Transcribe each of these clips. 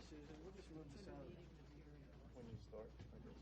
Susan, we'll just move this out. When you start, I guess.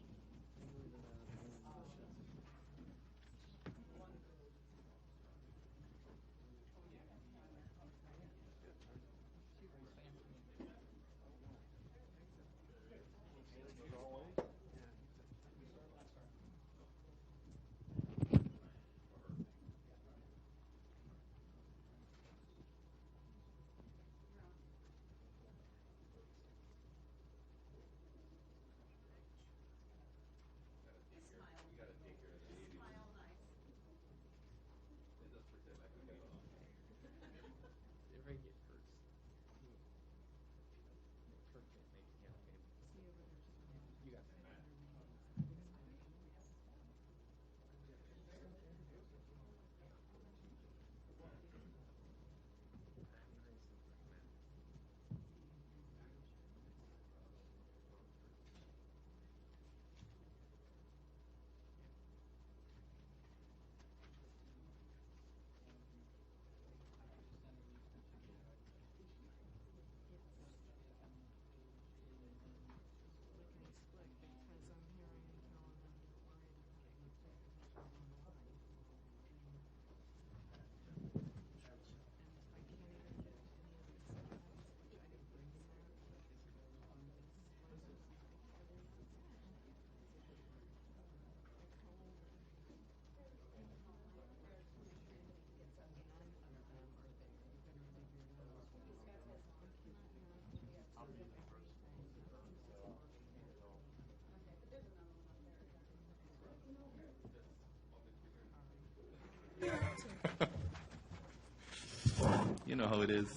You know how it is.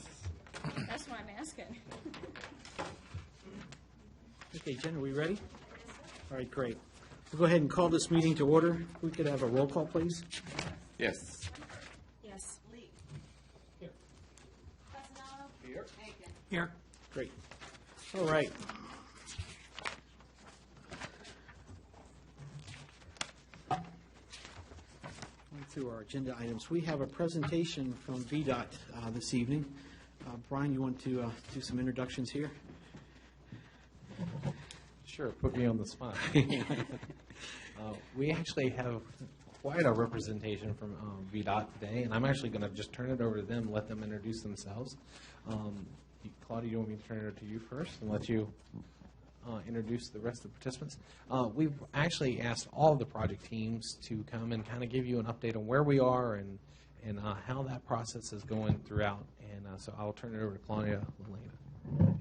That's why I'm asking. Okay, Jen, are we ready? All right, great. We'll go ahead and call this meeting to order. If we could have a roll call, please. Yes. Yes. Lee. Here. Here. Here. Great. All right. Going through our agenda items. We have a presentation from VDOT this evening. Brian, you want to do some introductions here? Sure, put me on the spot. We actually have quite a representation from VDOT today, and I'm actually going to just turn it over to them, let them introduce themselves. Claudia, you want me to turn it over to you first and let you introduce the rest of the participants? We've actually asked all of the project teams to come and kind of give you an update on where we are and how that process is going throughout. And so I'll turn it over to Claudia Lelena.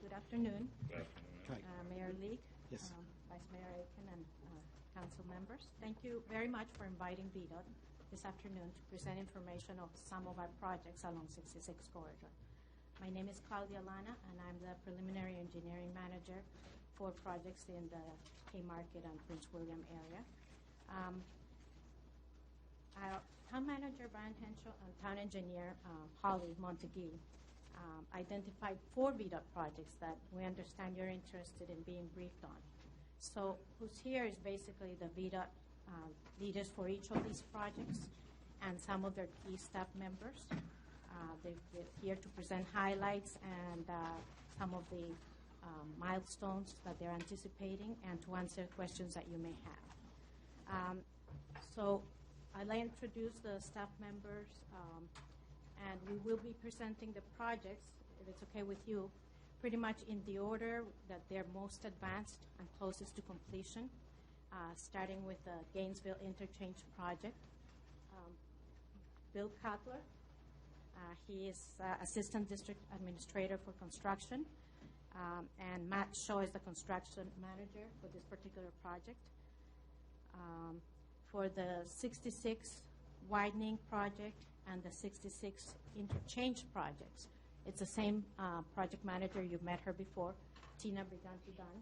Good afternoon. Hi. Mayor Lee, Yes. Vice Mayor Aiken, and council members. Thank you very much for inviting VDOT this afternoon to present information of some of our projects along 66 corridor. My name is Claudia Lana, and I'm the preliminary engineering manager for projects in the Haymarket and Prince William area. Our town manager, Brian Henshaw, and town engineer, Holly Montague, identified 4 VDOT projects that we understand you're interested in being briefed on. So who's here is basically the VDOT leaders for each of these projects and some of their key staff members. They're here to present highlights and some of the milestones that they're anticipating and to answer questions that you may have. So I'll introduce the staff members, and we will be presenting the projects, if it's okay with you, pretty much in the order that they're most advanced and closest to completion, starting with the Gainesville Interchange project. Bill Cutler, he is Assistant District Administrator for Construction, and Matt Shaw is the Construction Manager for this particular project. For the 66 widening project and the 66 interchange projects, it's the same project manager. You've met her before, Tina Briganti-Dunn.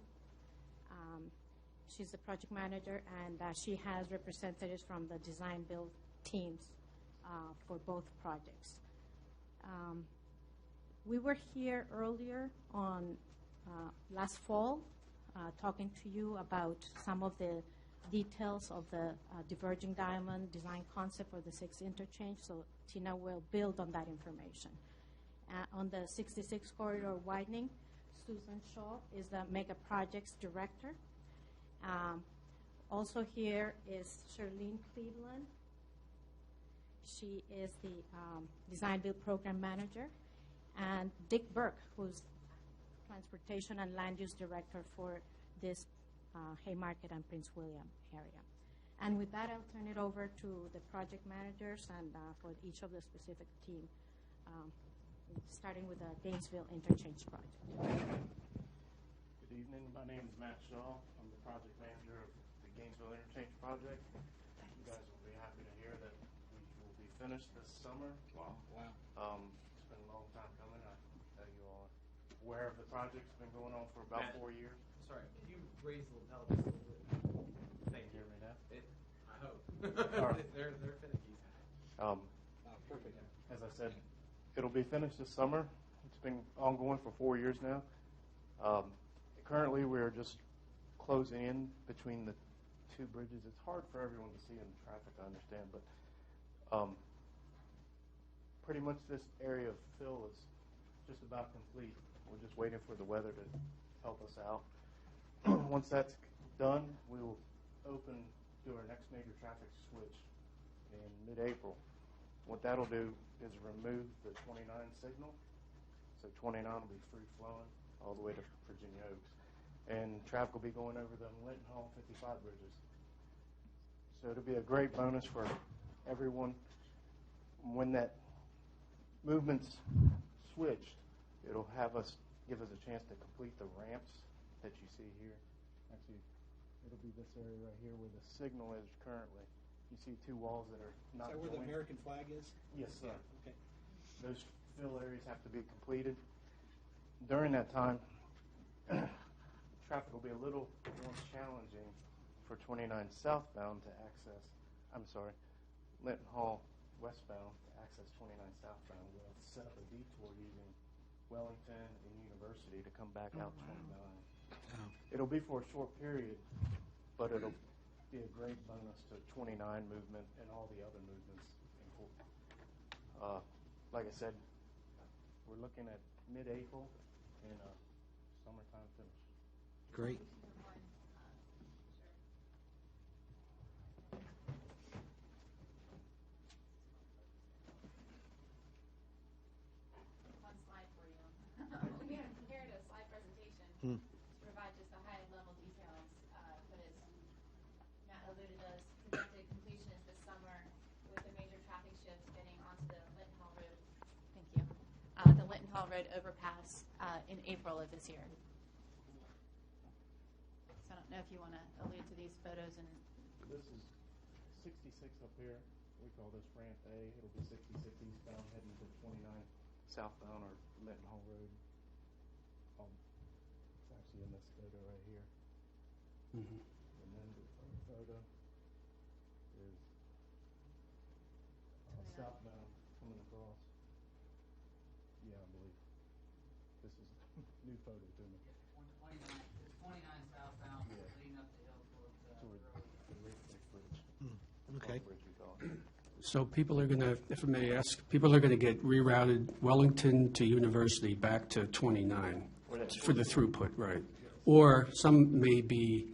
She's the project manager, and she has representatives from the design build teams for both projects. We were here earlier on last fall talking to you about some of the details of the diverging diamond design concept for the 6 interchange, so Tina will build on that information. On the 66 corridor widening, Susan Shaw is the mega projects director. Also here is Charlene Cleveland. She is the design build program manager. And Dick Burke, who's transportation and land use director for this Haymarket and Prince William area. And with that, I'll turn it over to the project managers and for each of the specific team, starting with the Gainesville Interchange Project. Good evening. My name is Matt Shaw. I'm the project manager of the Gainesville Interchange Project. You guys will be happy to hear that we will be finished this summer. Wow. It's been a long time coming. I know you all are aware of the project. It's been going on for about Matt. 4 years. Sorry, could you raise the lapel just a little bit? Thank Can you hear me now? I hope. All right. They're finicky. Perfect. As I said, it'll be finished this summer. It's been ongoing for 4 years now. Currently, we're just closing in between the two bridges. It's hard for everyone to see in the traffic, I understand, but pretty much this area of fill is just about complete. We're just waiting for the weather to help us out. Once that's done, we will do our next major traffic switch in mid-April. What that'll do is remove the 29 signal. So 29 will be free flowing all the way to Virginia Oaks. And traffic will be going over the Linton Hall 55 bridges. So it'll be a great bonus for everyone. When that movement's switched, it'll give us a chance to complete the ramps that you see here. Actually, it'll be this area right here where the signal is currently. You see two walls that are not Is that where the joined. American flag is? Yes, sir. Okay. Those fill areas have to be completed. During that time, traffic will be a little more challenging for 29 southbound to access, Linton Hall westbound to access 29 southbound. We'll have to set up a detour using Wellington and University to come back out 29. It'll be for a short period, but it'll be a great bonus to 29 movement and all the other movements. Like I said, we're looking at mid-April and summertime finish. Great. One slide for you. We have prepared a slide presentation to provide just the high-level details, but as Matt alluded to, projected completion is this summer with the major traffic shifts getting onto the Linton Hall Road. Thank you. The Linton Hall Road overpass in April of this year. So I don't know if you want to allude to these photos and. This is 66 up here. We call this ramp A. It'll be 66 eastbound heading to 29 southbound or Linton Hall Road. It's actually in this photo right here. And then the other photo is southbound coming across. Yeah, I believe. This is a new photo to me. 29 southbound, Yeah. leading up the hill towards Toward the road. the Rickford Bridge. Okay. Bridge we call it. So people are going to, if I may ask, people are going to get rerouted Wellington to University back to 29 for the throughput, right? Or some may be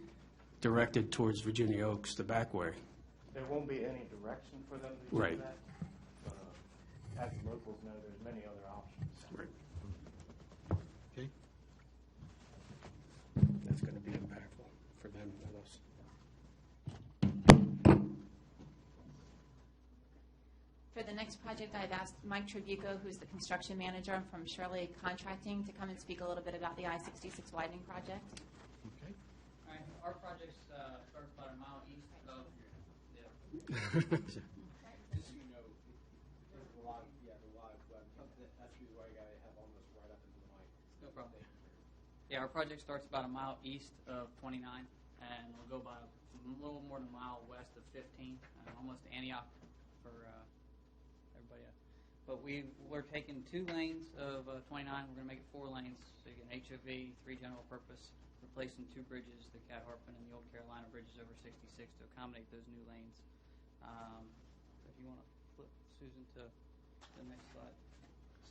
directed towards Virginia Oaks the back way. There won't be any direction for them to do Right. that. But, as locals know, there's many other options. Right. Okay. That's going to be impactful for them, not us. For the next project, I've asked Mike Tribuco, who's the construction manager from Shirley Contracting, to come and speak a little bit about the I-66 widening project. Okay. All right, our project starts about a mile east of Just so you know, there's a lot, the live web. That's usually why you gotta have almost right up into the mic. no problem. Yeah, our project starts about a mile east of 29, and we'll go by a little more than a mile west of 15, almost Antioch for everybody. But we're taking 2 lanes of 29. We're going to make it 4 lanes. So you get an HOV, 3 general purpose, replacing 2 bridges, the Cat Harpin and the Old Carolina bridges over 66 to accommodate those new lanes. If you want to flip, Susan, to the next slide.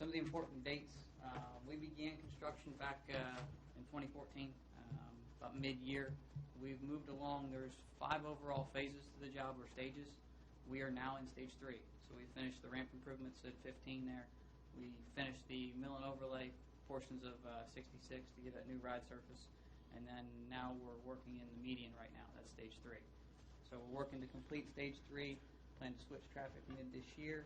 some of the important dates. We began construction back in 2014, about mid-year. We've moved along. There's 5 overall phases to the job, or stages. We are now in stage 3. So we finished the ramp improvements at 15 there. We finished the mill and overlay portions of 66 to get that new ride surface. And then now we're working in the median right now. That's stage 3. So we're working to complete stage 3. Plan to switch traffic mid this year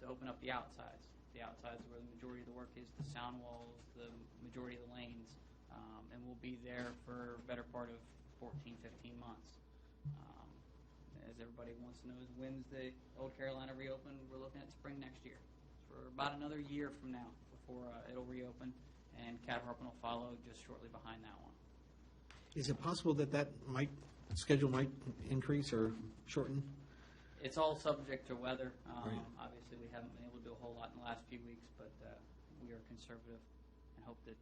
to open up the outsides. The outsides are where the majority of the work is, the sound walls, the majority of the lanes, and we'll be there for a better part of 14, 15 months. As everybody wants to know, is when's the Old Carolina reopen? We're looking at spring next year. So we're about another year from now before it'll reopen, and Cat Harpin will follow just shortly behind that one. Is it possible that schedule might increase or shorten? It's all subject to weather. Right. Obviously, we haven't been able to do a whole lot in the last few weeks, but we are conservative and hope that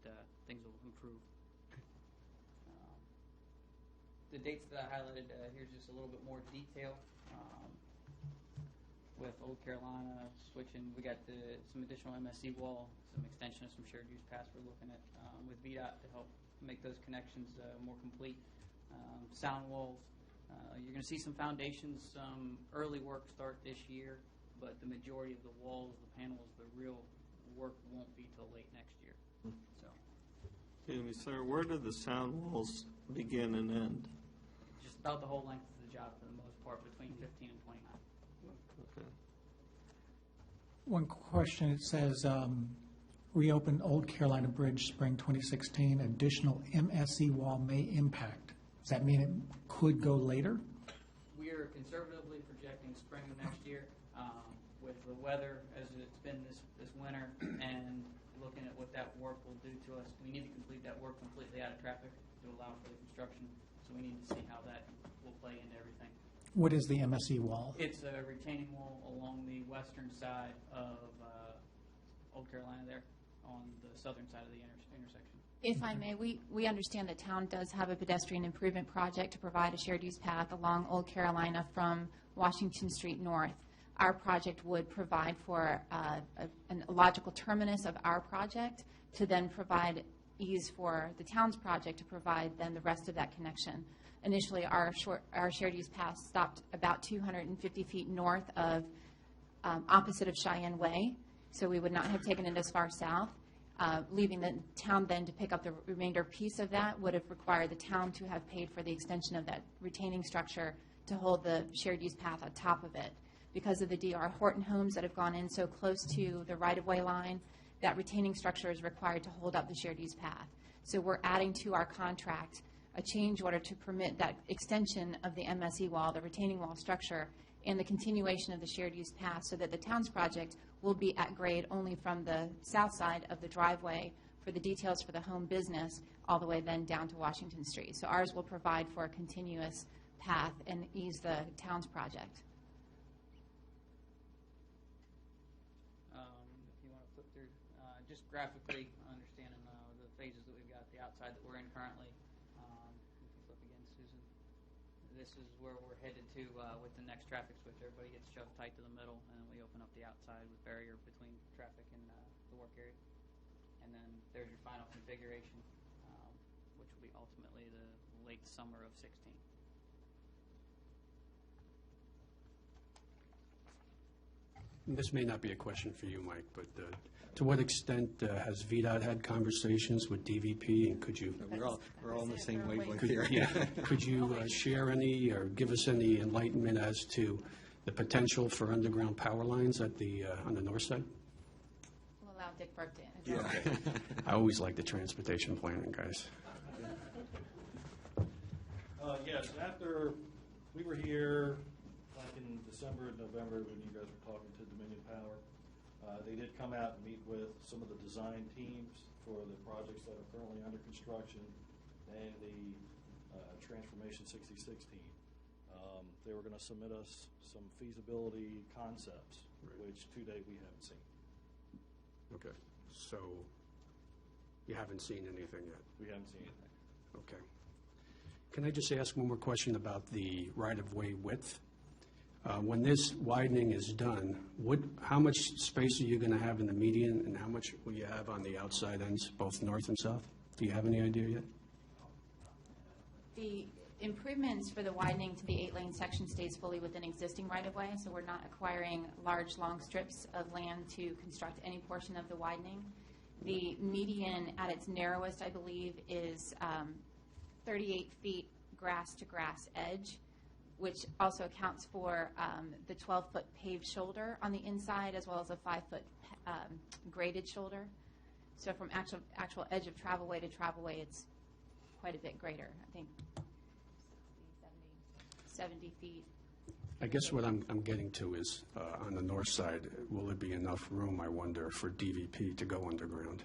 things will improve. The dates that I highlighted, here's just a little bit more detail. With Old Carolina switching, we got some additional MSC wall, some extension of some shared use paths we're looking at with VDOT to help make those connections more complete. Sound walls. You're going to see some foundations, some early work start this year, but the majority of the walls, the panels, the real work won't be till late next year. So, Excuse me, sir, where do the sound walls begin and end? just about the whole length of the job for the most part, between 15 and 29. Okay. One question, it says, reopen Old Carolina Bridge spring 2016, additional MSE wall may impact. Does that mean it could go later? We are conservatively projecting spring of next year. With the weather as it's been this winter and looking at what that work will do to us, we need to complete that work completely out of traffic to allow for the construction. So we need to see how that will play into everything. What is the MSE wall? It's a retaining wall along the western side of Old Carolina there, on the southern side of the intersection. If I may, we understand the town does have a pedestrian improvement project to provide a shared use path along Old Carolina from Washington Street north. Our project would provide for a logical terminus of our project to then provide ease for the town's project to provide then the rest of that connection. Initially, our shared use path stopped about 250 feet north of opposite of Cheyenne Way, so we would not have taken it as far south. Leaving the town then to pick up the remainder piece of that would have required the town to have paid for the extension of that retaining structure to hold the shared use path on top of it. Because of the D.R. Horton homes that have gone in so close to the right-of-way line, that retaining structure is required to hold up the shared use path. So we're adding to our contract a change order to permit that extension of the MSE wall, the retaining wall structure, and the continuation of the shared use path so that the town's project will be at grade only from the south side of the driveway for the details for the home business all the way then down to Washington Street. So ours will provide for a continuous path and ease the town's project. If you want to flip through, just graphically understanding the phases that we've got, the outside that we're in currently. You can flip again, Susan. This is where we're headed to with the next traffic switch. Everybody gets shoved tight to the middle, and then we open up the outside with barrier between traffic and the work area. And then there's your final configuration, which will be ultimately the late summer of 16. This may not be a question for you, Mike, but to what extent has VDOT had conversations with DVP, and could you? We're all on the same wavelength Could, here. yeah, could you share any or give us any enlightenment as to the potential for underground power lines at the on the north side? We'll allow Dick Burke to address. Okay. I always like the transportation planning, guys. Yes, after we were here back in December and November when you guys were talking to Dominion Power, they did come out and meet with some of the design teams for the projects that are currently under construction and the Transformation 66 team. They were going to submit us some feasibility concepts, which to date we haven't seen. Okay, so you haven't seen anything yet? We haven't seen anything. Okay. Can I just ask one more question about the right-of-way width? When this widening is done, how much space are you going to have in the median, and how much will you have on the outside ends, both north and south? Do you have any idea yet? The improvements for the widening to the 8-lane section stays fully within existing right-of-way, so we're not acquiring large, long strips of land to construct any portion of the widening. The median at its narrowest, I believe, is 38 feet grass-to-grass edge, which also accounts for the 12-foot paved shoulder on the inside, as well as a 5-foot graded shoulder. So from actual edge of travelway to travelway, it's quite a bit greater. I think 70 feet. I guess what I'm getting to is, on the north side, will there be enough room, I wonder, for DVP to go underground?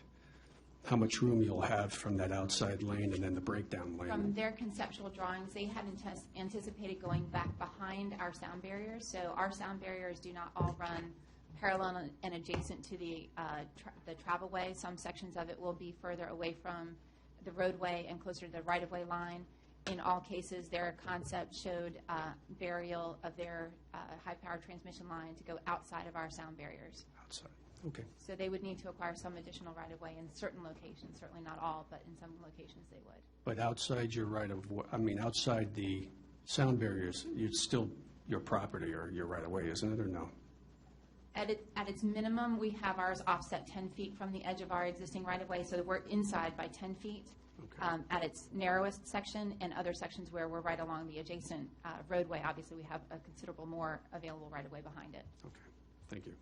How much room you'll have from that outside lane and then the breakdown lane? From their conceptual drawings, they had anticipated going back behind our sound barriers. So our sound barriers do not all run parallel and adjacent to the travelway. Some sections of it will be further away from the roadway and closer to the right-of-way line. In all cases, their concept showed burial of their high-power transmission line to go outside of our sound barriers. Outside, okay. So they would need to acquire some additional right-of-way in certain locations, certainly not all, but in some locations they would. But outside your outside the sound barriers, it's still your property or your right-of-way, isn't it, or no? At its minimum, we have ours offset 10 feet from the edge of our existing right-of-way, so that we're inside by 10 feet. Okay. At its narrowest section, and other sections where we're right along the adjacent roadway, obviously we have a considerable more available right-of-way behind it. Okay, thank you.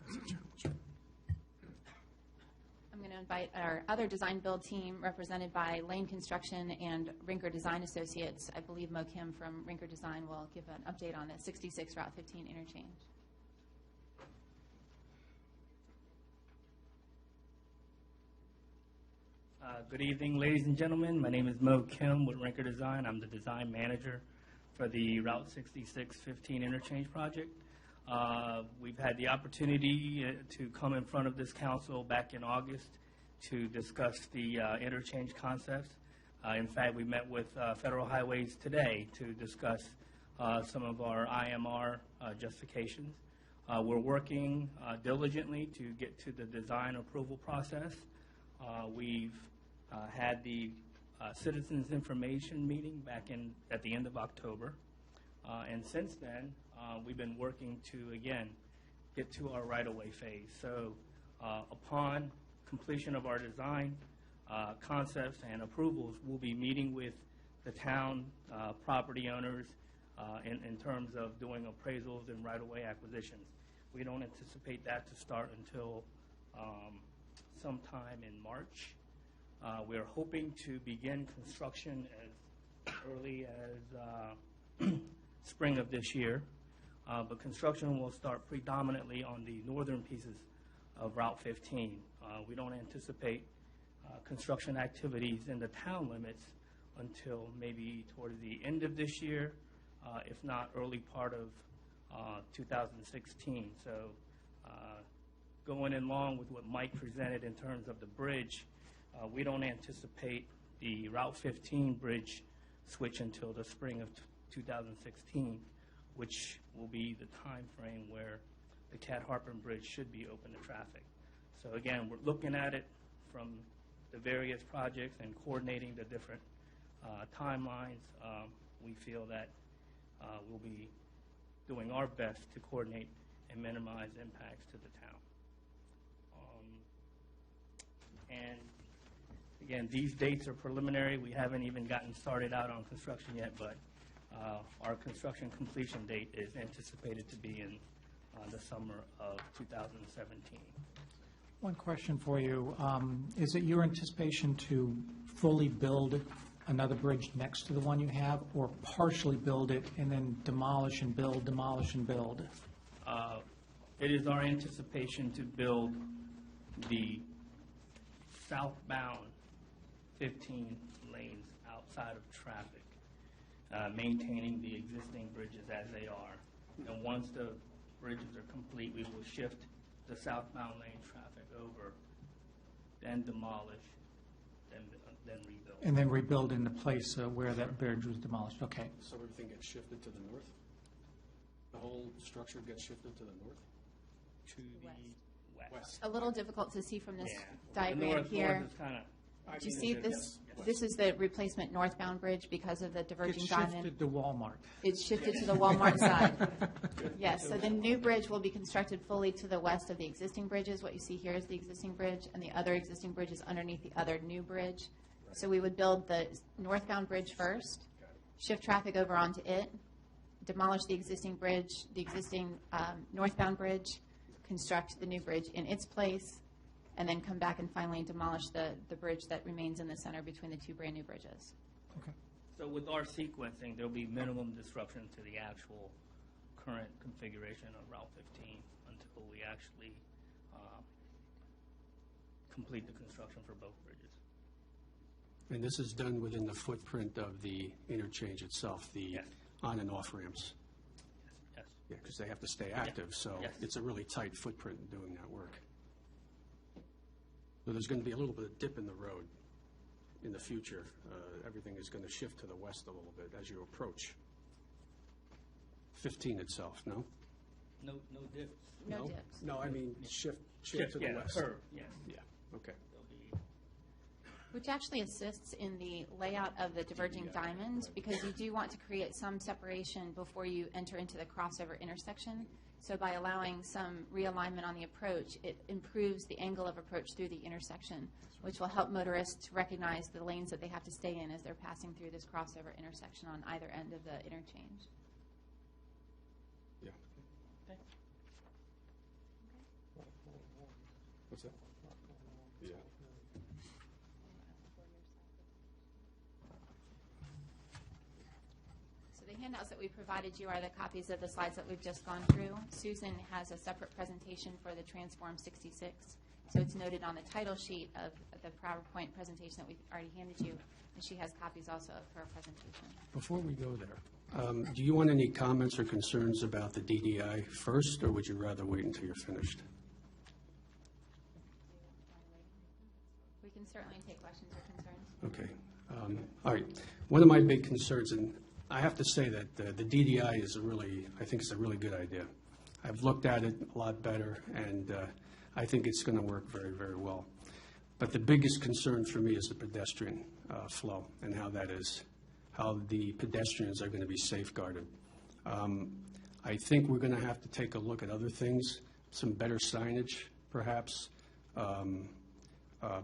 That's a challenge. I'm going to invite our other design-build team, represented by Lane Construction and Rinker Design Associates. I believe Mo Kim from Rinker Design will give an update on the 66 Route 15 interchange. Good evening, ladies and gentlemen. My name is Mo Kim with Rinker Design. I'm the design manager for the Route 6615 interchange project. We've had the opportunity to come in front of this council back in August to discuss the interchange concepts. In fact, we met with Federal Highways today to discuss some of our IMR justifications. We're working diligently to get to the design approval process. We've had the citizens information meeting back at the end of October. And since then, we've been working to, again, get to our right-of-way phase. So upon completion of our design concepts and approvals, we'll be meeting with the town property owners in terms of doing appraisals and right-of-way acquisitions. We don't anticipate that to start until sometime in March. We're hoping to begin construction as early as spring of this year, but construction will start predominantly on the northern pieces of Route 15. We don't anticipate construction activities in the town limits until maybe towards the end of this year, if not early part of 2016. So going along with what Mike presented in terms of the bridge, we don't anticipate the Route 15 bridge switch until the spring of 2016, which will be the time frame where the Cat Harpin Bridge should be open to traffic. So again, we're looking at it from the various projects and coordinating the different timelines. We feel that we'll be doing our best to coordinate and minimize impacts to the town. And again, these dates are preliminary. We haven't even gotten started out on construction yet, but our construction completion date is anticipated to be in the summer of 2017. One question for you. Is it your anticipation to fully build another bridge next to the one you have, or partially build it and then demolish and build, demolish and build? It is our anticipation to build the southbound 15 lanes outside of traffic, maintaining the existing bridges as they are. And once the bridges are complete, we will shift the southbound lane traffic over, then demolish, then then rebuild. And then rebuild in the place where that bridge was demolished, okay. So everything gets shifted to the north? The whole structure gets shifted to the north? To the west. A little difficult to see from this Yeah. diagram North here. is kind of. Do you see this? This is the replacement northbound bridge because of the diverging It's diamond. shifted to Walmart. It's shifted to the Walmart side. Yes, so the new bridge will be constructed fully to the west of the existing bridges. What you see here is the existing bridge, and the other existing bridge is underneath the other new bridge. So we would build the northbound bridge first, shift traffic over onto it, demolish the existing bridge, the existing northbound bridge, construct the new bridge in its place, and then come back and finally demolish the bridge that remains in the center between the two brand-new bridges. So with our sequencing, there'll be minimum disruption to the actual current configuration of Route 15 until we actually complete the construction for both bridges. And this is done within the footprint of the interchange itself, the on and off ramps? Yes. Yeah, because they have to stay active, so Yes. it's a really tight footprint in doing that work. So there's going to be a little bit of dip in the road in the future. Everything is going to shift to the west a little bit as you approach 15 itself, no? No dips. No dips. No, I mean shift to the west. Curve, yes. Yeah, okay. Which actually assists in the layout of the diverging diamond, because you do want to create some separation before you enter into the crossover intersection. So by allowing some realignment on the approach, it improves the angle of approach through the intersection, which will help motorists recognize the lanes that they have to stay in as they're passing through this crossover intersection on either end of the interchange. Yeah. What's that? Yeah. So the handouts that we provided you are the copies of the slides that we've just gone through. Susan has a separate presentation for the Transform 66. So it's noted on the title sheet of the PowerPoint presentation that we've already handed you, and she has copies also of her presentation. Before we go there, do you want any comments or concerns about the DDI first, or would you rather wait until you're finished? We can certainly take questions or concerns. Okay. All right. One of my big concerns, and I have to say that the DDI is I think it's a really good idea. I've looked at it a lot better, and I think it's going to work very, very well. But the biggest concern for me is the pedestrian flow and how the pedestrians are going to be safeguarded. I think we're going to have to take a look at other things, some better signage, perhaps,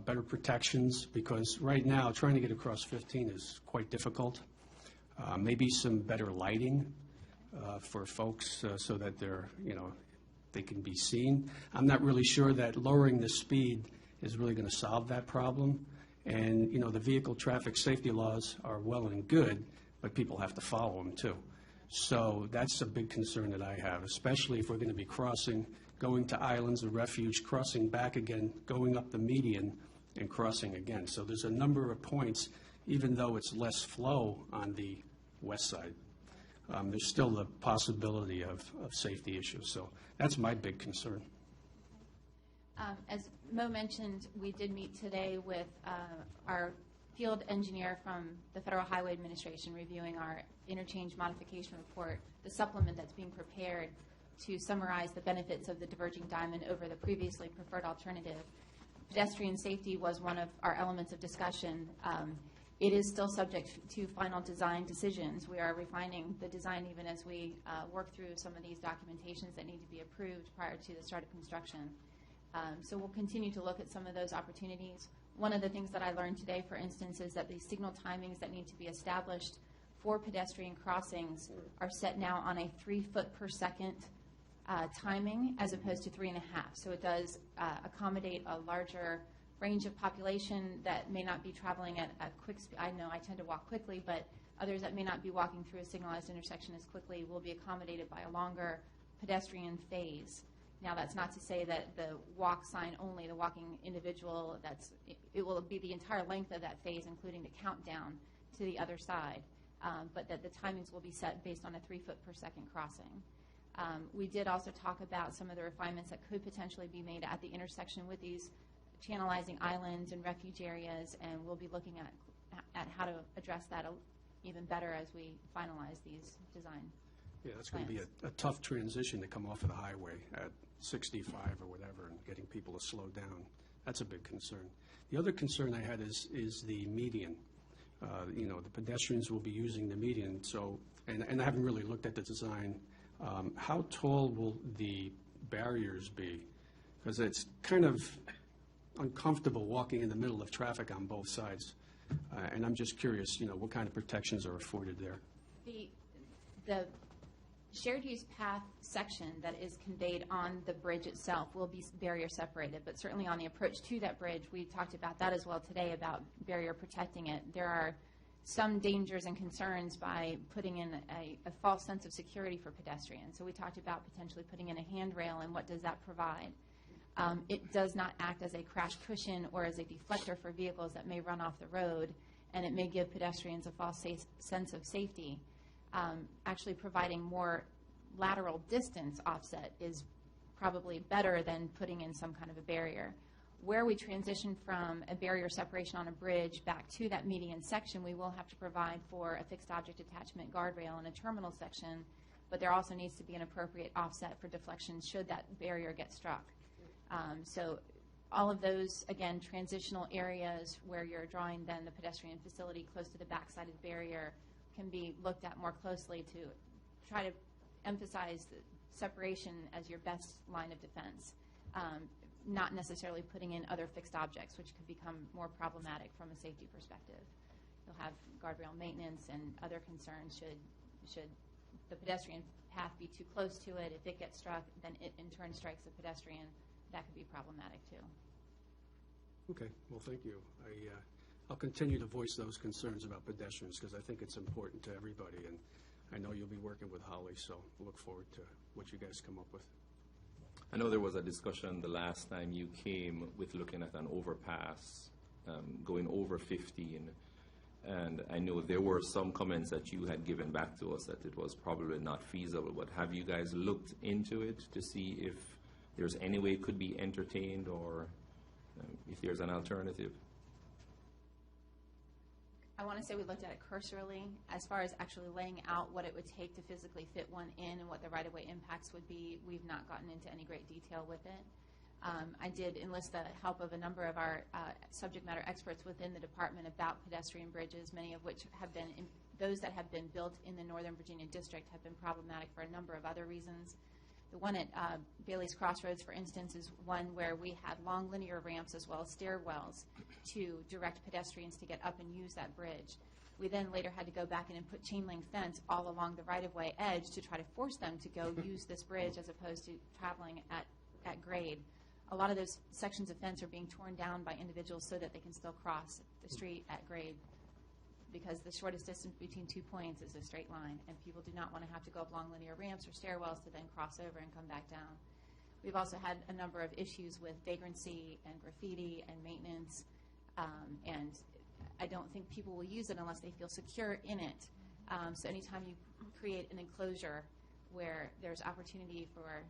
better protections, because right now, trying to get across 15 is quite difficult. Maybe some better lighting for folks so that they can be seen. I'm not really sure that lowering the speed is really going to solve that problem. And, the vehicle traffic safety laws are well and good, but people have to follow them too. So that's a big concern that I have, especially if we're going to be crossing, going to islands of refuge, crossing back again, going up the median and crossing again. So there's a number of points, even though it's less flow on the west side. There's still the possibility of safety issues. So that's my big concern. As Mo mentioned, we did meet today with our field engineer from the Federal Highway Administration reviewing our interchange modification report, the supplement that's being prepared to summarize the benefits of the diverging diamond over the previously preferred alternative. Pedestrian safety was one of our elements of discussion. It is still subject to final design decisions. We are refining the design even as we work through some of these documentations that need to be approved prior to the start of construction. So we'll continue to look at some of those opportunities. One of the things that I learned today, for instance, is that the signal timings that need to be established for pedestrian crossings are set now on a 3 foot per second timing as opposed to 3.5. So it does accommodate a larger range of population that may not be traveling at a quick speed. I know I tend to walk quickly, but others that may not be walking through a signalized intersection as quickly will be accommodated by a longer pedestrian phase. Now, that's not to say that the walk sign only, the walking individual, it will be the entire length of that phase, including the countdown to the other side, but that the timings will be set based on a 3 foot per second crossing. We did also talk about some of the refinements that could potentially be made at the intersection with these channelizing islands and refuge areas, and we'll be looking at how to address that even better as we finalize these design. Yeah, that's going to be a tough transition to come off of the highway at 65 or whatever and getting people to slow down. That's a big concern. The other concern I had is the median. The pedestrians will be using the median, so, and I haven't really looked at the design. How tall will the barriers be? Because it's kind of uncomfortable walking in the middle of traffic on both sides. And I'm just curious, what kind of protections are afforded there? The shared use path section that is conveyed on the bridge itself will be barrier separated, but certainly on the approach to that bridge, we talked about that as well today, about barrier protecting it. There are some dangers and concerns by putting in a false sense of security for pedestrians. So we talked about potentially putting in a handrail, and what does that provide? It does not act as a crash cushion or as a deflector for vehicles that may run off the road, and it may give pedestrians a false sense of safety. Actually providing more lateral distance offset is probably better than putting in some kind of a barrier. Where we transition from a barrier separation on a bridge back to that median section, we will have to provide for a fixed object attachment guardrail in a terminal section, but there also needs to be an appropriate offset for deflection should that barrier get struck. So all of those, again, transitional areas where you're drawing then the pedestrian facility close to the backside of the barrier can be looked at more closely to try to emphasize the separation as your best line of defense, not necessarily putting in other fixed objects, which could become more problematic from a safety perspective. You'll have guardrail maintenance and other concerns should the pedestrian path be too close to it. If it gets struck, then it in turn strikes a pedestrian. That could be problematic too. Okay, well, thank you. I'll continue to voice those concerns about pedestrians because I think it's important to everybody, and I know you'll be working with Holly, so I look forward to what you guys come up with. I know there was a discussion the last time you came with looking at an overpass going over 15, and I know there were some comments that you had given back to us that it was probably not feasible, but have you guys looked into it to see if there's any way it could be entertained or if there's an alternative? I want to say we looked at it cursorily. As far as actually laying out what it would take to physically fit one in and what the right-of-way impacts would be, we've not gotten into any great detail with it. I did enlist the help of a number of our subject matter experts within the department about pedestrian bridges, many of which have been, those that have been built in the Northern Virginia district have been problematic for a number of other reasons. The one at Bailey's Crossroads, for instance, is one where we had long linear ramps as well as stairwells to direct pedestrians to get up and use that bridge. We then later had to go back in and put chain link fence all along the right-of-way edge to try to force them to go use this bridge as opposed to traveling at grade. A lot of those sections of fence are being torn down by individuals so that they can still cross the street at grade, because the shortest distance between 2 points is a straight line, and people do not want to have to go up long linear ramps or stairwells to then cross over and come back down. We've also had a number of issues with vagrancy and graffiti and maintenance, and I don't think people will use it unless they feel secure in it. So anytime you create an enclosure where there's opportunity for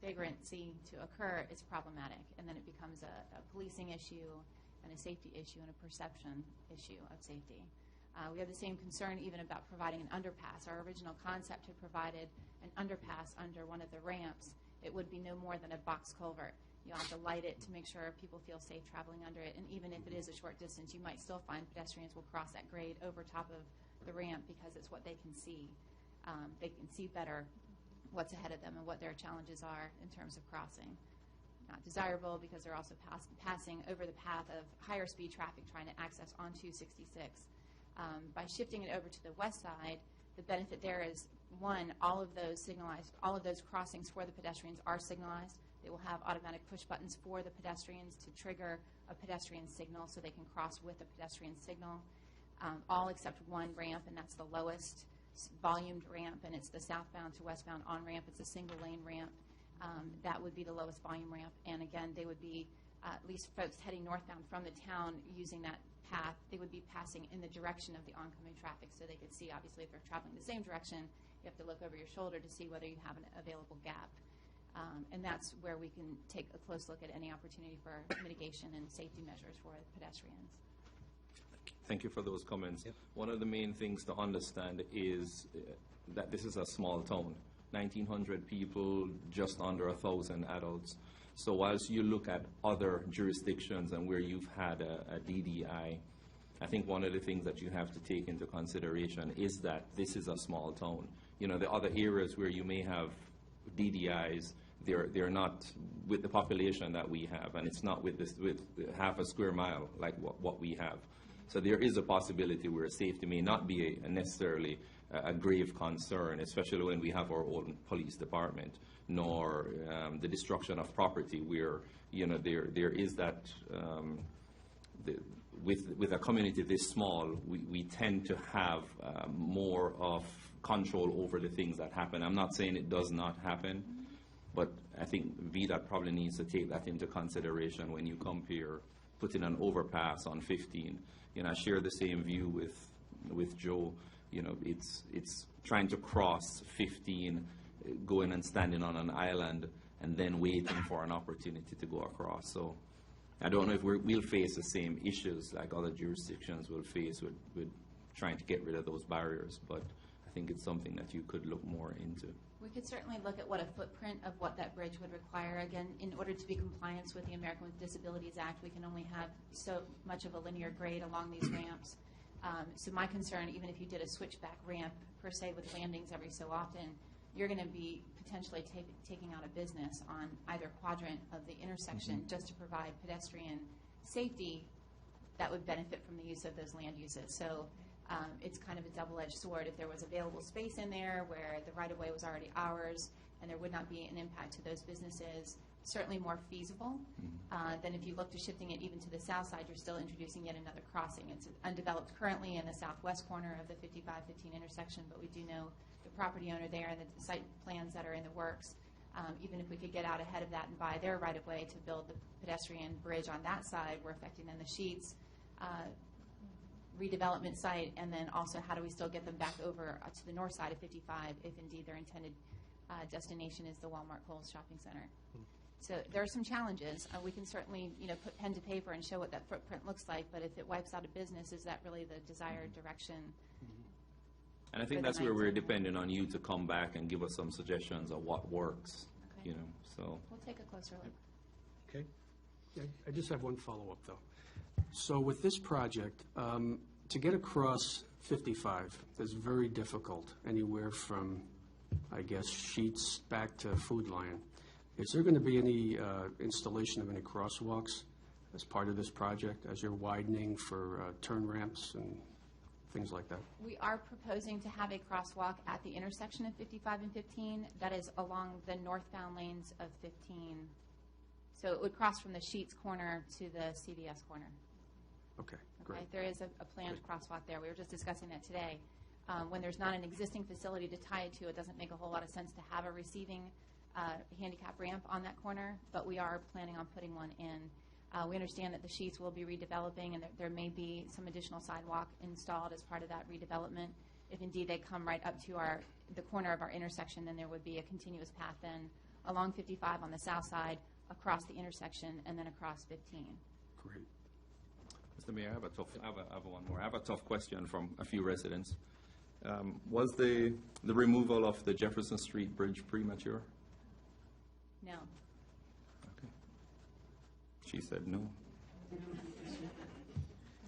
vagrancy to occur, it's problematic, and then it becomes a policing issue and a safety issue and a perception issue of safety. We have the same concern even about providing an underpass. Our original concept had provided an underpass under one of the ramps. It would be no more than a box culvert. You'll have to light it to make sure people feel safe traveling under it, and even if it is a short distance, you might still find pedestrians will cross that grade over top of the ramp because it's what they can see. They can see better what's ahead of them and what their challenges are in terms of crossing. Not desirable because they're also passing over the path of higher speed traffic trying to access onto 66. By shifting it over to the west side, the benefit there is, one, all of those crossings for the pedestrians are signalized. They will have automatic push buttons for the pedestrians to trigger a pedestrian signal so they can cross with a pedestrian signal. All except one ramp, and that's the lowest volumed ramp, and it's the southbound to westbound on-ramp. It's a single lane ramp. That would be the lowest volume ramp, and again, they would be, at least folks heading northbound from the town using that path, they would be passing in the direction of the oncoming traffic, so they could see, obviously, if they're traveling the same direction, you have to look over your shoulder to see whether you have an available gap. And that's where we can take a close look at any opportunity for mitigation and safety measures for pedestrians. Thank you for those comments. One of the main things to understand is that this is a small town, 1,900 people, just under 1,000 adults. So whilst you look at other jurisdictions and where you've had a DDI, I think one of the things that you have to take into consideration is that this is a small town. You know, the other areas where you may have DDIs, they're not with the population that we have, and it's not with half a square mile like what we have. So there is a possibility where safety may not be necessarily a grave concern, especially when we have our own police department, nor the destruction of property, where there is that. With a community this small, we tend to have more of control over the things that happen. I'm not saying it does not happen, but I think VDOT probably needs to take that into consideration when you compare putting an overpass on 15. I share the same view with Joe. It's trying to cross 15, going and standing on an island, and then waiting for an opportunity to go across. So I don't know if we'll face the same issues like other jurisdictions will face with trying to get rid of those barriers, but I think it's something that you could look more into. We could certainly look at what a footprint of what that bridge would require. Again, in order to be compliant with the American with Disabilities Act, we can only have so much of a linear grade along these ramps. So my concern, even if you did a switchback ramp, per se, with landings every so often, you're going to be potentially taking out a business on either quadrant of the intersection just to provide pedestrian safety that would benefit from the use of those land uses. So it's kind of a double-edged sword. If there was available space in there where the right-of-way was already ours and there would not be an impact to those businesses, certainly more feasible than if you look to shifting it even to the south side, you're still introducing yet another crossing. It's undeveloped currently in the southwest corner of the 5515 intersection, but we do know the property owner there and the site plans that are in the works. Even if we could get out ahead of that and buy their right-of-way to build the pedestrian bridge on that side, we're affecting then the Sheets redevelopment site, and then also how do we still get them back over to the north side of 55 if indeed their intended destination is the Walmart Kohl's shopping center. So there are some challenges. We can certainly put pen to paper and show what that footprint looks like, but if it wipes out a business, is that really the desired direction? And I think that's where we're depending on you to come back and give us some suggestions of what works. Okay. So we'll take a closer look. Okay. I just have one follow-up, though. So with this project, to get across 55 is very difficult, anywhere from, I guess, Sheets back to Food Lion. Is there going to be any installation of any crosswalks as part of this project as you're widening for turn ramps and things like that? We are proposing to have a crosswalk at the intersection of 55 and 15 that is along the northbound lanes of 15. So it would cross from the Sheets corner to the CVS corner. Okay, great. There is a planned crosswalk there. We were just discussing that today. When there's not an existing facility to tie it to, it doesn't make a whole lot of sense to have a receiving handicap ramp on that corner, but we are planning on putting one in. We understand that the Sheets will be redeveloping, and there may be some additional sidewalk installed as part of that redevelopment. If indeed they come right up to the corner of our intersection, then there would be a continuous path then along 55 on the south side, across the intersection, and then across 15. Great. Mr. Mayor, I have one more. I have a tough question from a few residents. Was the removal of the Jefferson Street Bridge premature? No. Okay. She said no.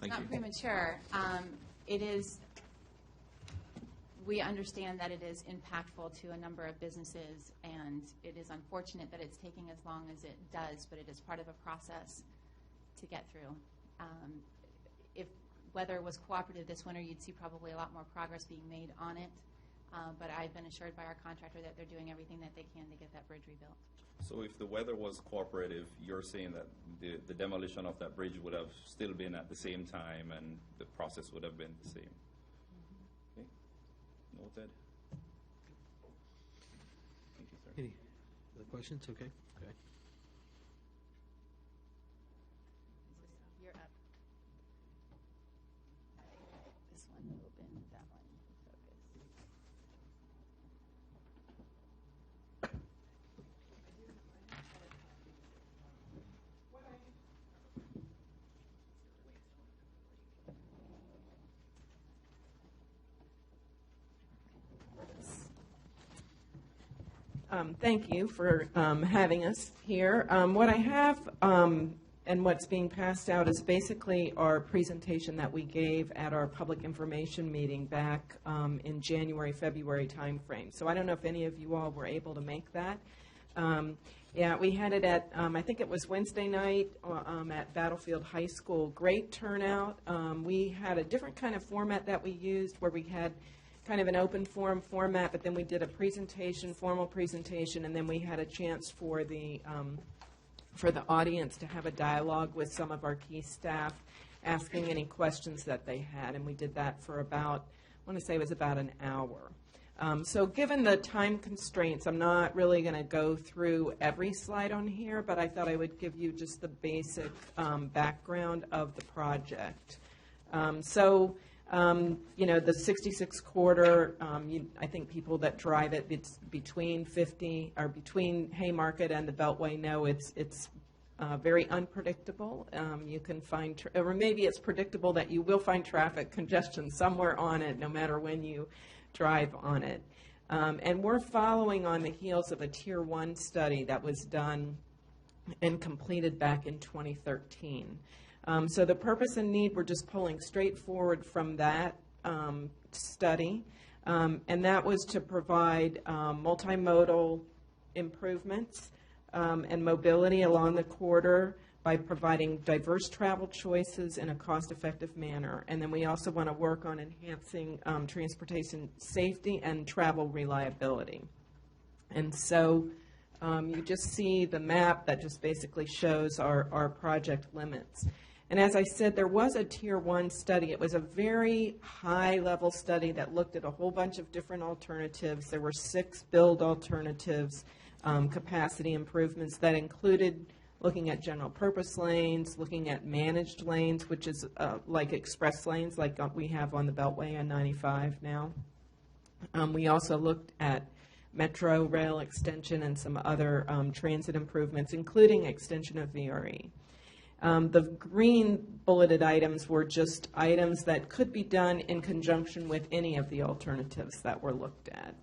It's not premature. It is. We understand that it is impactful to a number of businesses, and it is unfortunate that it's taking as long as it does, but it is part of a process to get through. If weather was cooperative this winter, you'd see probably a lot more progress being made on it, but I've been assured by our contractor that they're doing everything that they can to get that bridge rebuilt. So if the weather was cooperative, you're saying that the demolition of that bridge would have still been at the same time and the process would have been the same? Okay. Noted. Thank you, sir. Any other questions? Okay. You're up. This one open, that one focus. Thank you for having us here. What I have and what's being passed out is basically our presentation that we gave at our public information meeting back in January, February timeframe. So I don't know if any of you all were able to make that. Yeah, we had it at, I think it was Wednesday night at Battlefield High School. Great turnout. We had a different kind of format that we used where we had kind of an open forum format, but then we did a presentation, formal presentation, and then we had a chance for the audience to have a dialogue with some of our key staff, asking any questions that they had, and we did that for about, I want to say it was about an hour. So given the time constraints, I'm not really going to go through every slide on here, but I thought I would give you just the basic background of the project. The 66 corridor, I think people that drive it, it's between Haymarket and the Beltway know it's very unpredictable. You can find, or maybe it's predictable that you will find traffic congestion somewhere on it, no matter when you drive on it. And we're following on the heels of a Tier 1 study that was done and completed back in 2013. So the purpose and need, we're just pulling straight forward from that study, and that was to provide multimodal improvements and mobility along the corridor by providing diverse travel choices in a cost-effective manner. And then we also want to work on enhancing transportation safety and travel reliability. And so you just see the map that just basically shows our project limits. And as I said, there was a Tier 1 study. It was a very high-level study that looked at a whole bunch of different alternatives. There were 6 build alternatives, capacity improvements that included looking at general purpose lanes, looking at managed lanes, which is like express lanes like we have on the Beltway on 95 now. We also looked at metro rail extension and some other transit improvements, including extension of VRE. The green bulleted items were just items that could be done in conjunction with any of the alternatives that were looked at.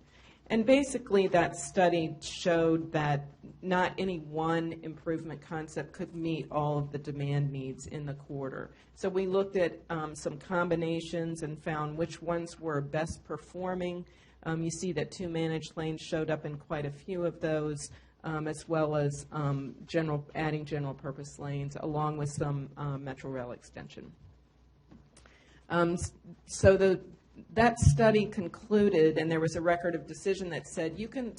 And basically that study showed that not any one improvement concept could meet all of the demand needs in the corridor. So we looked at some combinations and found which ones were best performing. You see that 2 managed lanes showed up in quite a few of those, as well as adding general purpose lanes along with some metro rail extension. That study concluded, and there was a record of decision that said you can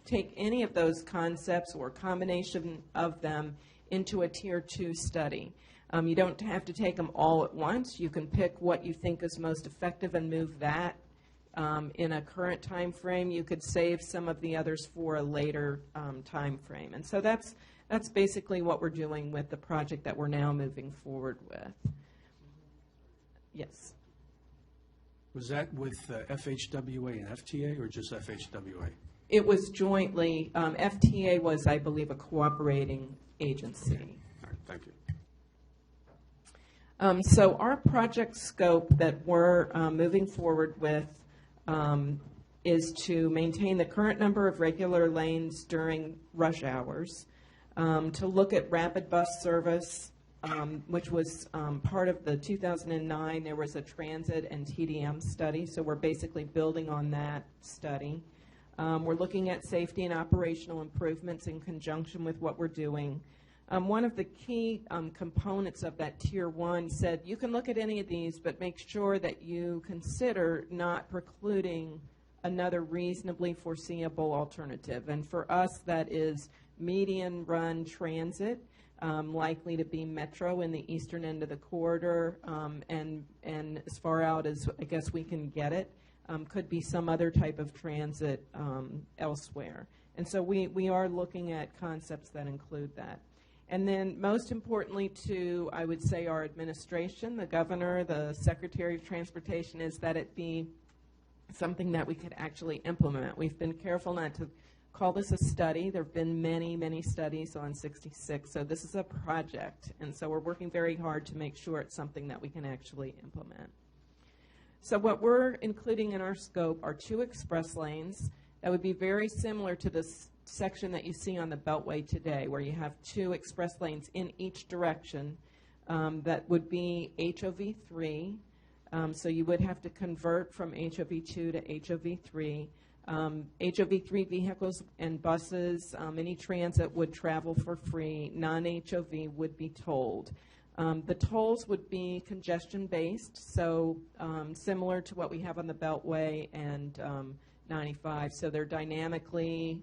take any of those concepts or combination of them into a Tier 2 study. You don't have to take them all at once. You can pick what you think is most effective and move that in a current time frame. You could save some of the others for a later time frame. And so that's basically what we're doing with the project that we're now moving forward with. Yes. Was that with FHWA and FTA or just FHWA? It was jointly. FTA was, I believe, a cooperating agency. All right, thank you. So our project scope that we're moving forward with is to maintain the current number of regular lanes during rush hours, to look at rapid bus service, which was part of the 2009, there was a transit and TDM study, so we're basically building on that study. We're looking at safety and operational improvements in conjunction with what we're doing. One of the key components of that Tier 1 said, you can look at any of these, but make sure that you consider not precluding another reasonably foreseeable alternative. And for us, that is median run transit, likely to be metro in the eastern end of the corridor, and as far out as I guess we can get it, could be some other type of transit elsewhere. And so we are looking at concepts that include that. And then most importantly to, I would say, our administration, the governor, the Secretary of Transportation, is that it be something that we could actually implement. We've been careful not to call this a study. There have been many, many studies on 66, so this is a project. And so we're working very hard to make sure it's something that we can actually implement. So what we're including in our scope are 2 express lanes That would be very similar to this section that you see on the Beltway today, where you have 2 express lanes in each direction. That would be HOV3. So you would have to convert from HOV2 to HOV3. HOV3 vehicles and buses, any transit would travel for free. Non-HOV would be tolled. The tolls would be congestion-based, so similar to what we have on the Beltway and 95. So they're dynamically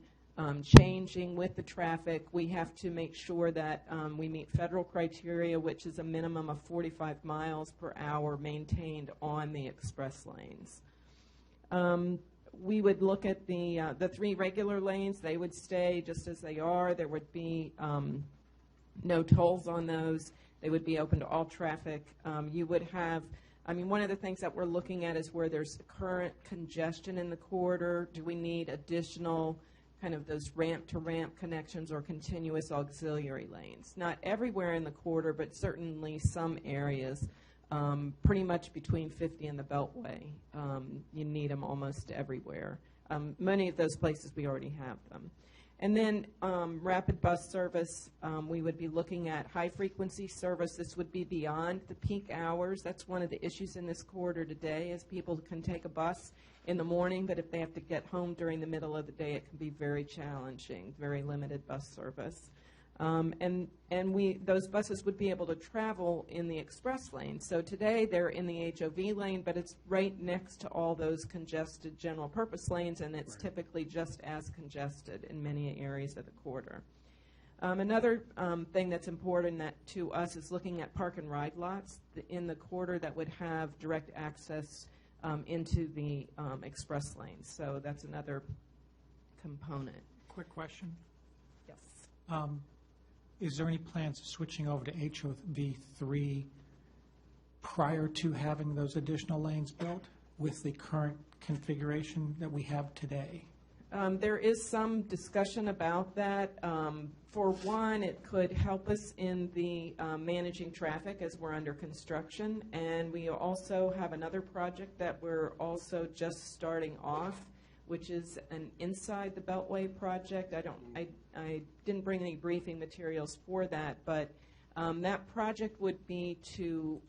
changing with the traffic. We have to make sure that we meet federal criteria, which is a minimum of 45 miles per hour maintained on the express lanes. We would look at the 3 regular lanes. They would stay just as they are. There would be no tolls on those. They would be open to all traffic. You would have, one of the things that we're looking at is where there's current congestion in the corridor. Do we need additional kind of those ramp-to-ramp connections or continuous auxiliary lanes? Not everywhere in the corridor, but certainly some areas. Pretty much between 50 and the Beltway. You need them almost everywhere. Many of those places we already have them. And then rapid bus service, we would be looking at high-frequency service. This would be beyond the peak hours. That's one of the issues in this corridor today is people can take a bus in the morning, but if they have to get home during the middle of the day, it can be very challenging, very limited bus service. Those buses would be able to travel in the express lane. So today they're in the HOV lane, but it's right next to all those congested general purpose lanes, and it's typically just as congested in many areas of the corridor. Another thing that's important to us is looking at park and ride lots in the corridor that would have direct access into the express lanes. So that's another component. Quick question. Yes. Is there any plans of switching over to HOV3 prior to having those additional lanes built with the current configuration that we have today? There is some discussion about that. For one, it could help us in the managing traffic as we're under construction, and we also have another project that we're also just starting off, which is an inside the Beltway project. I didn't bring any briefing materials for that, but that project would be to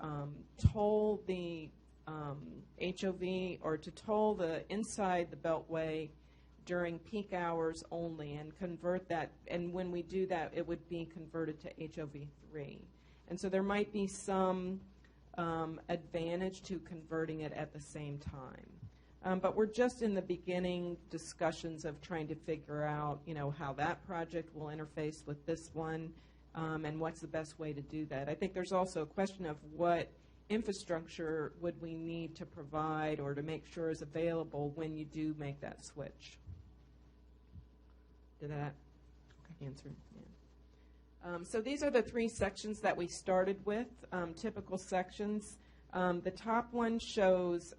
toll the HOV or to toll the inside the Beltway during peak hours only and convert that. And when we do that, it would be converted to HOV3. And so there might be some advantage to converting it at the same time. But we're just in the beginning discussions of trying to figure out, how that project will interface with this one, and what's the best way to do that. I think there's also a question of what infrastructure would we need to provide or to make sure is available when you do make that switch. Did that answer? Yeah. So these are the 3 sections that we started with, typical sections. The top one shows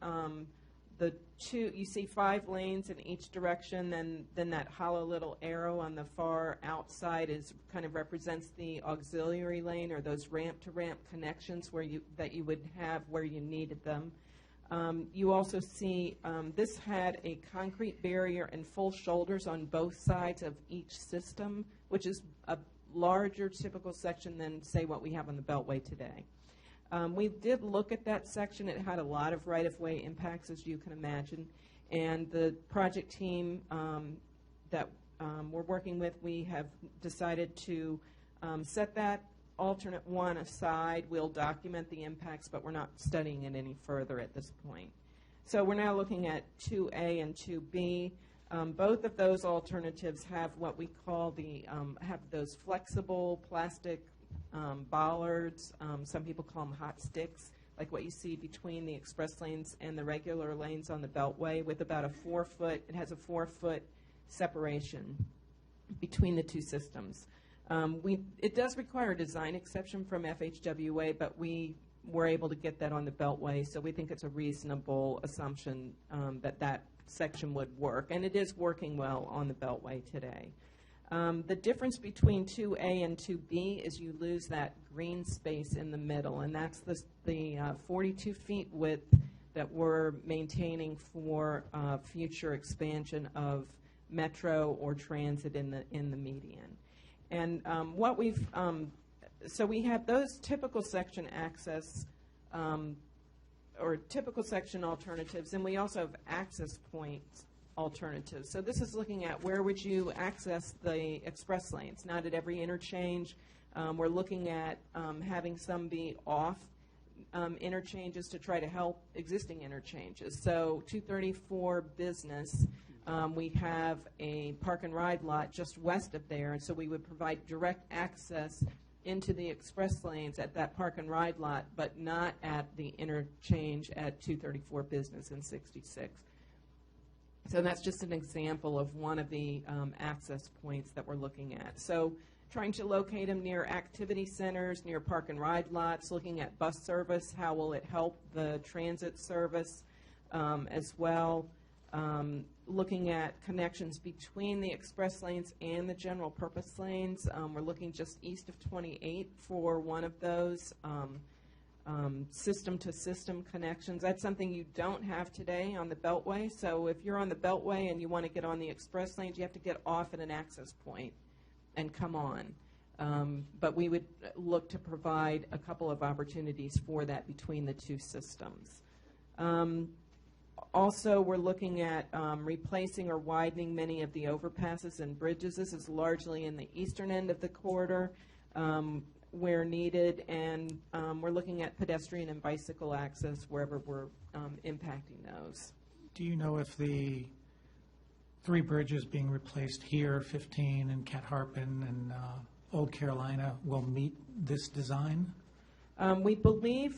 the 2, you see 5 lanes in each direction, then that hollow little arrow on the far outside kind of represents the auxiliary lane or those ramp-to-ramp connections that you would have where you needed them. You also see this had a concrete barrier and full shoulders on both sides of each system, which is a larger typical section than, say, what we have on the Beltway today. We did look at that section. It had a lot of right-of-way impacts, as you can imagine. And the project team that we're working with, we have decided to set that alternate one aside. We'll document the impacts, but we're not studying it any further at this point. So we're now looking at 2A and 2B. Both of those alternatives have what we call have those flexible plastic bollards. Some people call them hot sticks, like what you see between the express lanes and the regular lanes on the Beltway, with about it has a 4-foot separation between the 2 systems. It does require a design exception from FHWA, but we were able to get that on the Beltway, so we think it's a reasonable assumption that section would work, and it is working well on the Beltway today. The difference between 2A and 2B is you lose that green space in the middle, and that's the 42 feet width that we're maintaining for future expansion of metro or transit in the median. And what we've so we have those typical section access or typical section alternatives, and we also have access point alternatives. So this is looking at where would you access the express lanes, not at every interchange. We're looking at having some be off interchanges to try to help existing interchanges. So 234 Business, we have a park and ride lot just west of there, and so we would provide direct access into the express lanes at that park and ride lot, but not at the interchange at 234 Business and 66. So that's just an example of one of the access points that we're looking at. So trying to locate them near activity centers, near park and ride lots, looking at bus service, how will it help the transit service as well. Looking at connections between the express lanes and the general purpose lanes. We're looking just east of 28 for one of those system-to-system connections. That's something you don't have today on the Beltway. So if you're on the Beltway and you want to get on the express lanes, you have to get off at an access point and come on. But we would look to provide a couple of opportunities for that between the two systems. Also, we're looking at replacing or widening many of the overpasses and bridges. This is largely in the eastern end of the corridor where needed, and we're looking at pedestrian and bicycle access wherever we're impacting those. Do you know if the 3 bridges being replaced here, 15 and Cat Harpin and Old Carolina, will meet this design? We believe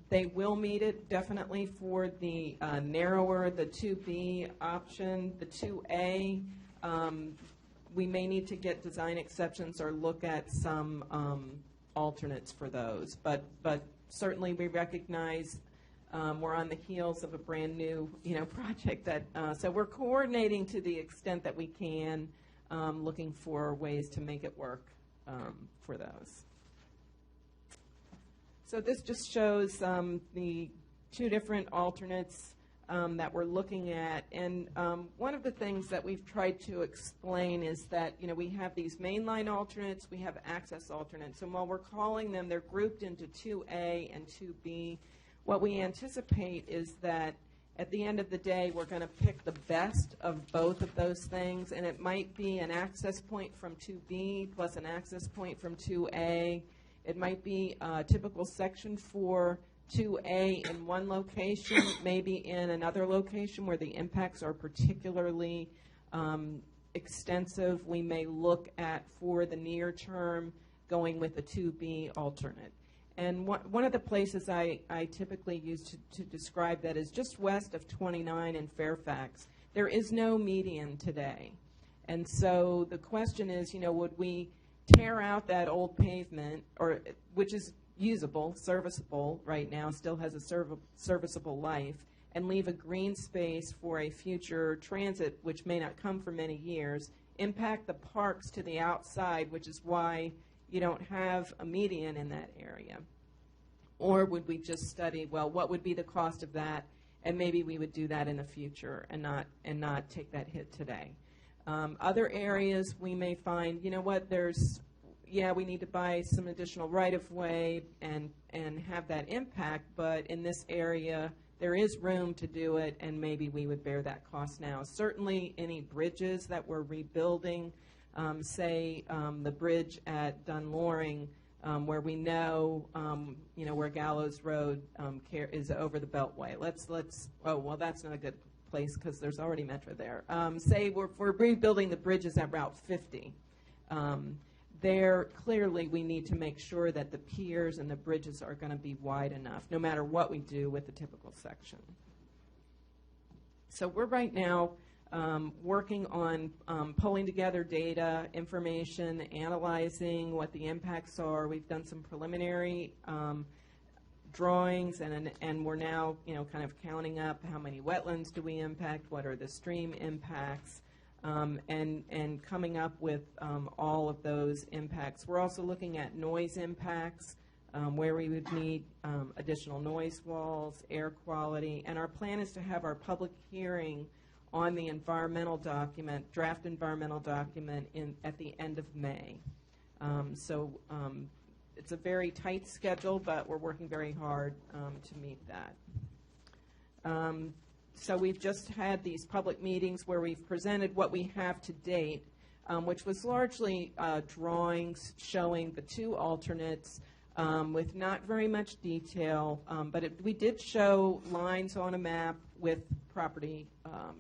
they will meet it definitely for the narrower, the 2B option. The 2A, we may need to get design exceptions or look at some alternates for those. But certainly we recognize we're on the heels of a brand new project that so we're coordinating to the extent that we can, looking for ways to make it work for those. So this just shows the 2 different alternates that we're looking at. And one of the things that we've tried to explain is that, we have these mainline alternates, we have access alternates. And while we're calling them, they're grouped into 2A and 2B. What we anticipate is that at the end of the day, we're going to pick the best of both of those things. And it might be an access point from 2B plus an access point from 2A. It might be a typical section for 2A in one location, maybe in another location where the impacts are particularly extensive. We may look at, for the near term, going with a 2B alternate. And one of the places I typically use to describe that is just west of 29 in Fairfax. There is no median today. And so the question is, would we tear out that old pavement, which is usable, serviceable right now, still has a serviceable life, and leave a green space for a future transit, which may not come for many years, impact the parks to the outside, which is why you don't have a median in that area? Or would we just study, well, what would be the cost of that, and maybe we would do that in the future and not take that hit today? Other areas we may find, we need to buy some additional right-of-way and have that impact, but in this area there is room to do it, and maybe we would bear that cost now. Certainly any bridges that we're rebuilding, the bridge at Dunloring, where we know, where Gallows Road is over the Beltway. That's not a good place because there's already Metro there. Say we're rebuilding the bridges at Route 50. There, clearly, we need to make sure that the piers and the bridges are going to be wide enough, no matter what we do with the typical section. So we're right now working on pulling together data, information, analyzing what the impacts are. We've done some preliminary drawings, and we're now, kind of counting up how many wetlands do we impact, what are the stream impacts, and coming up with all of those impacts. We're also looking at noise impacts, where we would need additional noise walls, air quality, and our plan is to have our public hearing on the environmental document, draft environmental document at the end of May. It's a very tight schedule, but we're working very hard to meet that. So we've just had these public meetings where we've presented what we have to date, which was largely drawings showing the two alternates with not very much detail, but we did show lines on a map with property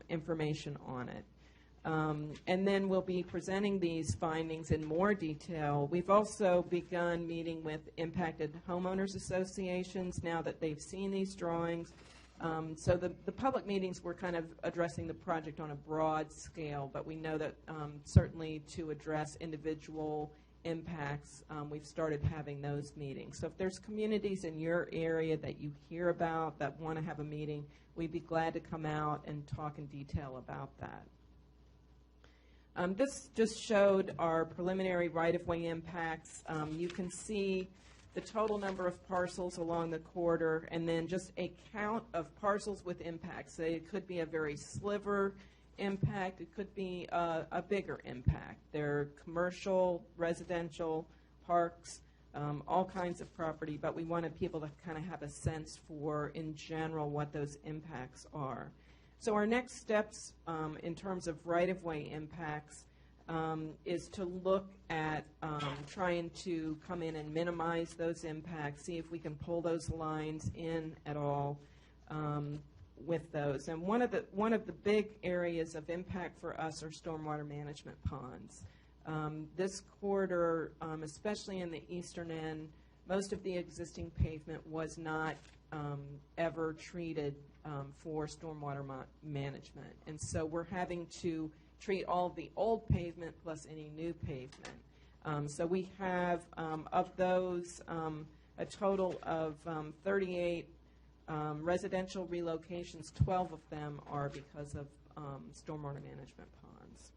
information on it. And then we'll be presenting these findings in more detail. We've also begun meeting with impacted homeowners associations now that they've seen these drawings. So the public meetings were kind of addressing the project on a broad scale, but we know that certainly to address individual impacts, we've started having those meetings. So if there's communities in your area that you hear about that want to have a meeting, we'd be glad to come out and talk in detail about that. This just showed our preliminary right-of-way impacts. You can see the total number of parcels along the corridor, and then just a count of parcels with impacts. So it could be a very sliver impact. It could be a bigger impact. There are commercial, residential, parks, all kinds of property, but we wanted people to kind of have a sense for, in general, what those impacts are. So our next steps in terms of right-of-way impacts is to look at trying to come in and minimize those impacts, see if we can pull those lines in at all with those. And one of the big areas of impact for us are stormwater management ponds. This corridor, especially in the eastern end, most of the existing pavement was not ever treated for stormwater management. And so we're having to treat all of the old pavement plus any new pavement. So we have, of those, a total of 38 residential relocations. 12 of them are because of stormwater management ponds.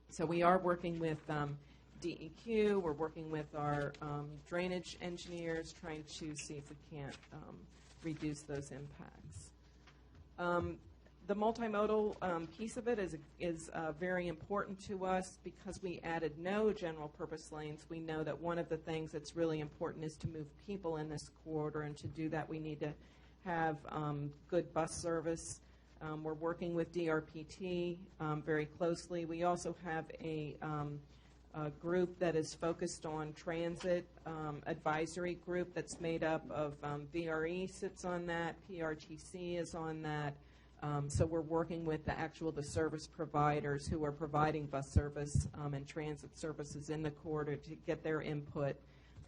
So we are working with DEQ. We're working with our drainage engineers, trying to see if we can't reduce those impacts. The multimodal piece of it is very important to us because we added no general purpose lanes. We know that one of the things that's really important is to move people in this corridor, and to do that we need to have good bus service. We're working with DRPT very closely. We also have a group that is focused on transit, advisory group that's made up of VRE sits on that, PRTC is on that. So we're working with the service providers who are providing bus service and transit services in the corridor to get their input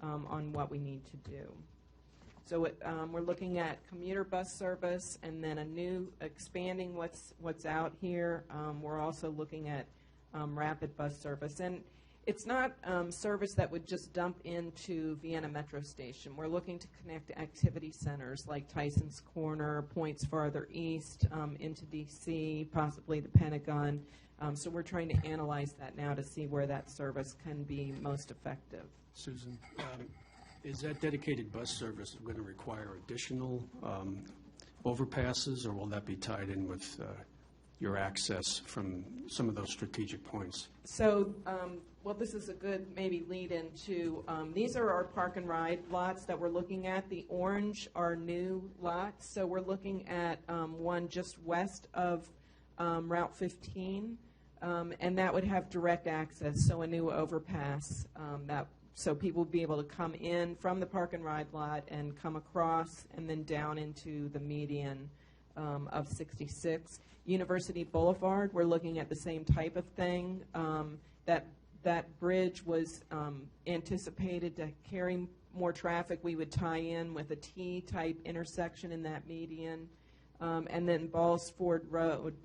on what we need to do. So we're looking at commuter bus service, and then expanding what's out here. We're also looking at rapid bus service. And it's not service that would just dump into Vienna Metro Station. We're looking to connect activity centers like Tyson's Corner, points farther east into D.C., possibly the Pentagon. So we're trying to analyze that now to see where that service can be most effective. Susan, is that dedicated bus service going to require additional overpasses, or will that be tied in with your access from some of those strategic points? So, well, this is a good maybe lead into, these are our park and ride lots that we're looking at. The orange are new lots. So we're looking at one just west of Route 15, and that would have direct access, so a new overpass so people would be able to come in from the park and ride lot and come across and then down into the median of 66. University Boulevard, we're looking at the same type of thing. That bridge was anticipated to carry more traffic. We would tie in with a T-type intersection in that median. And then Ballsford Road.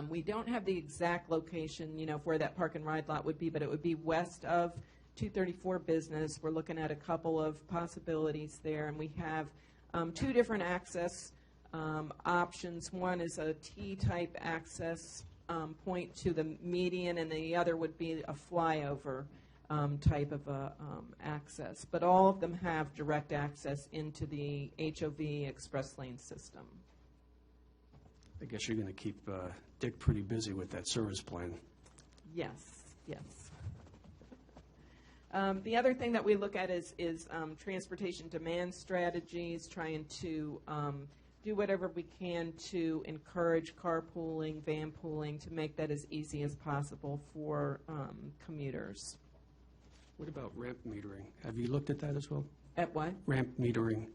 We don't have the exact location, of where that park and ride lot would be, but it would be west of 234 Business. We're looking at a couple of possibilities there, and we have two different access options. One is a T-type access point to the median, and the other would be a flyover type of access. But all of them have direct access into the HOV express lane system. I guess you're going to keep Dick pretty busy with that service plan. Yes, yes. The other thing that we look at is transportation demand strategies, trying to do whatever we can to encourage carpooling, van pooling, to make that as easy as possible for commuters. What about ramp metering? Have you looked at that as well? At what? Ramp metering.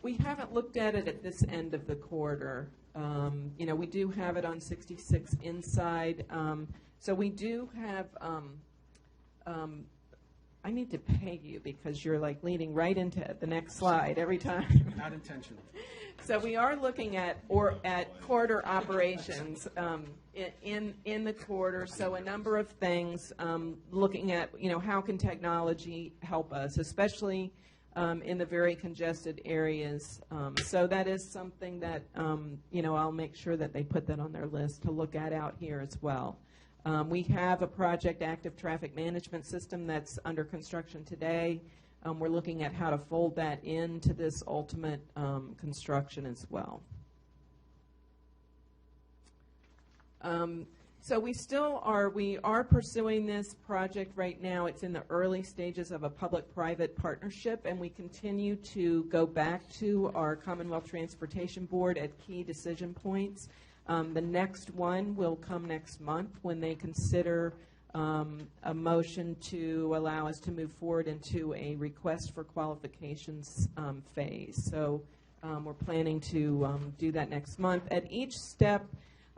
We haven't looked at it at this end of the corridor. We do have it on 66 inside. So we do have, I need to pay you because you're like leading right into the next slide every time. Not intentional. So we are looking at corridor operations in the corridor. So a number of things, looking at how can technology help us, especially in the very congested areas. So that is something that I'll make sure that they put that on their list to look at out here as well. We have a project active traffic management system that's under construction today. We're looking at how to fold that into this ultimate construction as well. So we are pursuing this project right now. It's in the early stages of a public-private partnership, and we continue to go back to our Commonwealth Transportation Board at key decision points. The next one will come next month when they consider a motion to allow us to move forward into a request for qualifications phase. So we're planning to do that next month. At each step,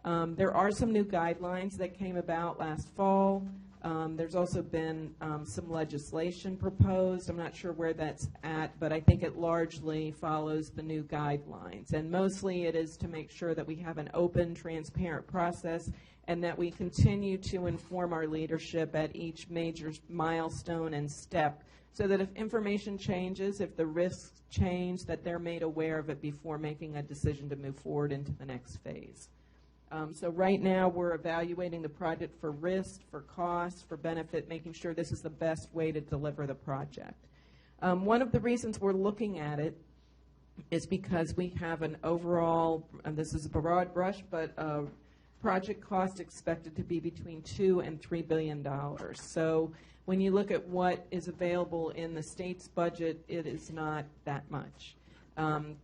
there are some new guidelines that came about last fall. There's also been some legislation proposed. I'm not sure where that's at, but I think it largely follows the new guidelines. And mostly it is to make sure that we have an open, transparent process and that we continue to inform our leadership at each major milestone and step so that if information changes, if the risks change, that they're made aware of it before making a decision to move forward into the next phase. So right now we're evaluating the project for risk, for cost, for benefit, making sure this is the best way to deliver the project. One of the reasons we're looking at it is because we have an overall, and this is a broad brush, but project cost expected to be between $2 and $3 billion. So when you look at what is available in the state's budget, it is not that much.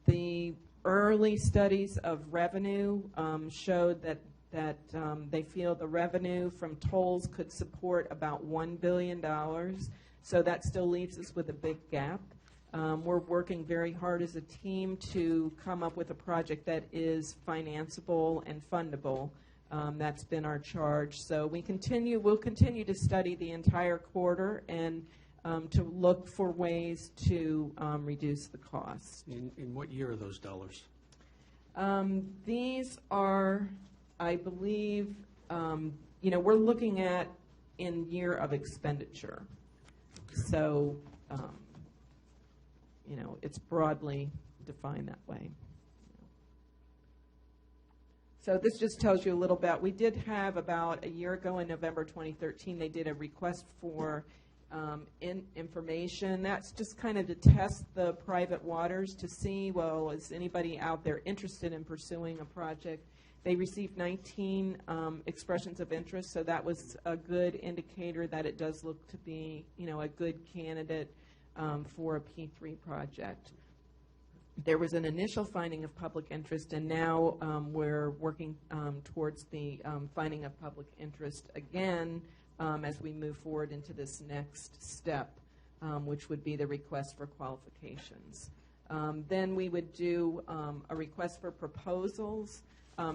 The early studies of revenue showed that they feel the revenue from tolls could support about $1 billion. So that still leaves us with a big gap. We're working very hard as a team to come up with a project that is financeable and fundable. That's been our charge. So we'll continue to study the entire corridor and to look for ways to reduce the cost. In what year are those dollars? These are, I believe, we're looking at in year of expenditure. So, it's broadly defined that way. So this just tells you a little bit. We did have about a year ago in November 2013, they did a request for information. That's just kind of to test the private waters to see, well, is anybody out there interested in pursuing a project? They received 19 expressions of interest, so that was a good indicator that it does look to be, a good candidate for a P3 project. There was an initial finding of public interest, and now we're working towards the finding of public interest again as we move forward into this next step, which would be the request for qualifications. Then we would do a request for proposals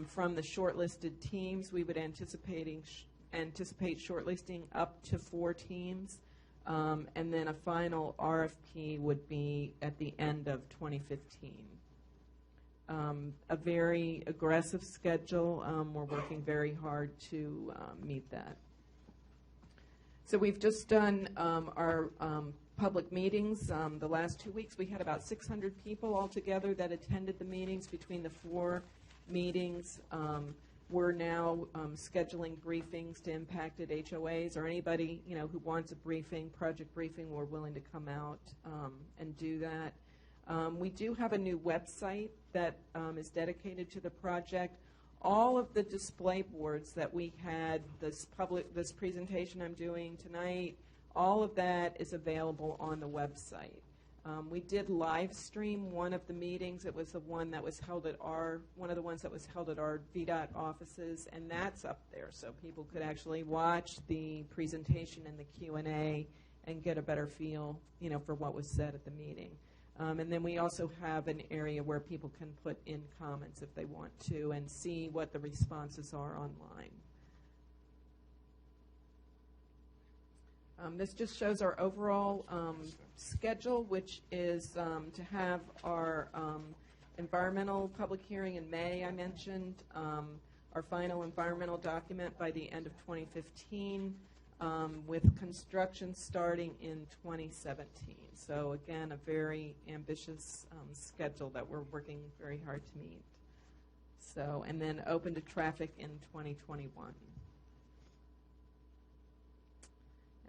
from the shortlisted teams. We would anticipate shortlisting up to 4 teams. And then a final RFP would be at the end of 2015. A very aggressive schedule. We're working very hard to meet that. So we've just done our public meetings. The last 2 weeks we had about 600 people altogether that attended the meetings between the 4 meetings. We're now scheduling briefings to impacted HOAs or anybody who wants a briefing, project briefing. We're willing to come out and do that. We do have a new website that is dedicated to the project. All of the display boards that we had, this presentation I'm doing tonight, all of that is available on the website. We did live stream one of the meetings. It was the one that was held at one of the ones that was held at our VDOT offices, and that's up there, so people could actually watch the presentation and the Q&A and get a better feel, for what was said at the meeting. And then we also have an area where people can put in comments if they want to and see what the responses are online. This just shows our overall schedule, which is to have our environmental public hearing in May, I mentioned, our final environmental document by the end of 2015, with construction starting in 2017. So again, a very ambitious schedule that we're working very hard to meet. So, and then open to traffic in 2021.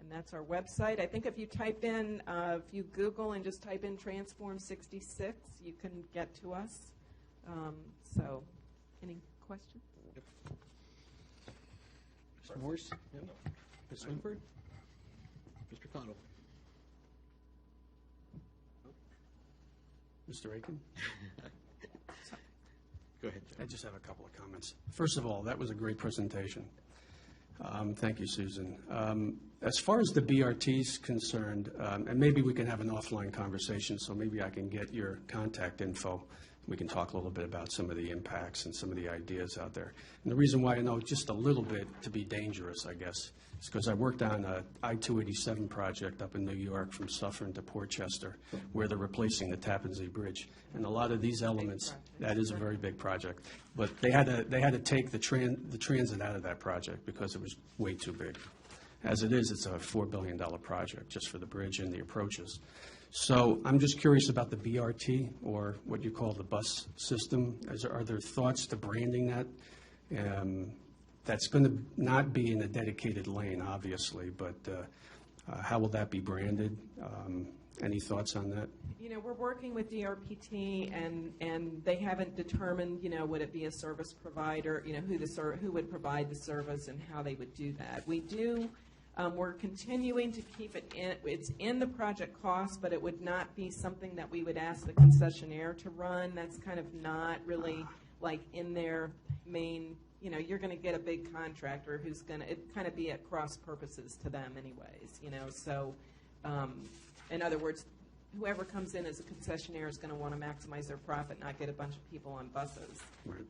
And that's our website. I think if you type in, if you Google and just type in Transform 66, you can get to us. So, any questions? Mr. Morse? Yep. Ms. Swinford? Mr. Cottle? Mr. Aiken? Go ahead, Joe. I just have a couple of comments. First of all, that was a great presentation. Thank you, Susan. As far as the BRT is concerned, and maybe we can have an offline conversation, so maybe I can get your contact info. We can talk a little bit about some of the impacts and some of the ideas out there. And the reason why I know just a little bit to be dangerous, I guess, is because I worked on a I-287 project up in New York from Suffern to Port Chester, where they're replacing the Tappan Zee Bridge. And a lot of these elements, that is a very big project. But they had to take the transit out of that project because it was way too big. As it is, it's a $4 billion project just for the bridge and the approaches. So I'm just curious about the BRT, or what you call the bus system. Are there thoughts to branding that? That's going to not be in a dedicated lane, obviously, but how will that be branded? Any thoughts on that? We're working with DRPT, and they haven't determined, would it be a service provider, who would provide the service and how they would do that. We do. We're continuing to keep it in. It's in the project cost, but it would not be something that we would ask the concessionaire to run. That's kind of not really like in their main. You're going to get a big contractor who's going to kind of be at cross purposes to them, anyways. So in other words, whoever comes in as a concessionaire is going to want to maximize their profit, not get a bunch of people on buses. Right.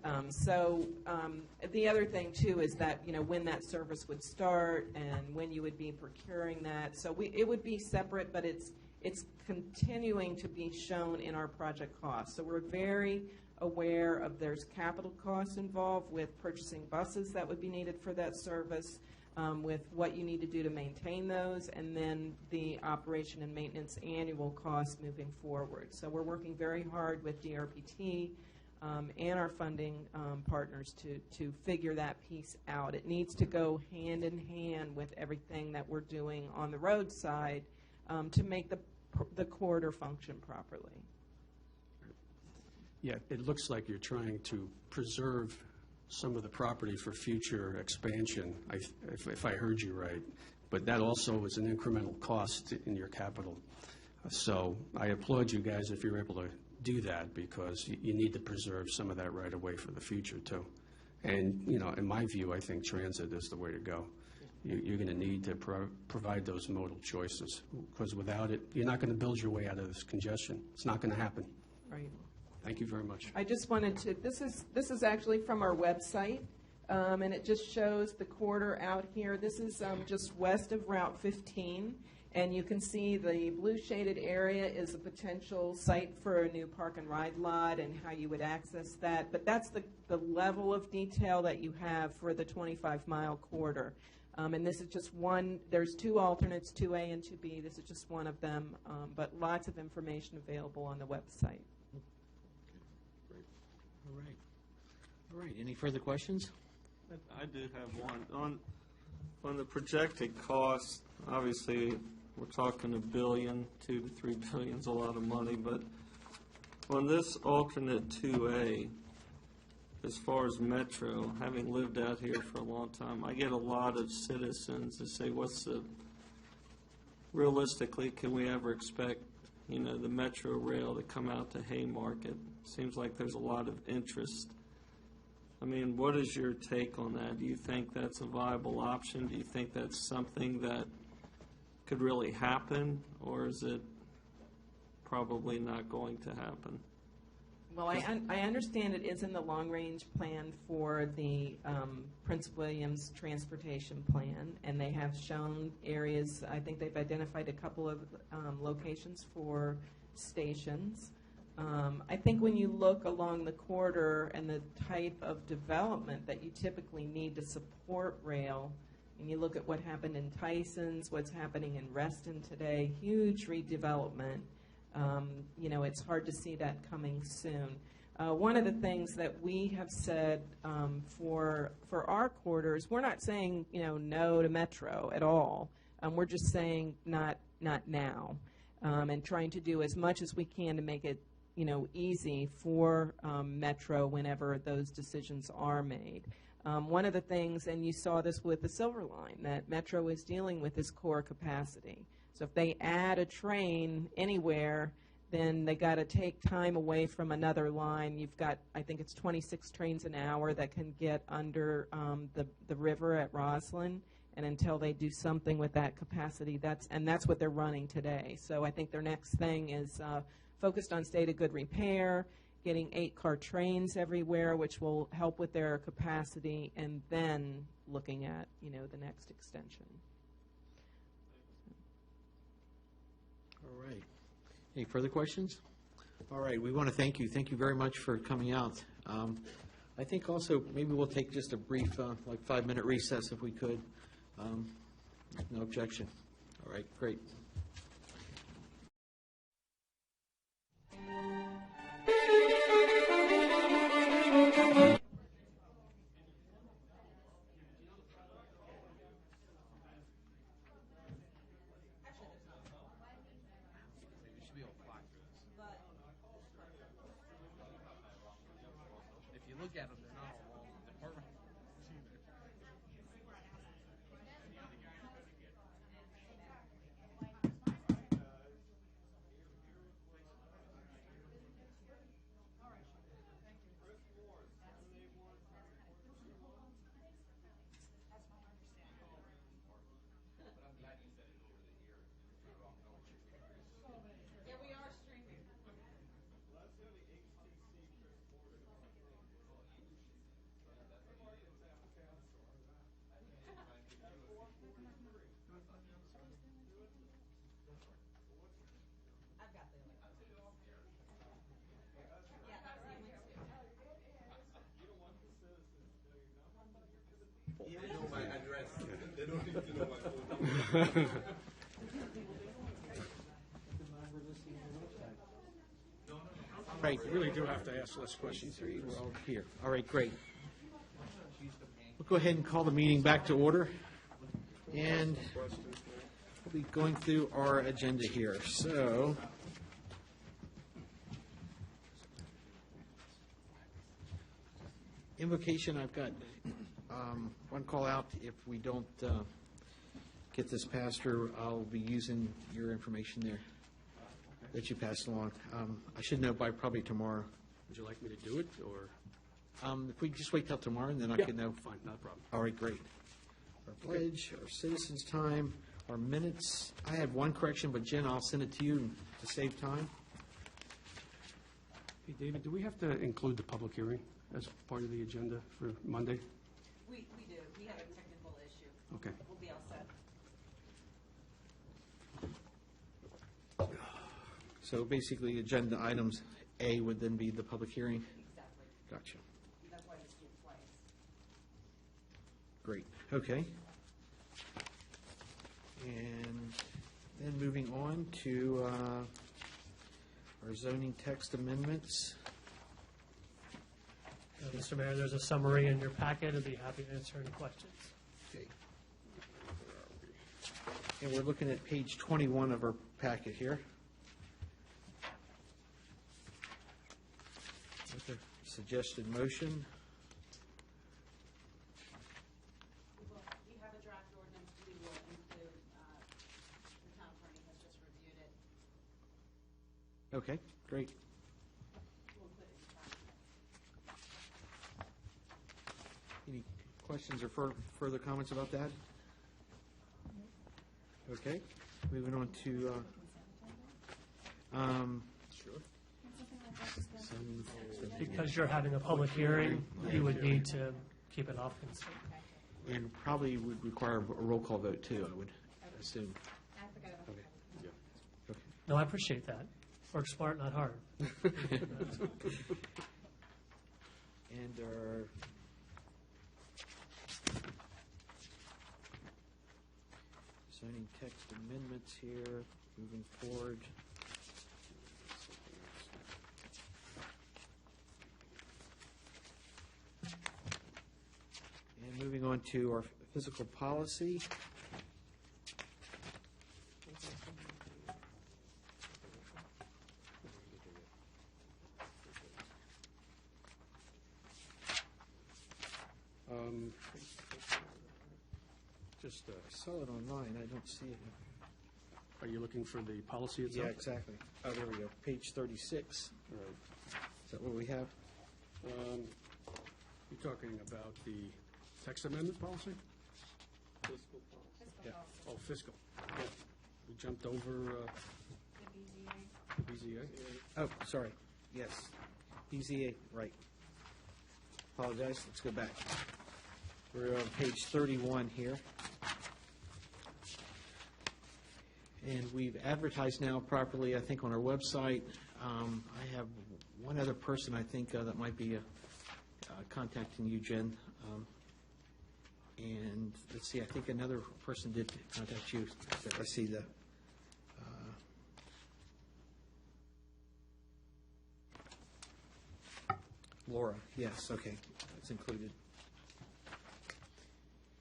The other thing, too, is that, when that service would start and when you would be procuring that. So it would be separate, but it's continuing to be shown in our project costs. So we're very aware of there's capital costs involved with purchasing buses that would be needed for that service, with what you need to do to maintain those, and then the operation and maintenance annual costs moving forward. So we're working very hard with DRPT and our funding partners to figure that piece out. It needs to go hand in hand with everything that we're doing on the road side to make the corridor function properly. Yeah, it looks like you're trying to preserve some of the property for future expansion, if I heard you right. But that also is an incremental cost in your capital. So I applaud you guys if you're able to do that, because you need to preserve some of that right away for the future, too. And, in my view, I think transit is the way to go. You're going to need to provide those modal choices, because without it, you're not going to build your way out of this congestion. It's not going to happen. Right. Thank you very much. I just wanted to, this is actually from our website, and it just shows the corridor out here. This is just west of Route 15, and you can see the blue shaded area is a potential site for a new park and ride lot and how you would access that. But that's the level of detail that you have for the 25-mile corridor. And this is just one. There's two alternates, 2A and 2B. This is just one of them, but lots of information available on the website. All right. Any further questions? I do have one. On the projected cost, obviously, we're talking $1 billion, $2 to $3 billion is a lot of money, but On this alternate 2A, as far as Metro, having lived out here for a long time, I get a lot of citizens that say, realistically, can we ever expect, the Metro rail to come out to Haymarket? Seems like there's a lot of interest. I mean, what is your take on that? Do you think that's a viable option? Do you think that's something that could really happen, or is it probably not going to happen? Well, I understand it is in the long-range plan for the Prince Williams Transportation Plan, and they have shown areas. I think they've identified a couple of locations for stations. I think when you look along the corridor and the type of development that you typically need to support rail, and you look at what happened in Tyson's, what's happening in Reston today, huge redevelopment. It's hard to see that coming soon. One of the things that we have said for our corridors, we're not saying no to Metro at all. We're just saying not now, and trying to do as much as we can to make it easy for Metro whenever those decisions are made. One of the things, and you saw this with the Silver Line, that Metro is dealing with is core capacity. So if they add a train anywhere, then they got to take time away from another line. You've got, I think it's 26 trains an hour that can get under the river at Roslyn, and until they do something with that capacity, that's what they're running today. So I think their next thing is focused on state of good repair, getting 8-car trains everywhere, which will help with their capacity, and then looking at the next extension. All right. Any further questions? All right. We want to thank you. Thank you very much for coming out. I think also maybe we'll take just a brief, 5-minute recess if we could. No objection. All right. Great. Look at them, they're not all long. Department. They know my address. They don't need to know my phone number. Right. You really do have to ask less questions. We're all here. All right, great. We'll go ahead and call the meeting back to order. And we'll be going through our agenda here. So, invocation, I've got one call out. If we don't get this passed through, I'll be using your information there that you passed along. I should know by probably tomorrow. Would you like me to do it, or? If we just wait till tomorrow, and then I Yeah, can know. fine, not a problem. All right, great. Our pledge, our citizens' time, our minutes. I have one correction, but Jen, I'll send it to you to save time. Hey, David, do we have to include the public hearing as part of the agenda for Monday? We do. We have a technical issue. Okay. We'll be all set. So basically, agenda items A would then be the public hearing? Exactly. Gotcha. That's why it's due twice. Great, okay. And then moving on to our zoning text amendments. Mr. Mayor, there's a summary in your packet. I'd be happy to answer any questions. Okay. And we're looking at page 21 of our packet here. suggested motion. We have a draft ordinance we will include. The town attorney has just reviewed it. Okay, great. We'll include it in the document. Any questions or further comments about that? Okay, moving on to, Because you're having a public hearing, you would need to keep it off consent. and probably would require a roll call vote too, I would assume. Okay. No, I appreciate that. Work smart, not hard. And our zoning text amendments here, moving forward. And moving on to our physical policy. Just, I saw it online, I don't see it. are you looking for the policy itself? Yeah, exactly. Oh, there we go, page 36. Right. Is that what we have? You're talking about the text amendment policy? Yeah. Oh, fiscal. Yeah. We jumped over the BZA. Oh, sorry, yes. BZA, right. Apologize, let's go back. We're on page 31 here. And we've advertised now properly, I think, on our website. I have one other person, I think, that might be contacting you, Jen. And let's see, I think another person did contact you. I see the, Laura, yes, okay, that's included.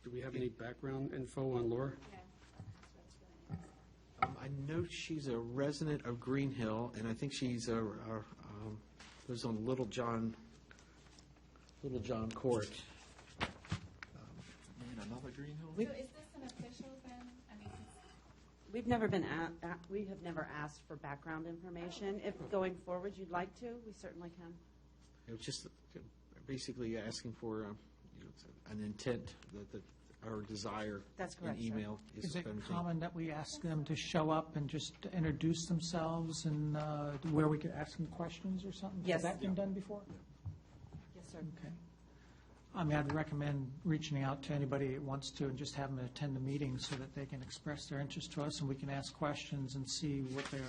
Do we have any background info on Laura? I know she's a resident of Green Hill, and I think she's lives on Little John Court. Another Green Hill? So is this an official then? I mean, We've never been we have never asked for background information. If going forward you'd like to, we certainly can. It was just basically asking for an intent, that our desire That's correct, in sir. email is Is it kind of thing. common that we ask them to show up and just introduce themselves and where we could ask them questions or something? Yes. Has that been done before? Yes, sir. Okay. I mean, I'd recommend reaching out to anybody that wants to and just have them attend the meeting so that they can express their interest to us and we can ask questions and see what their,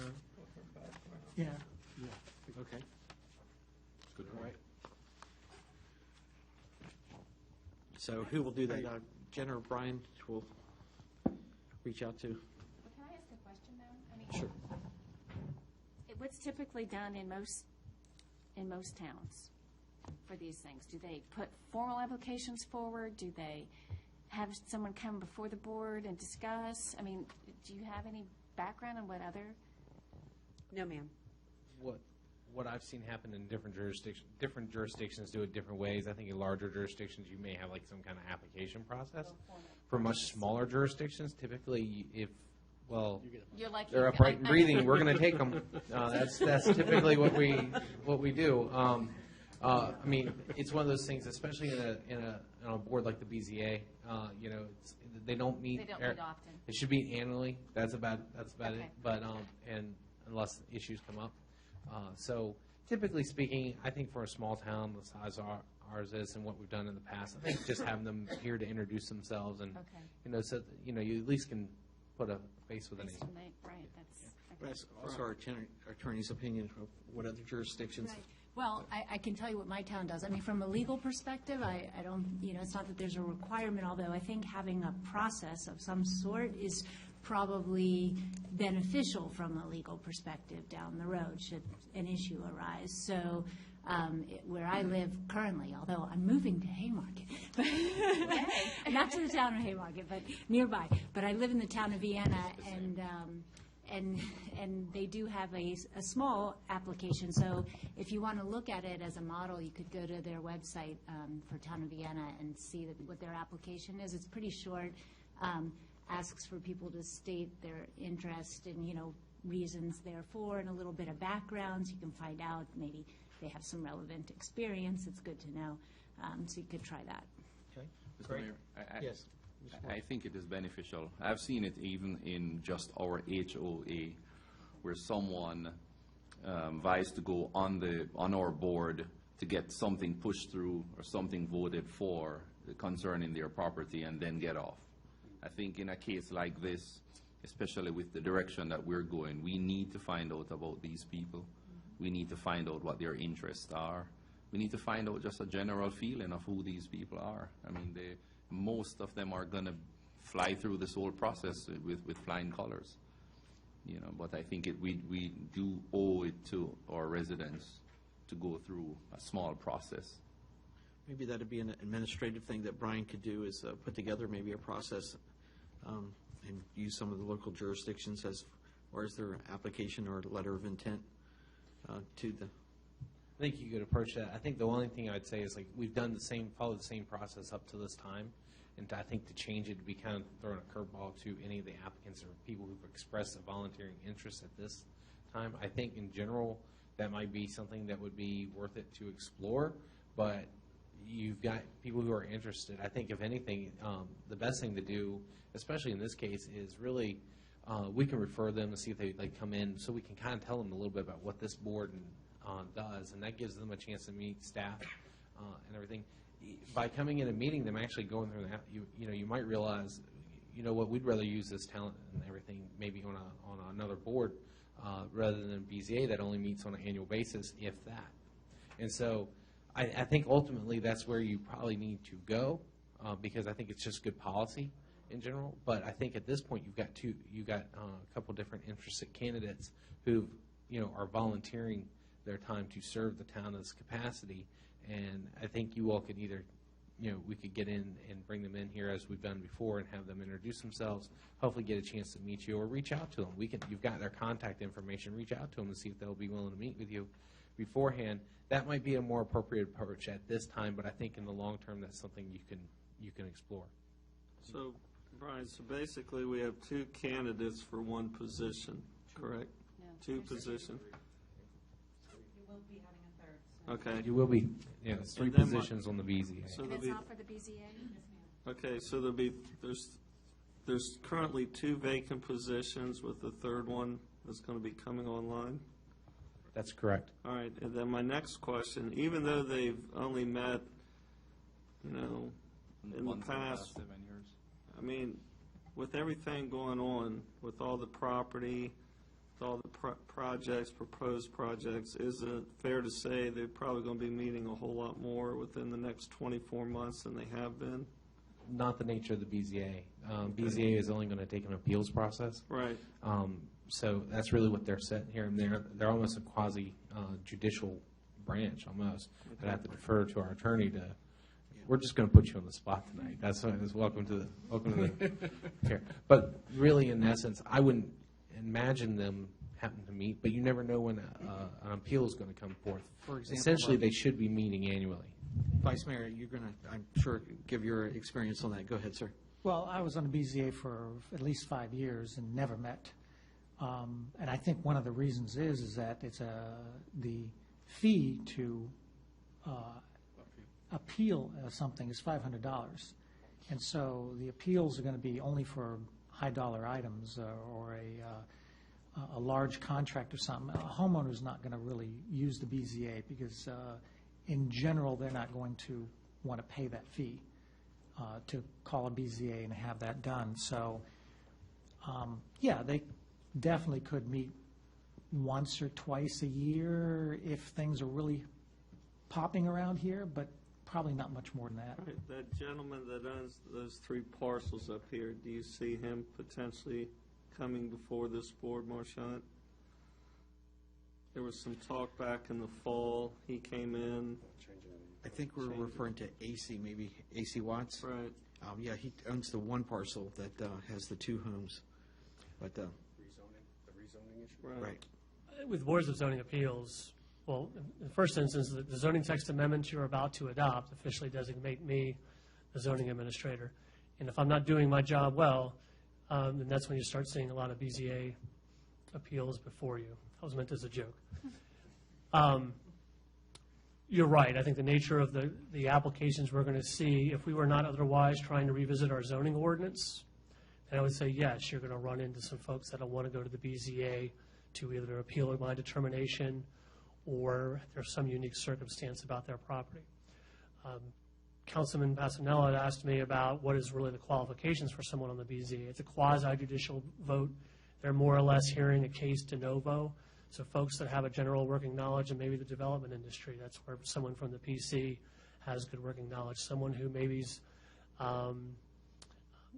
yeah. Okay. Good. All right. So who will do that? Jen or Brian will reach out to? Well, can I ask a question, though? I mean, Sure. What's typically done in most towns for these things? Do they put formal applications forward? Do they have someone come before the board and discuss? I mean, do you have any background on what other? No, ma'am. What I've seen happen in different jurisdictions do it different ways. I think in larger jurisdictions, you may have like some kind of application process. For much smaller jurisdictions, typically, You're like they're upright and breathing, we're going to take them. That's typically what we do. I mean, it's one of those things, especially in a board like the BZA. They don't meet. They don't meet often. It should be annually. That's about Okay. it. But and unless issues come up. So typically speaking, I think for a small town the size ours is and what we've done in the past, I think just having them here to introduce themselves and so that, you at least can put a face with a name. Right, that's. That's also our attorney's opinion of what other jurisdictions. Right. Well, I can tell you what my town does. I mean, from a legal perspective, I don't, it's not that there's a requirement, although I think having a process of some sort is probably beneficial from a legal perspective down the road should an issue arise. So where I live currently, although I'm moving to Haymarket, not to the town of Haymarket, but nearby. But I live in the town of Vienna, and they do have a small application. So if you want to look at it as a model, you could go to their website for Town of Vienna and see what their application is. It's pretty short, asks for people to state their interest and, reasons therefore, and a little bit of background, so you can find out maybe they have some relevant experience. It's good to know. So you could try that. Okay, Mr. Mayor, yes. I think it is beneficial. I've seen it even in just our HOA, where someone vies to go on our board to get something pushed through or something voted for concerning their property and then get off. I think in a case like this, especially with the direction that we're going, we need to find out about these people. We need to find out what their interests are. We need to find out just a general feeling of who these people are. I mean, most of them are going to fly through this whole process with flying colors. But I think we do owe it to our residents to go through a small process. Maybe that'd be an administrative thing that Brian could do, is put together maybe a process and use some of the local jurisdictions as far as their application or letter of intent to the. I think you could approach that. I think the only thing I'd say is, like, we've done followed the same process up to this time, and I think to change it, to be kind of throwing a curveball to any of the applicants or people who've expressed a volunteering interest at this time. I think in general that might be something that would be worth it to explore, but you've got people who are interested. I think if anything, the best thing to do, especially in this case, is really we can refer them and see if they come in, so we can kind of tell them a little bit about what this board does, and that gives them a chance to meet staff and everything. By coming in and meeting them, actually going through that, you might realize, what, we'd rather use this talent and everything maybe on another board rather than BZA that only meets on an annual basis, if that. And so I think ultimately that's where you probably need to go because I think it's just good policy in general. But I think at this point you've got a couple different interested candidates who are volunteering their time to serve the town in this capacity, and I think you all could either, we could get in and bring them in here as we've done before and have them introduce themselves, hopefully get a chance to meet you, or reach out to them. You've got their contact information, reach out to them and see if they'll be willing to meet with you beforehand. That might be a more appropriate approach at this time, but I think in the long term that's something you can explore. So, Brian, basically we have two candidates for one position, correct? No. Two positions. You will be having a third. So. Okay. You will be, it's three positions on the BZA. So And it's not for the BZA? Okay, so there's currently two vacant positions with the third one that's going to be coming online. That's correct. All right, and then my next question, even though they've only met, in the past, 7 years. I mean, with everything going on, with all the property, with all the proposed projects, is it fair to say they're probably going to be meeting a whole lot more within the next 24 months than they have been? Not the nature of the BZA. BZA is only going to take an appeals process. Right. So that's really what they're set here and there. They're almost a quasi-judicial branch, almost. I'd have to defer to our attorney to. We're just going to put you on the spot tonight. That's welcome to the here. But really, in essence, I wouldn't imagine them having to meet. But you never know when an appeal is going to come forth. For example, essentially, they should be meeting annually. Vice Mayor, you're going to, I'm sure, give your experience on that. Go ahead, sir. Well, I was on the BZA for at least 5 years and never met. And I think one of the reasons is that it's the fee to appeal something is $500. And so the appeals are going to be only for high dollar items or a large contract or something. A homeowner is not going to really use the BZA because in general they're not going to want to pay that fee to call a BZA and have that done. So yeah, they definitely could meet once or twice a year if things are really popping around here, but probably not much more than that. Right. That gentleman that owns those 3 parcels up here, do you see him potentially coming before this board, Marchant? There was some talk back in the fall. He came in. I think we're referring to AC, maybe AC Watts. Right. Yeah, he owns the one parcel that has the 2 homes. But issue. Right. With boards of zoning appeals, well, in the first instance, the zoning text amendments you're about to adopt officially designate me the zoning administrator. And if I'm not doing my job well, then that's when you start seeing a lot of BZA appeals before you. That was meant as a joke. You're right. I think the nature of the applications we're going to see, if we were not otherwise trying to revisit our zoning ordinance, then I would say, yes, you're going to run into some folks that don't want to go to the BZA to either appeal my determination or there's some unique circumstance about their property. Councilman Passanella had asked me about what is really the qualifications for someone on the BZA. It's a quasi-judicial vote. They're more or less hearing a case de novo. So folks that have a general working knowledge in maybe the development industry, that's where someone from the PC has good working knowledge. Someone who maybe's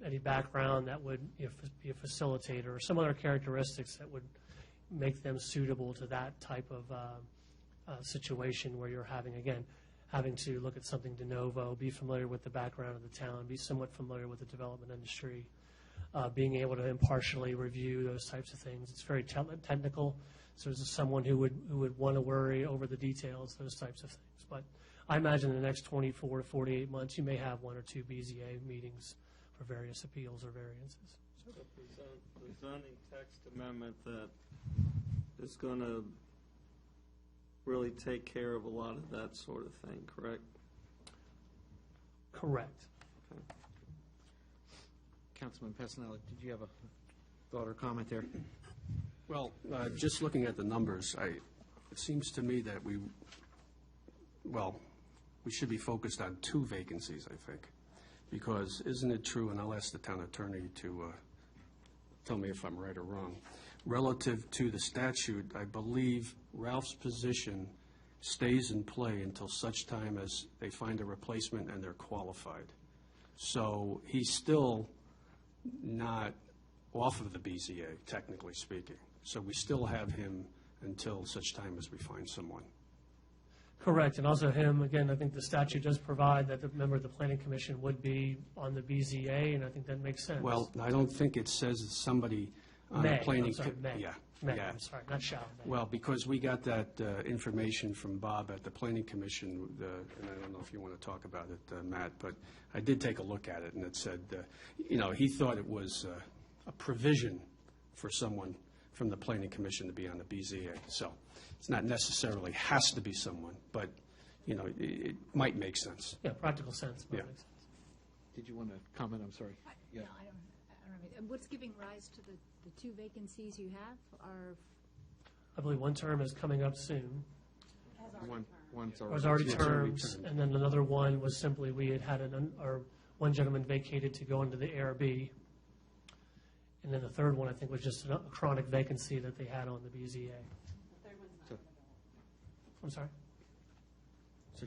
any background that would be a facilitator or some other characteristics that would make them suitable to that type of situation where you're having to look at something de novo, be familiar with the background of the town, be somewhat familiar with the development industry, being able to impartially review those types of things. It's very technical, so there's someone who would want to worry over the details, those types of things. But I imagine in the next 24 to 48 months, you may have 1 or 2 BZA meetings for various appeals or variances. So the zoning text amendment that is going to really take care of a lot of that sort of thing, correct? Correct. Okay. Councilman Passanella, did you have a thought or comment there? Well, just looking at the numbers, it seems to me that we should be focused on 2 vacancies, I think. Because isn't it true, and I'll ask the town attorney to tell me if I'm right or wrong, relative to the statute, I believe Ralph's position stays in play until such time as they find a replacement and they're qualified. So he's still not off of the BZA, technically speaking. So we still have him until such time as we find someone. Correct, and also him, again, I think the statute does provide that the member of the planning commission would be on the BZA, and I think that makes sense. Well, I don't think it says that somebody on the planning. May. I'm sorry, not shall. May. Well, because we got that information from Bob at the planning commission, and I don't know if you want to talk about it, Matt, but I did take a look at it, and it said, he thought it was a provision for someone from the planning commission to be on the BZA. So it's not necessarily has to be someone, but, it might make sense. Yeah, practical sense. Yeah. Makes sense. Did you want to comment? I'm sorry. No, I don't know. What's giving rise to the 2 vacancies you have are? I believe one term is coming up soon. One's Was already termed, and then another one was simply we had one gentleman vacated to go into the ARB. And then the third one, I think, was just a chronic vacancy that they had on the BZA. I'm sorry? So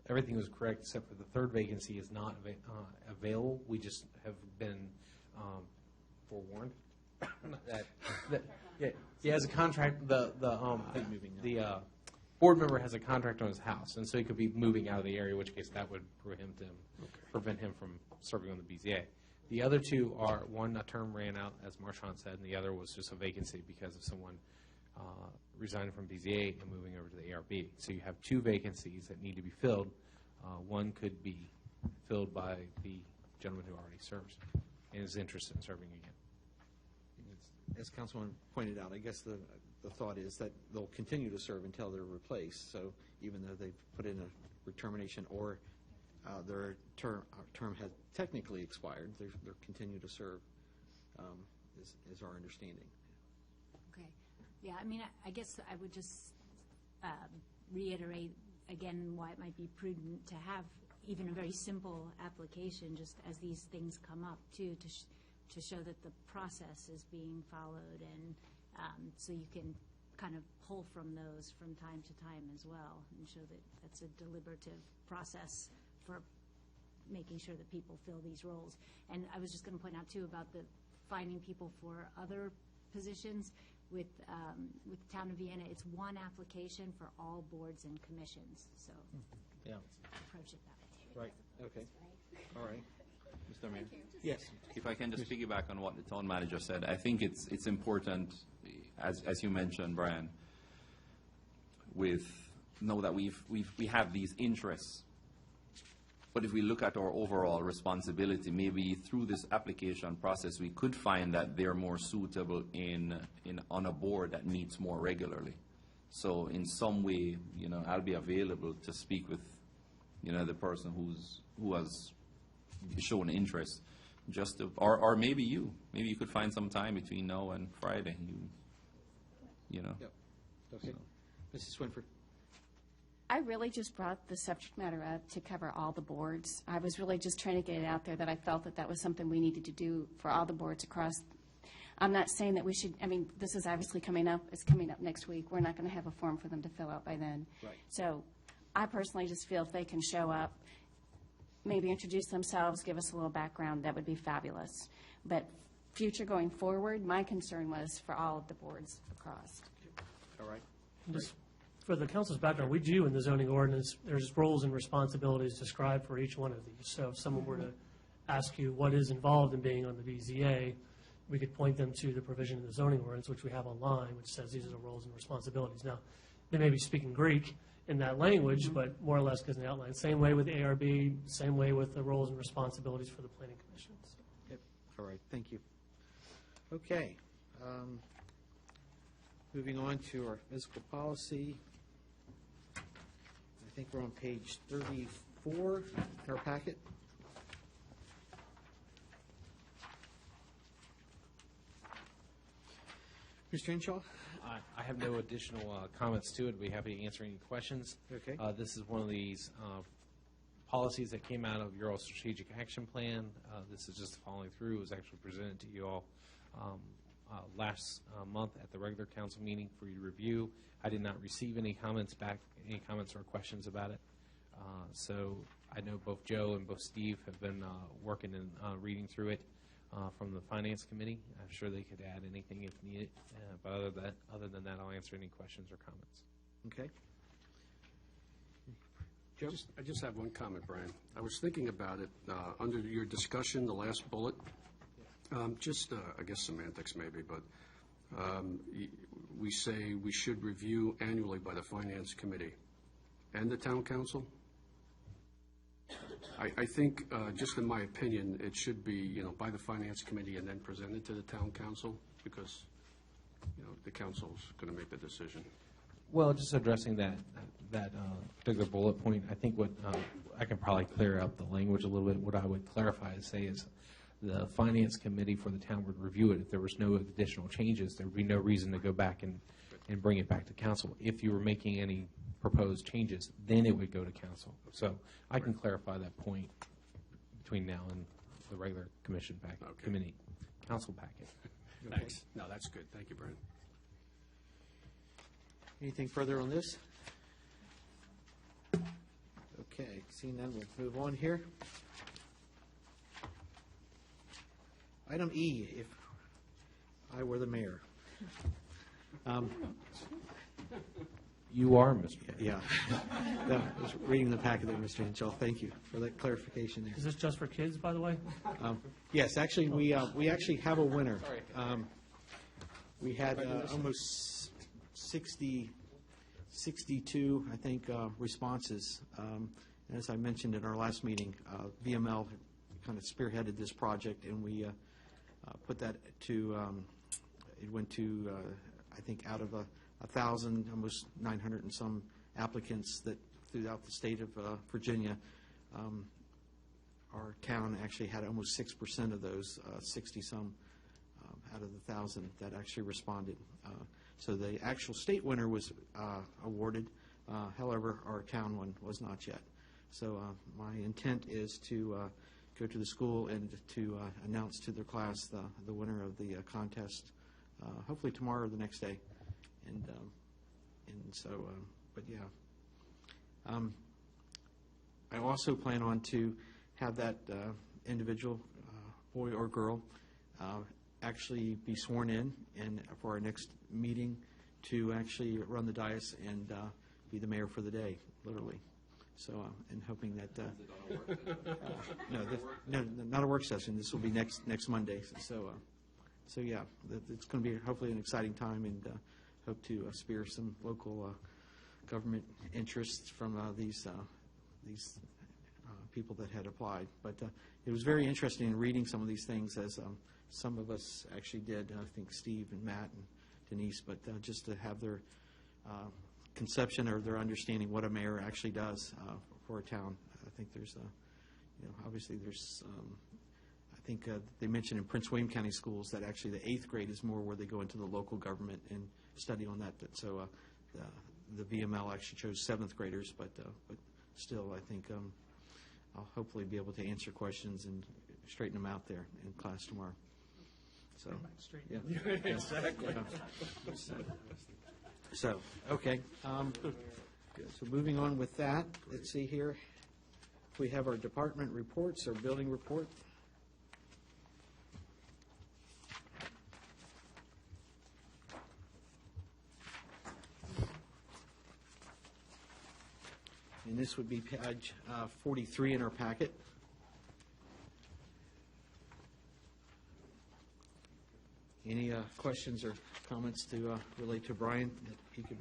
everything was correct except for the third vacancy is not available. We just have been forewarned that he has a contract. The board member has a contract on his house, and so he could be moving out of the area, in which case that would prevent him from serving on the BZA. The other 2 are, one, a term ran out, as Marshawn said, and the other was just a vacancy because of someone resigning from BZA and moving over to the ARB. So you have 2 vacancies that need to be filled. One could be filled by the gentleman who already serves and is interested in serving again. As Councilman pointed out, I guess the thought is that they'll continue to serve until they're replaced. So even though they've put in a termination or their term has technically expired, they'll continue to serve, is our understanding. Okay. Yeah, I guess I would just reiterate again why it might be prudent to have even a very simple application just as these things come up too, to show that the process is being followed, and so you can kind of pull from those from time to time as well and show that that's a deliberative process for making sure that people fill these roles. And I was just going to point out too about the finding people for other positions. With the town of Vienna, it's one application for all boards and commissions. So yeah, approach it that way. Right. Okay. All right. Mr. Mr. Mayor? Yes. If I can just piggyback on what the town manager said, I think it's important, as you mentioned, Brian, know that we have these interests. But if we look at our overall responsibility, maybe through this application process, we could find that they're more suitable on a board that meets more regularly. So in some way, I'll be available to speak with, the person who has shown interest, or maybe you. Maybe you could find some time between now and Friday. Yep. Okay. Mrs. Swinford. I really just brought the subject matter up to cover all the boards. I was really just trying to get it out there that I felt that was something we needed to do for all the boards across. I'm not saying that we should, this is obviously coming up. It's coming up next week. We're not going to have a form for them to fill out by then. Right. So I personally just feel if they can show up, maybe introduce themselves, give us a little background, that would be fabulous. But future going forward, my concern was for all of the boards across. All right. Just for the council's background, we do in the zoning ordinance, there's roles and responsibilities described for each one of these. So if someone were to ask you what is involved in being on the BZA, we could point them to the provision in the zoning ordinance, which we have online, which says these are the roles and responsibilities. Now, they may be speaking Greek in that language, but more or less gives an outline. Same way with ARB, same way with the roles and responsibilities for the planning commission. So. Yep. All right. Thank you. Okay. Moving on to our physical policy. I think we're on page 34 in our packet. Mr. Henshaw? I have no additional comments to it. I'd be happy to answer any questions. Okay. This is one of these policies that came out of your all strategic action plan. This is just following through. It was actually presented to you all last month at the regular council meeting for you to review. I did not receive any comments back, any comments or questions about it. So I know both Joe and both Steve have been working and reading through it from the Finance Committee. I'm sure they could add anything if needed. But other than that, I'll answer any questions or comments. Okay. Joe? I just have one comment, Brian. I was thinking about it under your discussion, the last bullet. I guess semantics maybe, but we say we should review annually by the Finance Committee and the Town Council. I think, just in my opinion, it should be, by the Finance Committee and then presented to the Town Council, because, the council's going to make the decision. Well, just addressing that particular bullet point, I think what I can probably clear up the language a little bit. What I would clarify and say is the Finance Committee for the town would review it. If there was no additional changes, there would be no reason to go back and bring it back to council. If you were making any proposed changes, then it would go to council. So I can clarify that point between now and the regular commission packet, committee, council packet. Thanks. No, that's good. Thank you, Brian. Anything further on this? Okay, seeing none, we'll move on here. Item E, if I were the mayor. You are, Mr. Yeah. No, I was reading the packet there, Mr. Henshaw. Thank you for that clarification there. Is this just for kids, by the way? Yes, actually, we actually have a winner. We had almost 62, I think, responses. As I mentioned in our last meeting, VML kind of spearheaded this project, and we put that to, it went to, I think, out of 1,000, almost 900 and some applicants that throughout the state of Virginia. Our town actually had almost 6% of those 60-some out of the 1,000 that actually responded. So the actual state winner was awarded. However, our town one was not yet. So my intent is to go to the school and to announce to their class the winner of the contest, hopefully tomorrow or the next day. And so, but yeah. I also plan on to have that individual, boy or girl, actually be sworn in and for our next meeting to actually run the dais and be the mayor for the day, literally. So, and hoping that, no, not a work session. This will be next Monday. So yeah, it's going to be hopefully an exciting time, and hope to spare some local government interests from these people that had applied. But it was very interesting in reading some of these things, as some of us actually did. I think Steve and Matt and Denise, but just to have their conception or their understanding what a mayor actually does for a town. I think there's, obviously there's. I think they mentioned in Prince William County schools that actually the 8th grade is more where they go into the local government and study on that. So the VML actually chose 7th graders, but still, I think I'll hopefully be able to answer questions and straighten them out there in class tomorrow. So, yeah. Exactly. So, okay. So moving on with that, let's see here. We have our department reports, our building report. And this would be page 43 in our packet. Any questions or comments to relate to Brian that he could?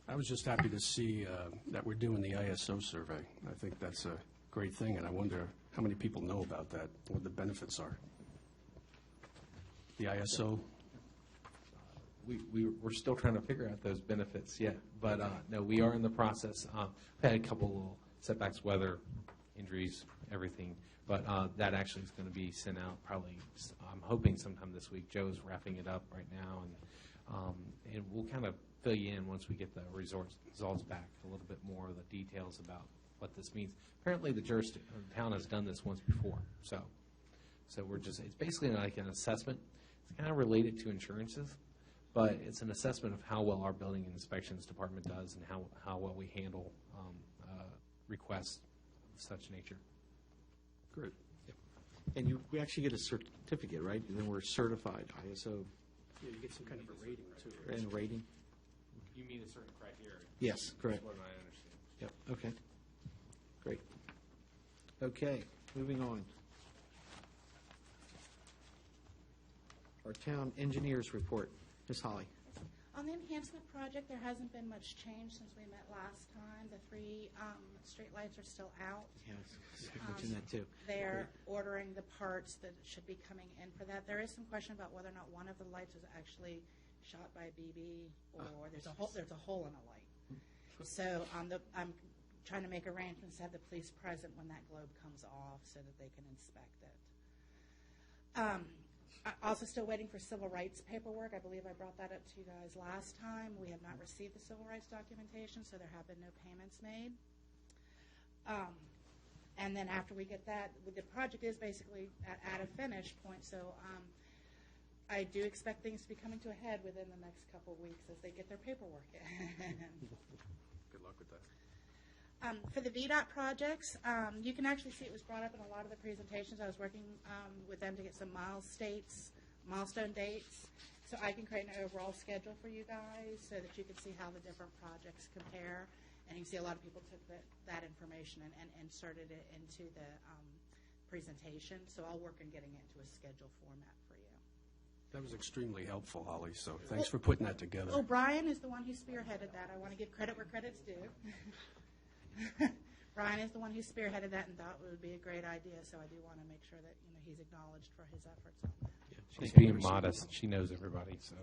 I was just happy to see that we're doing the ISO survey. I think that's a great thing, and I wonder how many people know about that, what the benefits are. The ISO. We're still trying to figure out those benefits yet, but no, we are in the process. We've had a couple little setbacks, weather, injuries, everything, but that actually is going to be sent out probably, I'm hoping sometime this week. Joe's wrapping it up right now, and we'll kind of fill you in once we get the results back, a little bit more of the details about what this means. Apparently the town has done this once before, so we're just, it's basically like an assessment. It's kind of related to insurances, but it's an assessment of how well our building and inspections department does and how well we handle requests of such nature. Great. Yep. And we actually get a certificate, right? And then we're certified ISO. Yeah, you get some kind of a rating, too. And rating. You mean a certain criteria? Yes, correct. That's what I understand. Yep, okay. Great. Okay, moving on. Our town engineers report. Ms. Holly. On the enhancement project, there hasn't been much change since we met last time. The 3 street lights are still out. Yes, I mentioned that too. They're ordering the parts that should be coming in for that. There is some question about whether or not one of the lights was actually shot by a BB or there's a hole in a light. So I'm trying to make arrangements to have the police present when that globe comes off so that they can inspect it. Also still waiting for civil rights paperwork. I believe I brought that up to you guys last time. We have not received the civil rights documentation, so there have been no payments made. And then after we get that, the project is basically at a finish point, so I do expect things to be coming to a head within the next couple of weeks as they get their paperwork in. Good luck with that. For the VDOT projects, you can actually see it was brought up in a lot of the presentations. I was working with them to get some milestone dates, so I can create an overall schedule for you guys so that you can see how the different projects compare. And you can see a lot of people took that information and inserted it into the presentation, so I'll work on getting it into a schedule format for you. That was extremely helpful, Holly, so thanks for putting that together. Oh, Brian is the one who spearheaded that. I want to give credit where credit's due. Brian is the one who spearheaded that and thought it would be a great idea, so I do want to make sure that he's acknowledged for his efforts on that. She's being modest. She knows everybody, so.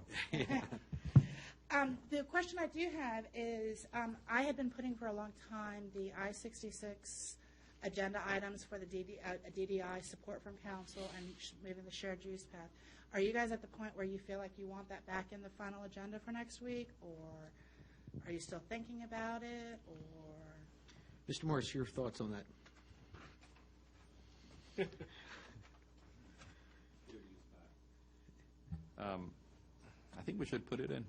The question I do have is, I had been putting for a long time the I-66 agenda items for the DDI support from council and moving the shared use path. Are you guys at the point where you feel like you want that back in the final agenda for next week, or are you still thinking about it, or? Mr. Morris, your thoughts on that? I think we should put it in.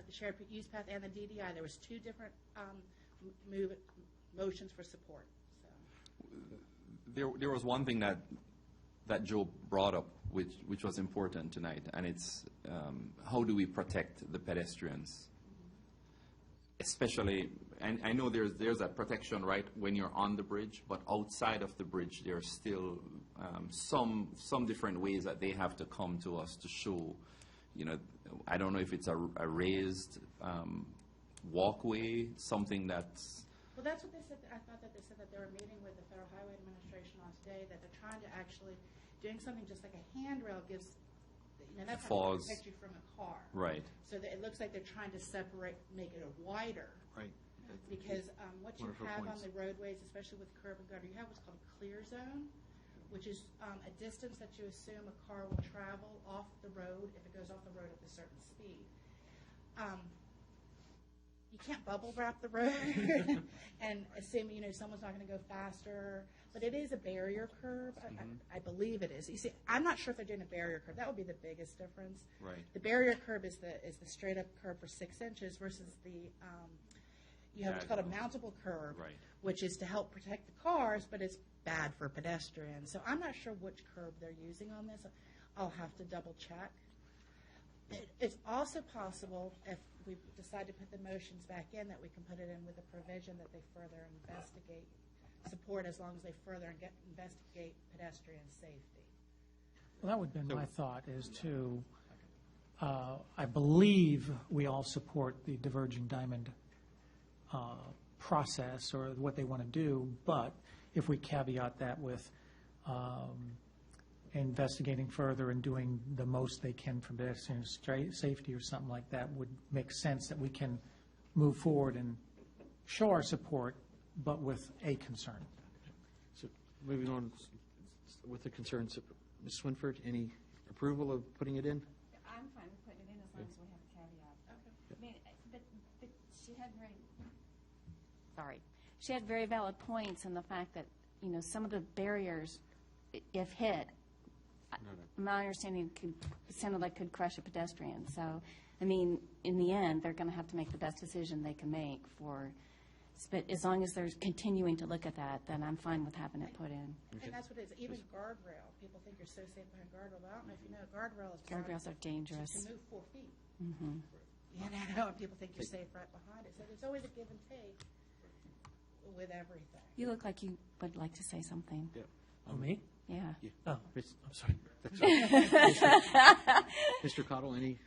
The shared use path and the DDI, there was 2 different motions for support. So. There was one thing that Joe brought up, which was important tonight, and it's how do we protect the pedestrians, especially, and I know there's a protection right when you're on the bridge, but outside of the bridge, there's still some different ways that they have to come to us to show, I don't know if it's a raised walkway, something that's. Well, that's what they said. I thought that they said that they were meeting with the Federal Highway Administration on today, that they're trying to actually, doing something just like a handrail gives, that's how they protect you from a car. Right. So that it looks like they're trying to separate, make it a wider. Right. Because what you Wonderful have points. on the roadways, especially with curb and gutter, you have what's called a clear zone, which is a distance that you assume a car will travel off the road if it goes off the road at a certain speed. You can't bubble wrap the road and assume someone's not going to go faster, but it is a barrier curb. I believe it is. You see, I'm not sure if they're doing a barrier curb. That would be the biggest difference. Right. The barrier curb is the straight up curb for 6 inches versus the you have what's called a mountable curb, Right. which is to help protect the cars, but it's bad for pedestrians. So I'm not sure which curb they're using on this. I'll have to double check. It's also possible, if we decide to put the motions back in, that we can put it in with a provision that they further investigate support as long as they further investigate pedestrian safety. Well, that would have been my thought, is to, I believe we all support the diverging diamond process or what they want to do, but if we caveat that with investigating further and doing the most they can for pedestrian safety or something like that, would make sense that we can move forward and show our support, but with a concern. So moving on with the concerns, Ms. Swinford, any approval of putting it in? I'm fine with putting it in as long as we have a caveat. I mean, but she had very valid points in the fact that, some of the barriers, if hit, my understanding sounded like could crush a pedestrian. So, I mean, in the end, they're going to have to make the best decision they can make but as long as they're continuing to look at that, then I'm fine with having it put in. And that's what it is. Even guardrail. People think you're so safe behind guardrail, but I don't know if you know, guardrail is Guardrails are dangerous. To move 4 feet. Mm-hmm. And people think you're safe right behind it. So there's always a give and take with everything. You look like you would like to say something. Yeah. Oh, me? Yeah. Oh, I'm sorry. Mr. Cottle, any?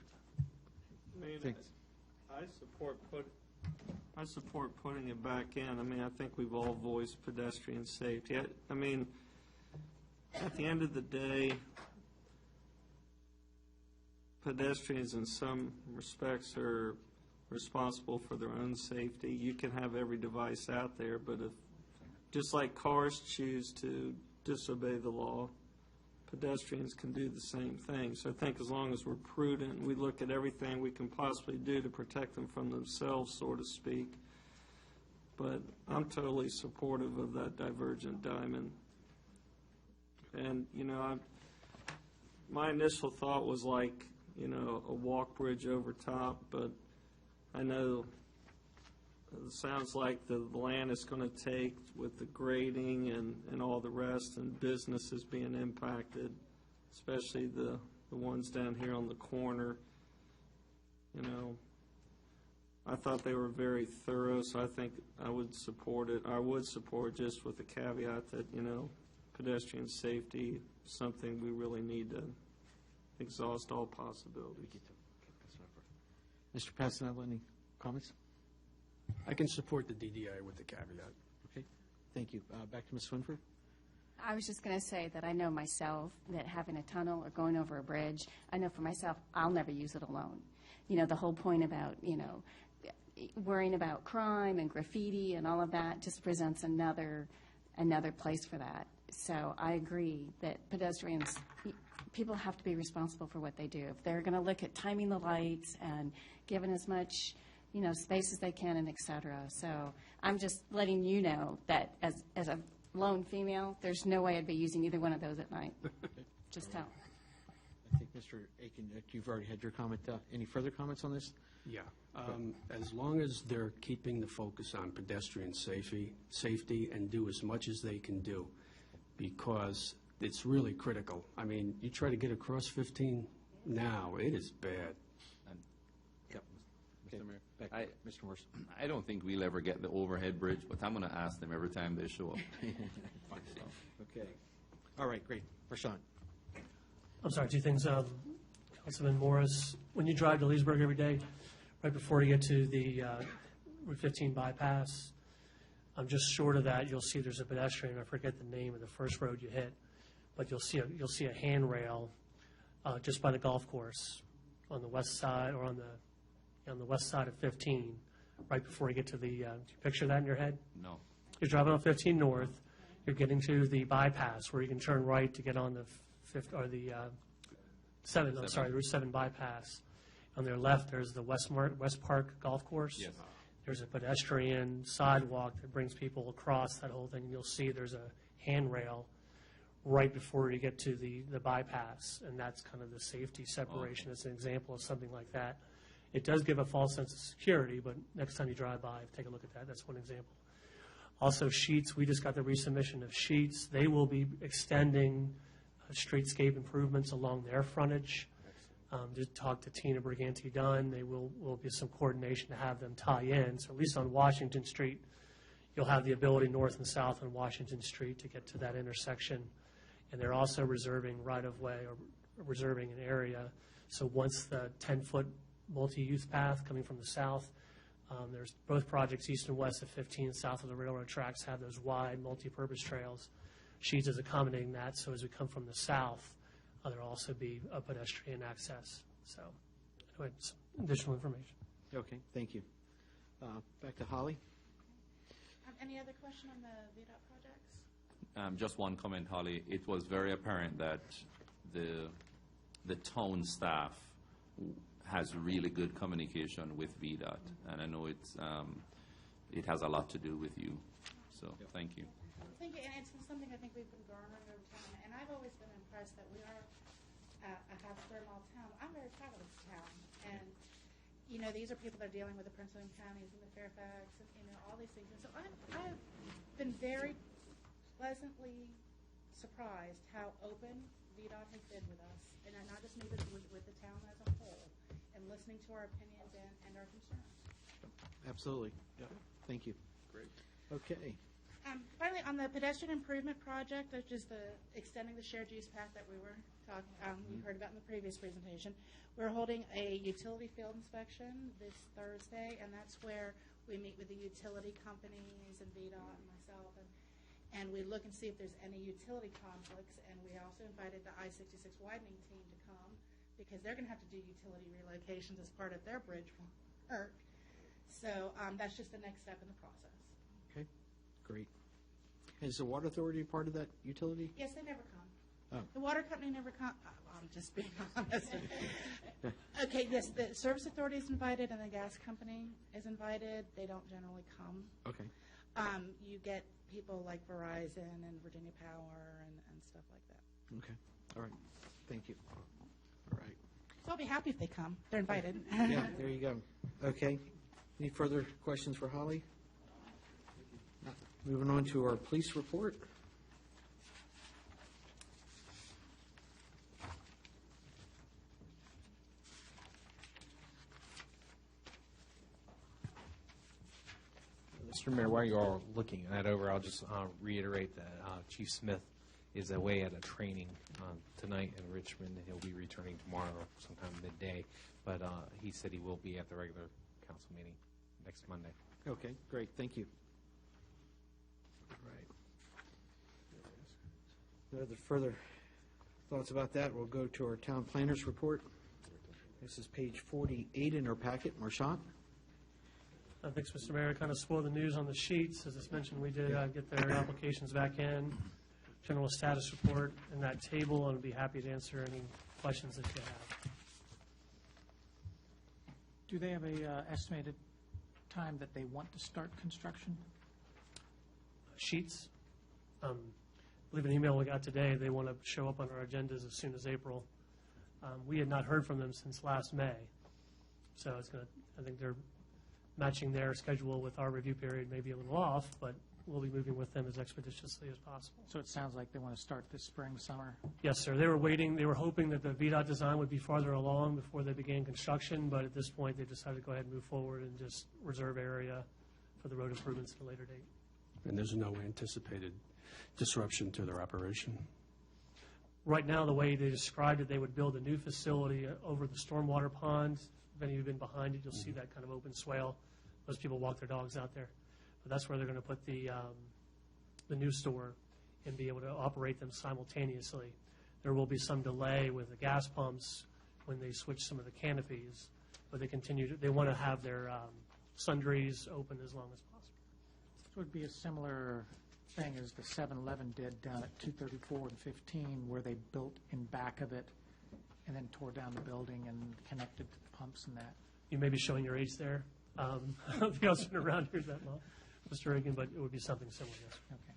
I support putting it back in. I mean, I think we've all voiced pedestrian safety. I mean, at the end of the day, pedestrians in some respects are responsible for their own safety. You can have every device out there, but if, just like cars choose to disobey the law, pedestrians can do the same thing. So I think as long as we're prudent, we look at everything we can possibly do to protect them from themselves, so to speak. But I'm totally supportive of that divergent diamond. And, my initial thought was like, a walk bridge over top, but I know it sounds like the land is going to take with the grading and all the rest, and businesses being impacted, especially the ones down here on the corner. I thought they were very thorough, so I think I would support it. I would support, just with the caveat that, pedestrian safety is something we really need to exhaust all possibilities. Mr. Passanello, any comments? I can support the DDI with the caveat. Okay, thank you. Back to Ms. Swinford. I was just going to say that I know myself that having a tunnel or going over a bridge, I know for myself, I'll never use it alone. The whole point about, worrying about crime and graffiti and all of that just presents another place for that. So I agree that pedestrians, people have to be responsible for what they do. If they're going to look at timing the lights and giving as much, space as they can, and et cetera. So I'm just letting you know that as a lone female, there's no way I'd be using either one of those at night. Just tell. I think, Mr. Aiken, you've already had your comment. Any further comments on this? Yeah. As long as they're keeping the focus on pedestrian safety and do as much as they can do, because it's really critical. I mean, you try to get across 15 now, it is bad. Yep. Mr. Mayor. Back I- to Mr. Morse. I don't think we'll ever get the overhead bridge, but I'm going to ask them every time they show up. Okay. All right, great. Rashawn. I'm sorry, two things. Councilman Morris, when you drive to Leesburg every day, right before you get to the Route 15 bypass, just short of that, you'll see there's a pedestrian. I forget the name of the first road you hit, but you'll see a handrail just by the golf course on the west side, or on the west side of 15, right before you get to the. Do you picture that in your head? No. You're driving on 15 north. You're getting to the bypass where you can turn right to get on the Route 7 bypass. On their left, there's the West Park Golf Course. Yes. There's a pedestrian sidewalk that brings people across that whole thing. And you'll see there's a handrail right before you get to the bypass, and that's kind of the safety separation. It's an example of something like that. It does give a false sense of security, but next time you drive by, take a look at that. That's one example. Also, Sheets, we just got the resubmission of Sheets. They will be extending streetscape improvements along their frontage. Just talked to Tina Briganti-Dunn. They will be some coordination to have them tie in. So at least on Washington Street, you'll have the ability north and south on Washington Street to get to that intersection. And they're also reserving right-of-way, or reserving an area. So once the 10-foot multi-use path coming from the south, there's both projects east and west of 15, south of the railroad tracks, have those wide multi-purpose trails. Sheets is accommodating that, so as we come from the south, there'll also be a pedestrian access. So, anyway, some additional information. Okay, thank you. Back to Holly. Any other question on the VDOT projects? Just one comment, Holly. It was very apparent that the town staff has really good communication with VDOT, and I know it has a lot to do with you. So, thank you. Thank you, and it's something I think we've been garnering over time, and I've always been impressed that we are a half-square-mile town. I'm very proud of this town, and these are people that are dealing with the Prince William counties and the Fairfax, and all these things. And so I've been very pleasantly surprised how open VDOT has been with us, and not just me, but with the town as a whole, and listening to our opinions and our concerns. Absolutely. Yeah. Thank you. Great. Okay. Finally, on the pedestrian improvement project, which is the extending the shared use path that we were talking, you heard about in the previous presentation, we're holding a utility field inspection this Thursday, and that's where we meet with the utility companies and VDOT and myself, and we look and see if there's any utility conflicts. And we also invited the I-66 widening team to come, because they're going to have to do utility relocations as part of their bridge work. So that's just the next step in the process. Okay, great. Is the water authority part of that utility? Yes, they never come. Oh. The water company never come. I'm just being honest. Okay, yes, the service authority is invited and the gas company is invited. They don't generally come. Okay. You get people like Verizon and Virginia Power and stuff like that. Okay. All right. Thank you. All right. So I'll be happy if they come. They're invited. Yeah, there you go. Okay. Any further questions for Holly? Moving on to our police report. Mr. Mayor, while you're all looking that over, I'll just reiterate that Chief Smith is away at a training tonight in Richmond, and he'll be returning tomorrow sometime midday. But he said he will be at the regular council meeting next Monday. Okay, great. Thank you. All right. No other further thoughts about that? We'll go to our town planners report. This is page 48 in our packet. Marchant? Thanks, Mr. Mayor. Kind of spoiled the news on the sheets. As I mentioned, we did get their applications back in, general status report in that table, and I'd be happy to answer any questions that you have. Do they have a estimated time that they want to start construction? Sheets. I believe an email we got today, they want to show up on our agendas as soon as April. We had not heard from them since last May. So it's going to, I think they're matching their schedule with our review period, maybe a little off, but we'll be moving with them as expeditiously as possible. So it sounds like they want to start this spring, summer. Yes, sir. They were hoping that the VDOT design would be farther along before they began construction, but at this point, they decided to go ahead and move forward and just reserve area for the road improvements at a later date. And there's no anticipated disruption to their operation? Right now, the way they described it, they would build a new facility over the stormwater pond. If any of you have been behind it, you'll see that kind of open swale. Most people walk their dogs out there. But that's where they're going to put the new store and be able to operate them simultaneously. There will be some delay with the gas pumps when they switch some of the canopies, but they want to have their sundries open as long as possible. It would be a similar thing as the 7-Eleven did down at 234 and 15, where they built in back of it and then tore down the building and connected to the pumps and that. You may be showing your age there. I don't think I've been around here that long, Mr. Reagan, but it would be something similar, yes. Okay.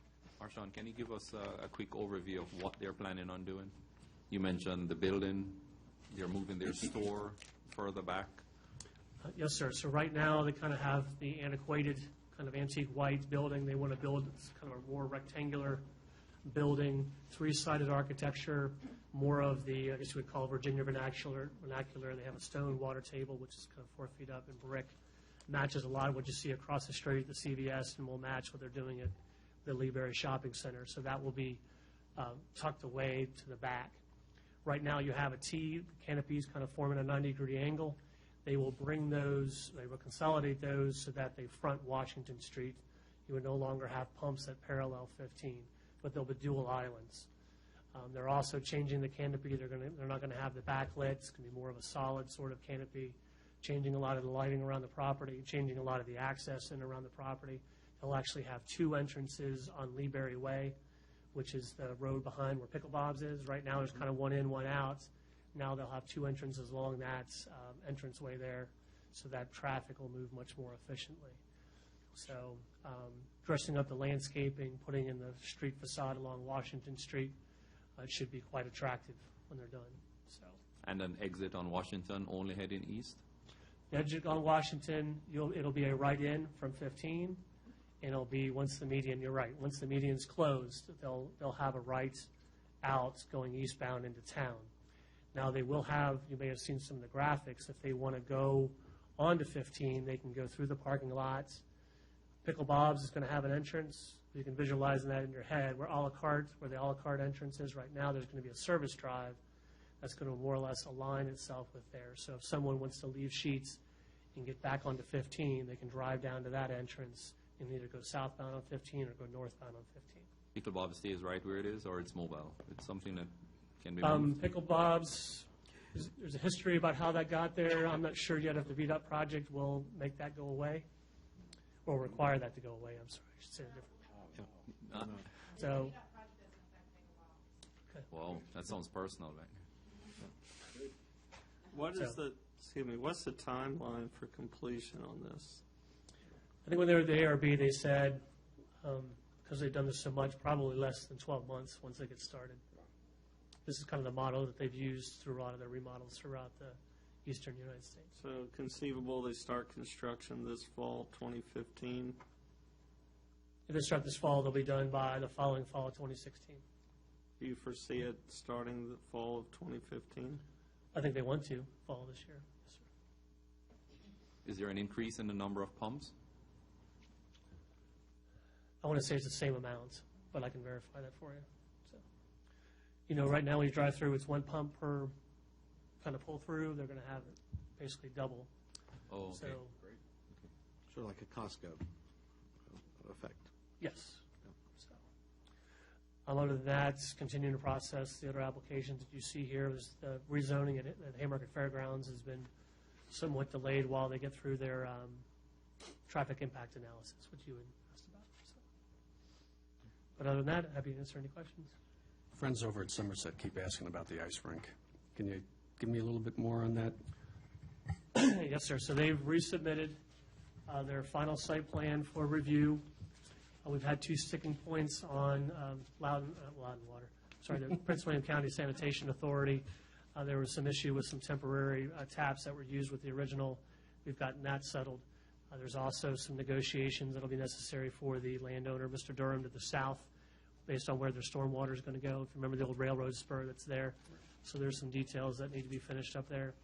Marshawn, can you give us a quick overview of what they're planning on doing? You mentioned the building, they're moving their store further back. Yes, sir. So right now, they kind of have the antiquated, kind of antique white building. They want to build kind of a more rectangular building, three-sided architecture, more of the, I guess you would call Virginia vernacular. They have a stone water table, which is kind of 4 feet up, and brick. Matches a lot of what you see across the street at the CVS, and will match what they're doing at the Lee Berry Shopping Center. So that will be tucked away to the back. Right now, you have a T, the canopies kind of forming a 90-degree angle. They will bring those, they will consolidate those so that they front Washington Street. You would no longer have pumps that parallel 15, but they'll be dual islands. They're also changing the canopy. They're not going to have the backlit. It's going to be more of a solid sort of canopy, changing a lot of the lighting around the property, changing a lot of the access in around the property. They'll actually have 2 entrances on Lee Berry Way, which is the road behind where Pickle Bob's is. Right now, there's kind of 1 in, 1 out. Now they'll have 2 entrances along that entranceway there, so that traffic will move much more efficiently. So dressing up the landscaping, putting in the street facade along Washington Street, it should be quite attractive when they're done. So. And an exit on Washington, only heading east? The exit on Washington, it'll be a right-in from 15, and it'll be once the median, you're right, once the median's closed, they'll have a right out going eastbound into town. Now, they will have, you may have seen some of the graphics, if they want to go onto 15, they can go through the parking lots. Pickle Bob's is going to have an entrance. You can visualize that in your head. Where the a la carte entrance is right now, there's going to be a service drive that's going to more or less align itself with there. So if someone wants to leave Sheets and get back onto 15, they can drive down to that entrance and either go southbound on 15 or go northbound on 15. Pickle Bob stays right where it is, or it's mobile? It's something that can be moved? Pickle Bob's, there's a history about how that got there. I'm not sure yet if the VDOT project will make that go away or require that to go away. I'm sorry, I should say it differently. So, okay. Well, that sounds personal, right? What is what's the timeline for completion on this? I think when they were at the ARB, they said, because they've done this so much, probably less than 12 months once they get started. This is kind of the model that they've used through a lot of their remodels throughout the eastern United States. So conceivable they start construction this fall, 2015? If they start this fall, they'll be done by the following fall of 2016. Do you foresee it starting the fall of 2015? I think they want to, fall this year. Yes, sir. Is there an increase in the number of pumps? I want to say it's the same amount, but I can verify that for you. So, you know, right now when you drive through, it's 1 pump per kind of pull through. They're going to have it basically double. Oh, okay. So, Great. Okay. Sort of like a Costco effect. Yes. So, other than that, continuing to process the other applications that you see here. Is the rezoning at Haymarket Fairgrounds has been somewhat delayed while they get through their traffic impact analysis, which you had asked about. So. But other than that, happy to answer any questions. Friends over at Somerset keep asking about the ice rink. Can you give me a little bit more on that? Yes, sir. So they've resubmitted their final site plan for review. We've had 2 sticking points on Loudon Water. Sorry, the Prince William County Sanitation Authority. There was some issue with some temporary taps that were used with the original. We've gotten that settled. There's also some negotiations that'll be necessary for the landowner, Mr. Durham, to the south, based on where their stormwater is going to go. If you remember the old railroad spur that's there. So there's some details that need to be finished up there.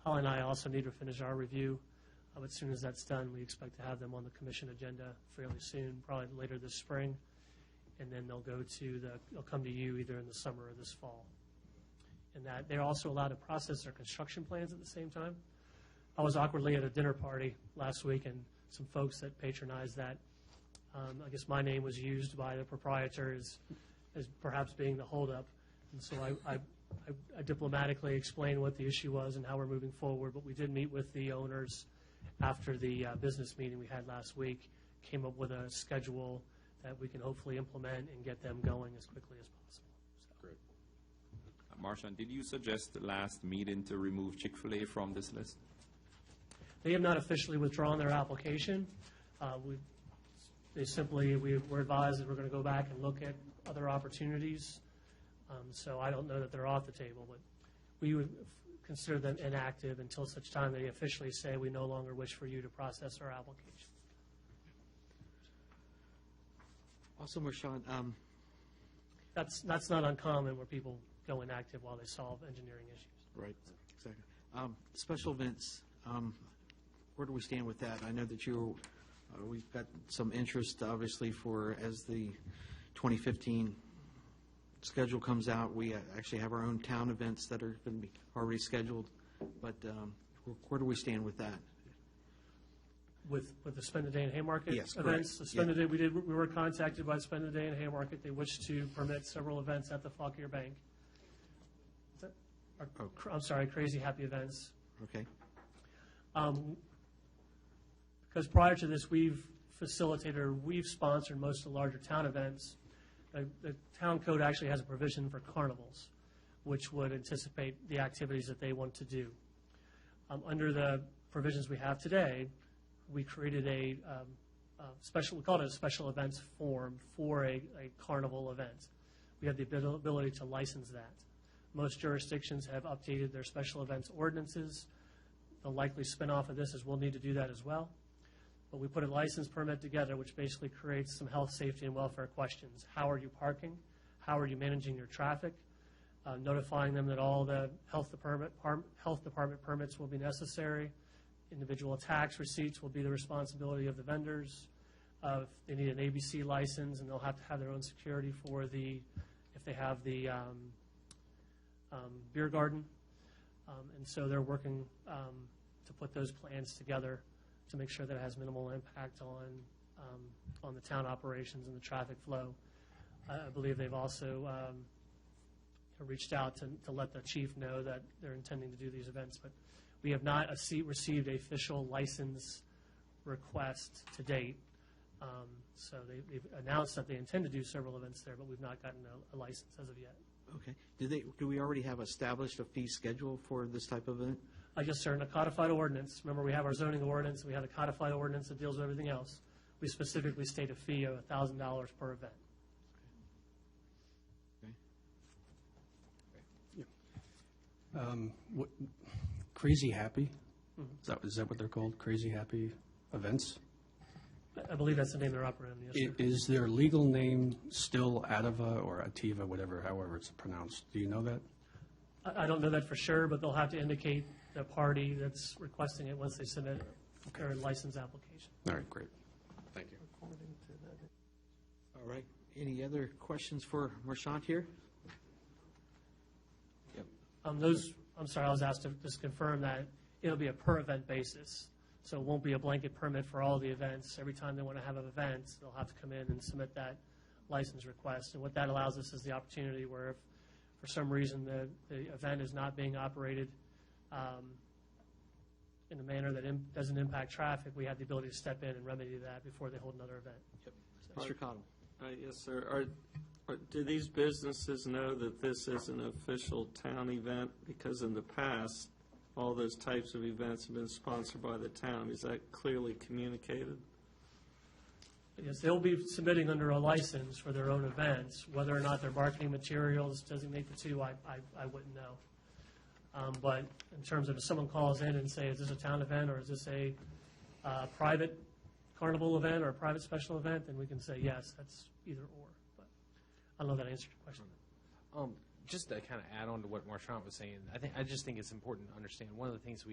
Holly and I also need to finish our review. But as soon as that's done, we expect to have them on the commission agenda fairly soon, probably later this spring. And then they'll come to you either in the summer or this fall. And that they're also allowed to process their construction plans at the same time. I was awkwardly at a dinner party last week, and some folks that patronized that, I guess my name was used by the proprietor as perhaps being the holdup. And so I diplomatically explained what the issue was and how we're moving forward. But we did meet with the owners after the business meeting we had last week, came up with a schedule that we can hopefully implement and get them going as quickly as possible. Great. Marshawn, did you suggest the last meeting to remove Chick-fil-A from this list? They have not officially withdrawn their application. We were advised that we're going to go back and look at other opportunities. So I don't know that they're off the table, but we would consider them inactive until such time they officially say we no longer wish for you to process our application. Also, Marshawn, That's not uncommon where people go inactive while they solve engineering issues. right, exactly. Special events, where do we stand with that? I know that we've got some interest, obviously, as the 2015 schedule comes out. We actually have our own town events that are going to be already scheduled, but where do we stand with that? With the Spend a Day in Haymarket Yes, events? correct. The Spend a Day, we were contacted by Spend a Day in Haymarket. They wish to permit several events at the Fauquier Bank. I'm sorry, Crazy Happy Events. Okay. Because prior to this, we've sponsored most of the larger town events. The town code actually has a provision for carnivals, which would anticipate the activities that they want to do. Under the provisions we have today, we created we called it a special events form for a carnival event. We have the ability to license that. Most jurisdictions have updated their special events ordinances. The likely spinoff of this is we'll need to do that as well. But we put a license permit together, which basically creates some health, safety, and welfare questions. How are you parking? How are you managing your traffic? Notifying them that all the health department permits will be necessary. Individual tax receipts will be the responsibility of the vendors. If they need an ABC license, and they'll have to have their own security if they have the beer garden. And so they're working to put those plans together to make sure that it has minimal impact on the town operations and the traffic flow. I believe they've also reached out to let the chief know that they're intending to do these events, but we have not received an official license request to date. So they've announced that they intend to do several events there, but we've not gotten a license as of yet. Okay. Do we already have established a fee schedule for this type of event? Yes, sir, in a codified ordinance. Remember, we have our zoning ordinance, we have a codified ordinance that deals with everything else. We specifically state a fee of $1,000 per event. Crazy Happy? Is that what they're called? Crazy Happy Events? I believe that's the name they're operating under, yes, sir. Is their legal name still Ativa or Ativa, however it's pronounced? Do you know that? I don't know that for sure, but they'll have to indicate the party that's requesting it once they submit their license application. All right, great. Thank you. All right. Any other questions for Marchant here? Yep. I'm sorry, I was asked to just confirm that it'll be a per event basis. So it won't be a blanket permit for all the events. Every time they want to have an event, they'll have to come in and submit that license request. And what that allows us is the opportunity where if for some reason the event is not being operated in a manner that doesn't impact traffic, we have the ability to step in and remedy that before they hold another event. Yep. Mr. Cottle. Yes, sir. Do these businesses know that this is an official town event? Because in the past, all those types of events have been sponsored by the town. Is that clearly communicated? Yes, they'll be submitting under a license for their own events. Whether or not their marketing materials designate the two, I wouldn't know. But in terms of if someone calls in and say, is this a town event or is this a a private carnival event or a private special event, then we can say, yes, that's either or. But I don't know if that answered your question. Just to kind of add on to what Marchant was saying, I just think it's important to understand one of the things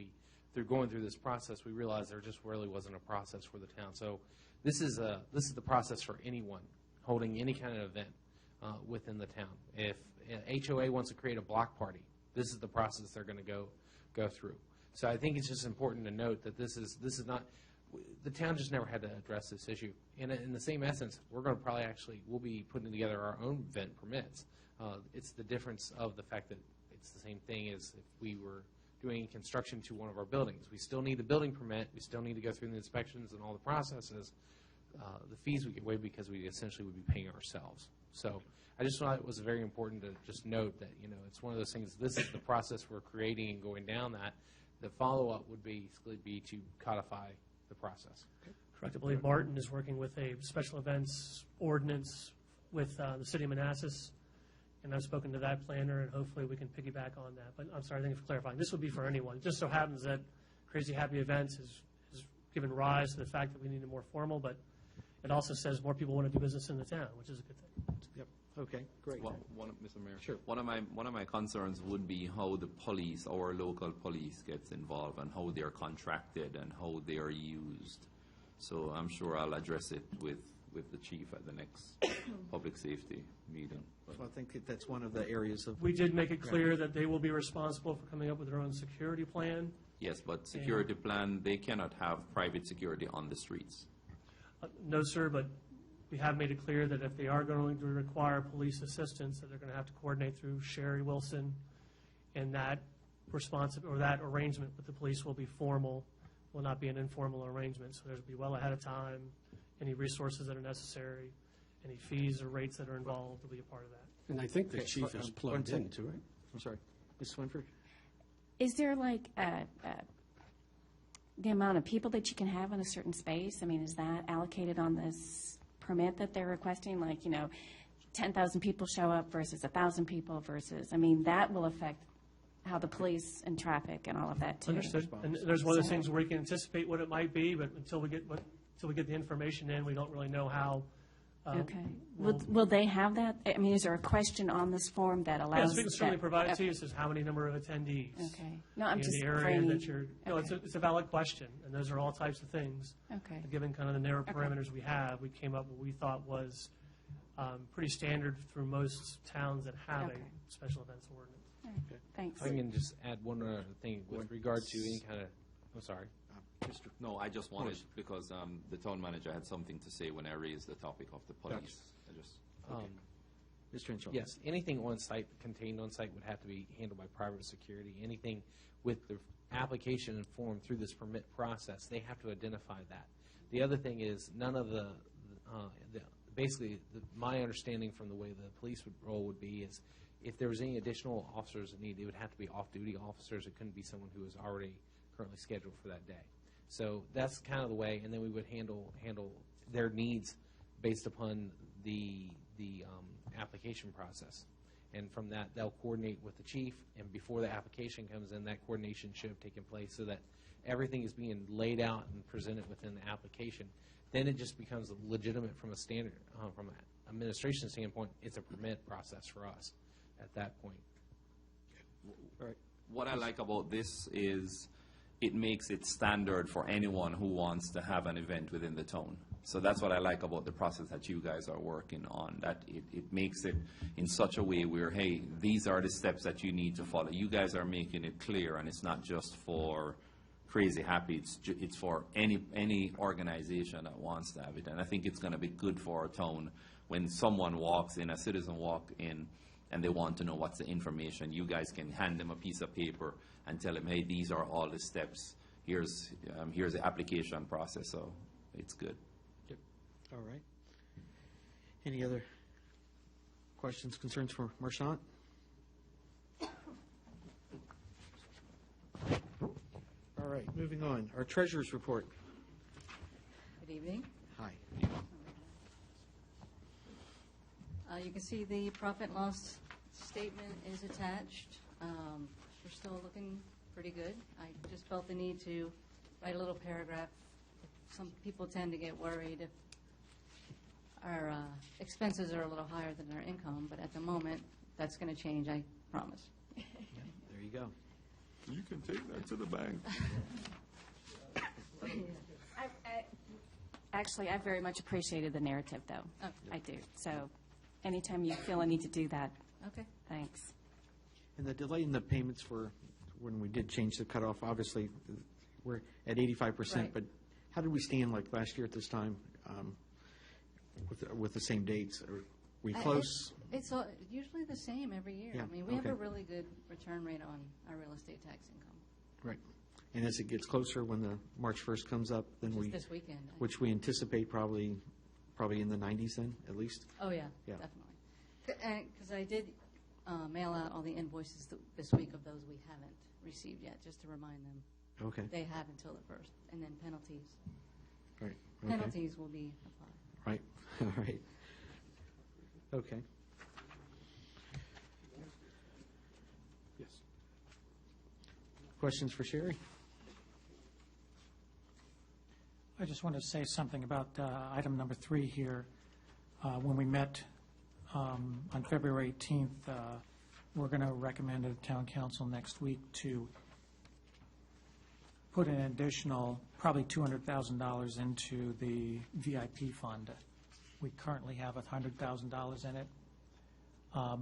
through going through this process, we realized there just really wasn't a process for the town. So this is the process for anyone holding any kind of event within the town. If HOA wants to create a block party, this is the process they're going to go through. So I think it's just important to note that this is not. The town just never had to address this issue. In the same essence, we're going to we'll be putting together our own event permits. It's the difference of the fact that it's the same thing as if we were doing construction to one of our buildings. We still need the building permit. We still need to go through the inspections and all the processes. The fees we get waived because we essentially would be paying ourselves. So I just thought it was very important to just note that, it's one of those things, this is the process we're creating and going down that. The follow-up would basically be to codify the process. Correct. I believe Martin is working with a special events ordinance with the city of Manassas, and I've spoken to that planner, and hopefully we can piggyback on that. But I'm sorry, thank you for clarifying. This would be for anyone. It just so happens that Crazy Happy Events has given rise to the fact that we need it more formal, but it also says more people want to do business in the town, which is a good thing. Yep. Okay, great. Well, Mr. Mayor. Sure. One of my concerns would be how the police, our local police, gets involved and how they're contracted and how they are used. So I'm sure I'll address it with the chief at the next public safety meeting. So I think that's one of the areas of. We did make it clear that they will be responsible for coming up with their own security plan. Yes, but security plan, they cannot have private security on the streets. No, sir, but we have made it clear that if they are going to require police assistance, that they're going to have to coordinate through Sherry Wilson, and that that arrangement with the police will be formal, will not be an informal arrangement. So there'll be well ahead of time, any resources that are necessary, any fees or rates that are involved will be a part of that. And I think the chief is plugged into it. I'm sorry. Ms. Swinford? Is there like the amount of people that you can have in a certain space? I mean, is that allocated on this permit that they're requesting? Like, 10,000 people show up versus 1,000 people versus, that will affect how the police and traffic and all of that too. Understood. And there's one of those things where we can anticipate what it might be, but until we get the information in, we don't really know how. Okay. Will they have that? Is there a question on this form that allows? Yes, we can certainly provide it to you. It says how many number of attendees. Okay. No, I'm just the area that you're. No, it's a valid question, and those are all types of things. Okay. Given kind of the narrow parameters we have, we came up with what we thought was pretty standard through most towns that have a special events ordinance. Okay. Thanks. I can just add one other thing with regard to any kind of. I'm sorry. No, I just wanted, because the town manager had something to say when I raised the topic of the police. Mr. Henshaw. Yes, anything on site, contained on site, would have to be handled by private security. Anything with the application and form through this permit process, they have to identify that. The other thing is, none of my understanding from the way the police role would be is, if there was any additional officers in need, it would have to be off-duty officers. It couldn't be someone who was already currently scheduled for that day. So that's kind of the way, and then we would handle their needs based upon the application process. And from that, they'll coordinate with the chief, and before the application comes in, that coordination should have taken place so that everything is being laid out and presented within the application. Then it just becomes legitimate from a standard, from an administration standpoint. It's a permit process for us at that point. All right. What I like about this is it makes it standard for anyone who wants to have an event within the town. So that's what I like about the process that you guys are working on, that it makes it in such a way where, hey, these are the steps that you need to follow. You guys are making it clear, and it's not just for Crazy Happy. It's for any organization that wants to have it. And I think it's going to be good for our town when someone walks in, a citizen walk in, and they want to know what's the information. You guys can hand them a piece of paper and tell them, hey, these are all the steps. Here's the application process. So it's good. Yep. All right. Any other questions, concerns for Marchant? All right, moving on. Our treasurer's report. Good evening. Hi. You can see the profit and loss statement is attached. We're still looking pretty good. I just felt the need to write a little paragraph some people tend to get worried if our expenses are a little higher than our income, but at the moment, that's going to change, I promise. There you go. You can take that to the bank. Actually, I very much appreciated the narrative, though. Oh. I do. So anytime you feel a need to do that, Okay. thanks. And the delay in the payments for, when we did change the cutoff, obviously, we're at 85%, Right. but how did we stand like last year at this time with the same dates? Are we close? It's usually the same every year. Yeah, I mean, we have okay. a really good return rate on our real estate tax income. Right. And as it gets closer, when the March 1st comes up, then Which we... is this weekend. Which we anticipate probably in the 90s then, at least? Oh, yeah, Yeah. definitely. Because I did mail out all the invoices this week of those we haven't received yet, just to remind them. Okay. They have until the 1st, and then penalties. Right. Okay. Penalties will be applied. Right. All right. Okay. Yes. Questions for Sherry? I just want to say something about item number 3 here. When we met on February 18th, we're going to recommend to the town council next week to put an additional, probably $200,000 into the VIP fund. We currently have $100,000 in it.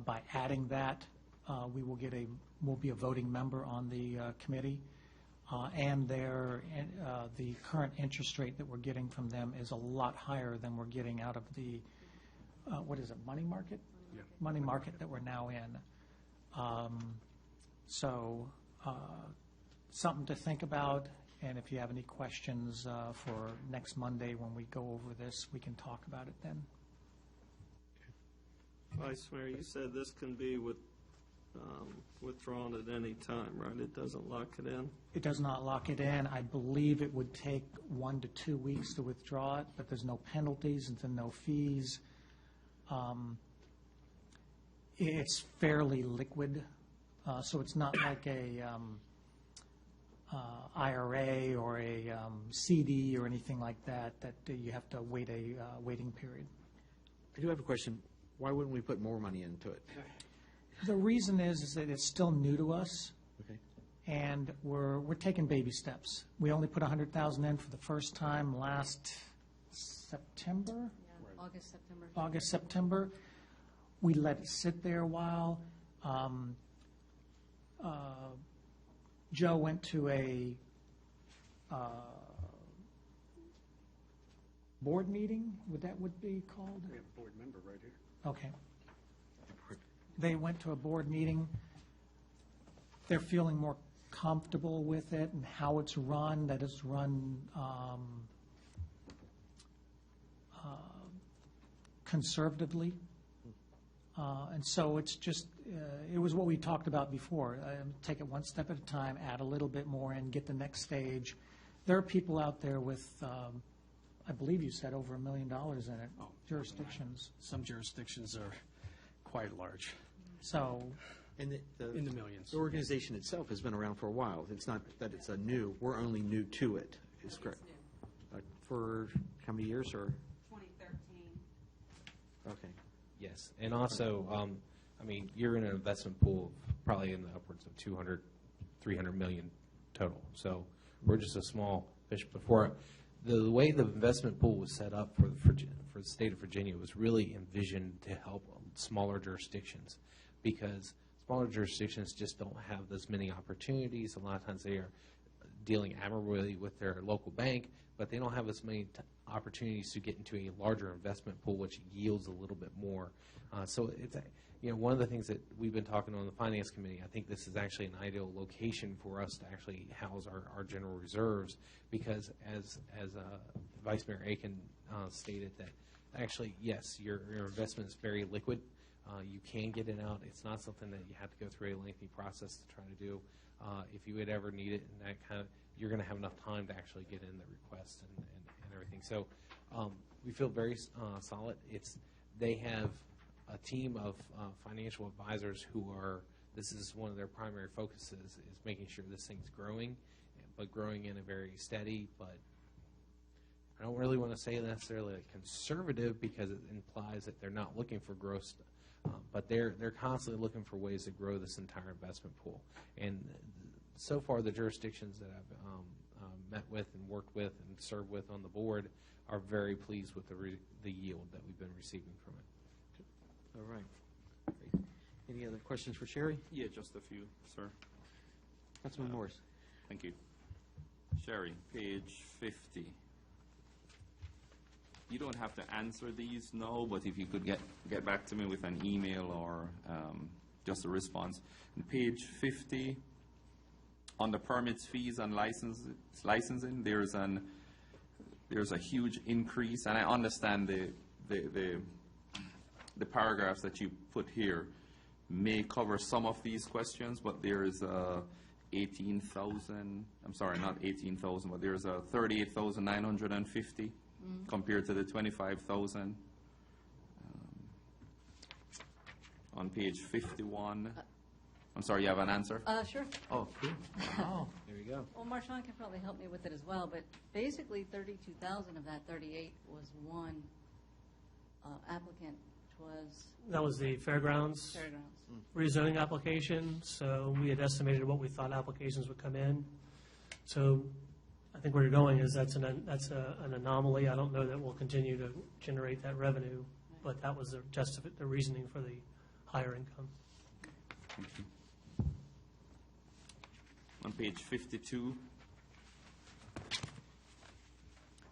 By adding that, we'll be a voting member on the committee. And the current interest rate that we're getting from them is a lot higher than we're getting out of the, money market? Yeah. Money market that we're now in. Something to think about, and if you have any questions for next Monday when we go over this, we can talk about it then. Vice Mayor, you said this can be withdrawn at any time, right? It doesn't lock it in? It does not lock it in. I believe it would take 1 to 2 weeks to withdraw it, but there's no penalties and no fees. It's fairly liquid, so it's not like a IRA or a CD or anything like that you have to wait a waiting period. I do have a question. Why wouldn't we put more money into it? The reason is that it's still new to us. Okay. And we're taking baby steps. We only put $100,000 in for the first time last September? Yeah, August, September. August, September. We let it sit there a while. Joe went to a board meeting, would be called? We have a board member right here. Okay. They went to a board meeting. They're feeling more comfortable with it and how it's run, that it's run conservatively. And so it's just, it was what we talked about before. Take it one step at a time, add a little bit more and get the next stage. There are people out there with, I believe you said over $1 million in it, jurisdictions. Some jurisdictions are quite large. So, And in the millions. The organization itself has been around for a while. It's not that it's we're only new to it. Is correct. For how many years or? 2013. Okay. Yes, and also, you're in an investment pool of probably in the upwards of 200, 300 million total. So we're just a small fish before. The way the investment pool was set up for the state of Virginia was really envisioned to help smaller jurisdictions, because smaller jurisdictions just don't have as many opportunities. A lot of times they are dealing admirably with their local bank, but they don't have as many opportunities to get into a larger investment pool, which yields a little bit more. So it's one of the things that we've been talking on the Finance Committee. I think this is actually an ideal location for us to actually house our general reserves, because as Vice Mayor Aiken stated, that actually, yes, your investment is very liquid. You can get it out. It's not something that you have to go through a lengthy process to try to do. If you would ever need it, and that kind of, you're going to have enough time to actually get in the request and everything. So we feel very solid. They have a team of financial advisors who are, this is one of their primary focuses, is making sure this thing's growing, but growing in a very steady but I don't really want to say necessarily like conservative because it implies that they're not looking for growth, but they're constantly looking for ways to grow this entire investment pool. And so far, the jurisdictions that I've met with and worked with and served with on the board are very pleased with the yield that we've been receiving from it. All right. Great. Any other questions for Sherry? Yeah, just a few, sir. Councilman Morris. Thank you. Sherry, page 50. You don't have to answer these now, but if you could get back to me with an email or just a response. On page 50, on the permits, fees, and licensing, there's a huge increase, and I understand the paragraphs that you put here may cover some of these questions, but there's 18,000. I'm sorry, not 18,000, but there's a 38,950 compared to the 25,000. On page 51. I'm sorry, you have an answer? Sure. Oh, cool. Oh, there you go. Well, Marshawn can probably help me with it as well, but basically 32,000 of that 38 was one applicant, which That was the fairgrounds rezoning application, so we had estimated what we thought applications would come in. So I think where you're going is that's an anomaly. I don't know that we'll continue to generate that revenue, but that was the reasoning for the higher income. Thank you. On page 52,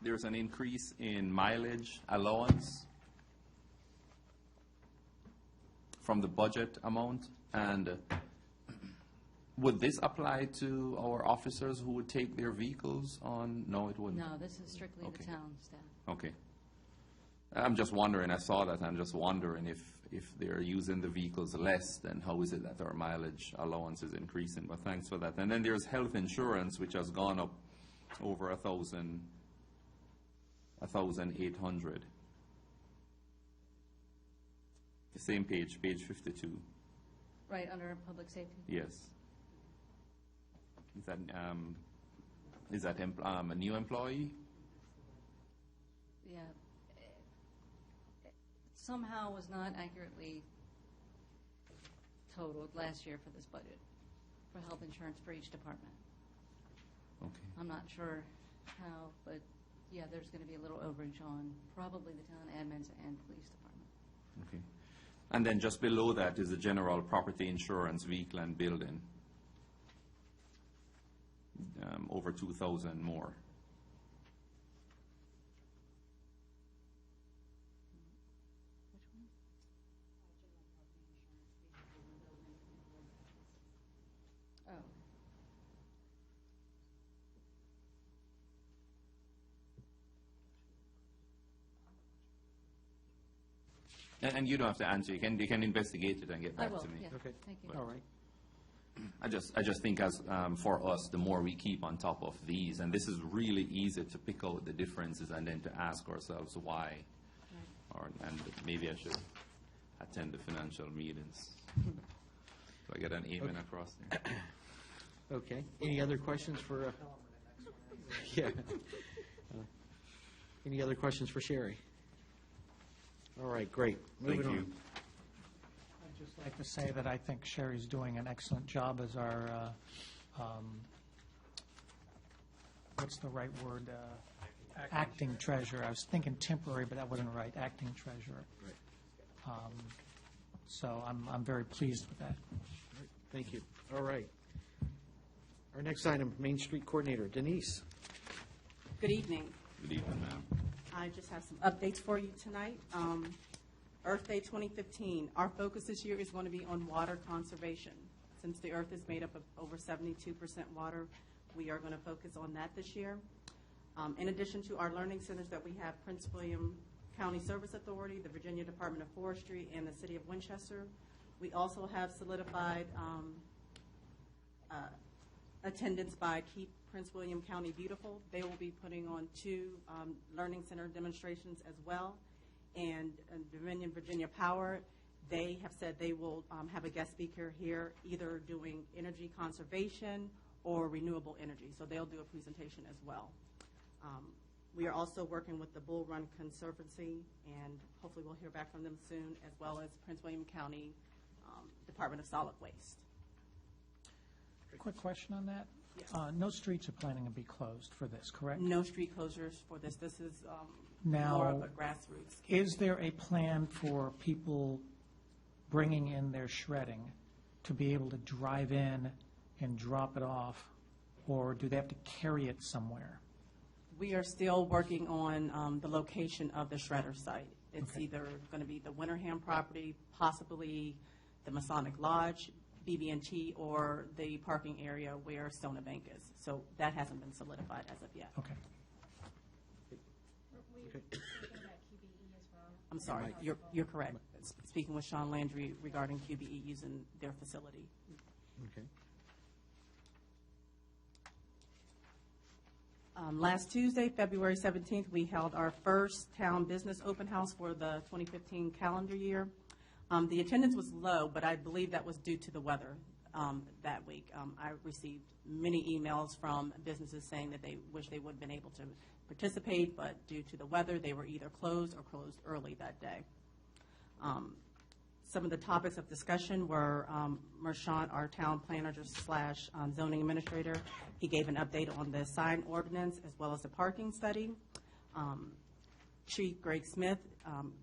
there's an increase in mileage allowance from the budget amount, and would this apply to our officers who would take their vehicles on? No, it wouldn't. No, this is strictly the town staff. Okay. I'm just wondering, I saw that, I'm just wondering if they're using the vehicles less, then how is it that our mileage allowance is increasing? But thanks for that. And then there's health insurance, which has gone up over 1,800. The same page, page 52. Right, under public safety? Yes. Is that a new employee? Yeah. Somehow was not accurately totaled last year for this budget, for health insurance for each department. Okay. I'm not sure how, but yeah, there's going to be a little overage on probably the town admins and police department. Okay. And then just below that is the general property insurance, vehicle and building. Over 2,000 more. Oh. And you don't have to answer. You can investigate it and get back I will, to me. yeah. Okay. Thank you. All right. I just think as for us, the more we keep on top of these, and this is really easy to pick out the differences and then to ask ourselves why. And maybe I should attend the financial meetings. So I get an amen across there. Okay. Any other questions for? Yeah. Any other questions for Sherry? All right, great. Moving Thank you. on. I'd just like to say that I think Sherry's doing an excellent job as our, what's the right word? Acting treasurer. I was thinking temporary, but that wasn't right, acting treasurer. So I'm very pleased with that. Thank you. All right. Our next item, Main Street Coordinator, Denise. Good evening. Good evening, ma'am. I just have some updates for you tonight. Earth Day 2015, our focus this year is going to be on water conservation. Since the Earth is made up of over 72% water, we are going to focus on that this year. In addition to our learning centers that we have, Prince William County Service Authority, the Virginia Department of Forestry, and the City of Winchester, we also have solidified attendance by Keep Prince William County Beautiful. They will be putting on 2 learning center demonstrations as well. And Dominion Virginia Power, they have said they will have a guest speaker here either doing energy conservation or renewable energy. So they'll do a presentation as well. We are also working with the Bull Run Conservancy, and hopefully we'll hear back from them soon, as well as Prince William County Department of Solid Waste. Quick question on that. Yes. No streets are planning to be closed for this, correct? No street closures for this. This is Now, more of a grassroots. Is there a plan for people bringing in their shredding to be able to drive in and drop it off, or do they have to carry it somewhere? We are still working on the location of the shredder site. It's Okay. either going to be the Winterham property, possibly the Masonic Lodge, BB&T, or the parking area where Stona Bank is. So that hasn't been solidified as of yet. Okay. I'm sorry, you're correct. Speaking with Sean Landry regarding QBE using their facility. Okay. Last Tuesday, February 17th, we held our first town business open house for the 2015 calendar year. The attendance was low, but I believe that was due to the weather that week. I received many emails from businesses saying that they wish they would have been able to participate, but due to the weather, they were either closed or closed early that day. Some of the topics of discussion were Mershant, our town planner slash zoning administrator. He gave an update on the sign ordinance as well as the parking study. Chief Greg Smith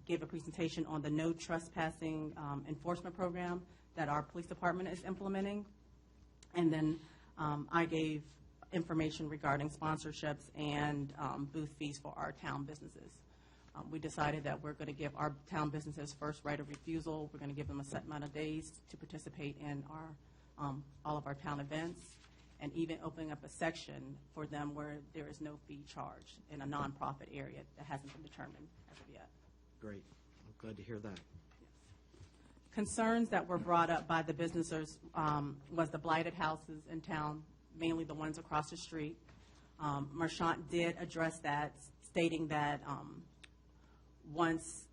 gave a presentation on the no trespassing enforcement program that our police department is implementing. And then I gave information regarding sponsorships and booth fees for our town businesses. We decided that we're going to give our town businesses first right of refusal. We're going to give them a set amount of days to participate in our all of our town events, and even opening up a section for them where there is no fee charged in a nonprofit area that hasn't been determined as of yet. Great. I'm glad to hear that. Concerns that were brought up by the businesses was the blighted houses in town, mainly the ones across the street. Mershant did address that, stating that once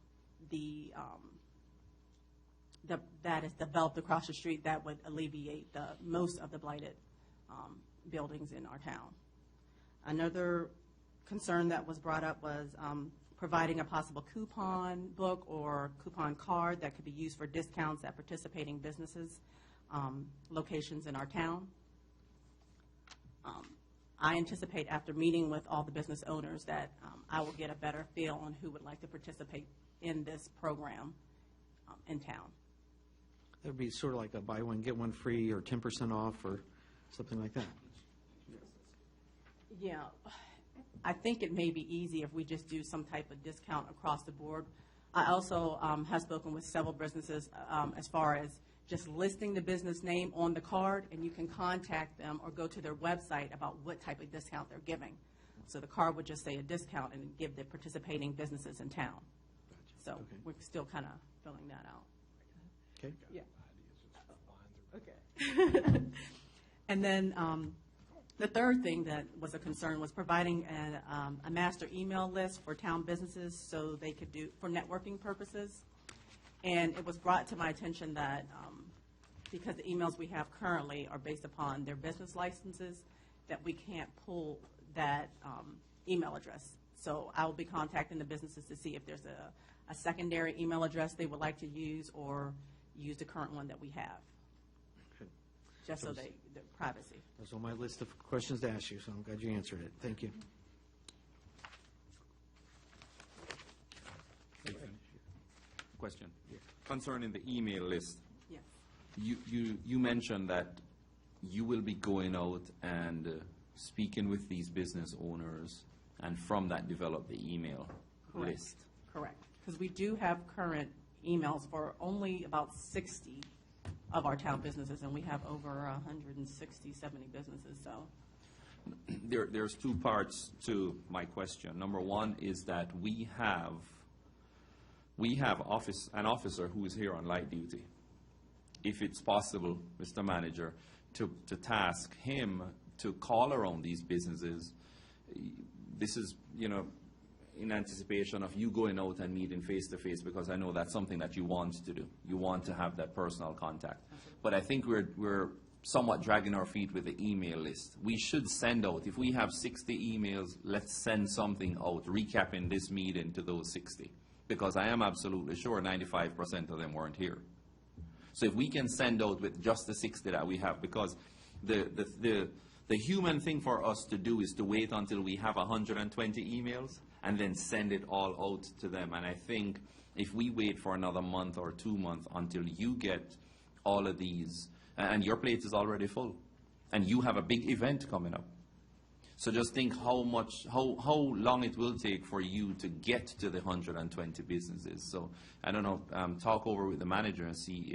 that is developed across the street, that would alleviate most of the blighted buildings in our town. Another concern that was brought up was providing a possible coupon book or coupon card that could be used for discounts at participating businesses, locations in our town. I anticipate after meeting with all the business owners that I will get a better feel on who would like to participate in this program in town. That would be sort of like a buy one, get one free, or 10% off, or something like that. Yeah, I think it may be easy if we just do some type of discount across the board. I also have spoken with several businesses as far as just listing the business name on the card, and you can contact them or go to their website about what type of discount they're giving. So the card would just say a discount and give the participating businesses in town. So we're still kind of filling that out. Okay. Yeah. Okay. And then the third thing that was a concern was providing a master email list for town businesses so they could do for networking purposes. And it was brought to my attention that because the emails we have currently are based upon their business licenses, that we can't pull that email address. So I will be contacting the businesses to see if there's a secondary email address they would like to use, or use the current one that we have. Okay. Just so the privacy. That's on my list of questions to ask you, so I'm glad you answered it. Thank you. Question. Concerning the email list. Yes. You mentioned that you will be going out and speaking with these business owners, and from that develop the email list. Correct. Because we do have current emails for only about 60 of our town businesses, and we have over 160, 70 businesses, so. There's two parts to my question. Number one is that we have an officer who is here on light duty. If it's possible, Mr. Manager, to task him to call around these businesses. This is, in anticipation of you going out and meeting face to face, because I know that's something that you want to do. You want to have that personal contact. But I think we're somewhat dragging our feet with the email list. We should send out, if we have 60 emails, let's send something out recapping this meeting to those 60. Because I am absolutely sure 95% of them weren't here. So if we can send out with just the 60 that we have, because the human thing for us to do is to wait until we have 120 emails and then send it all out to them. And I think if we wait for another month or 2 months until you get all of these, and your plate is already full, and you have a big event coming up. So just think how long it will take for you to get to the 120 businesses. So I don't know, talk over with the manager and see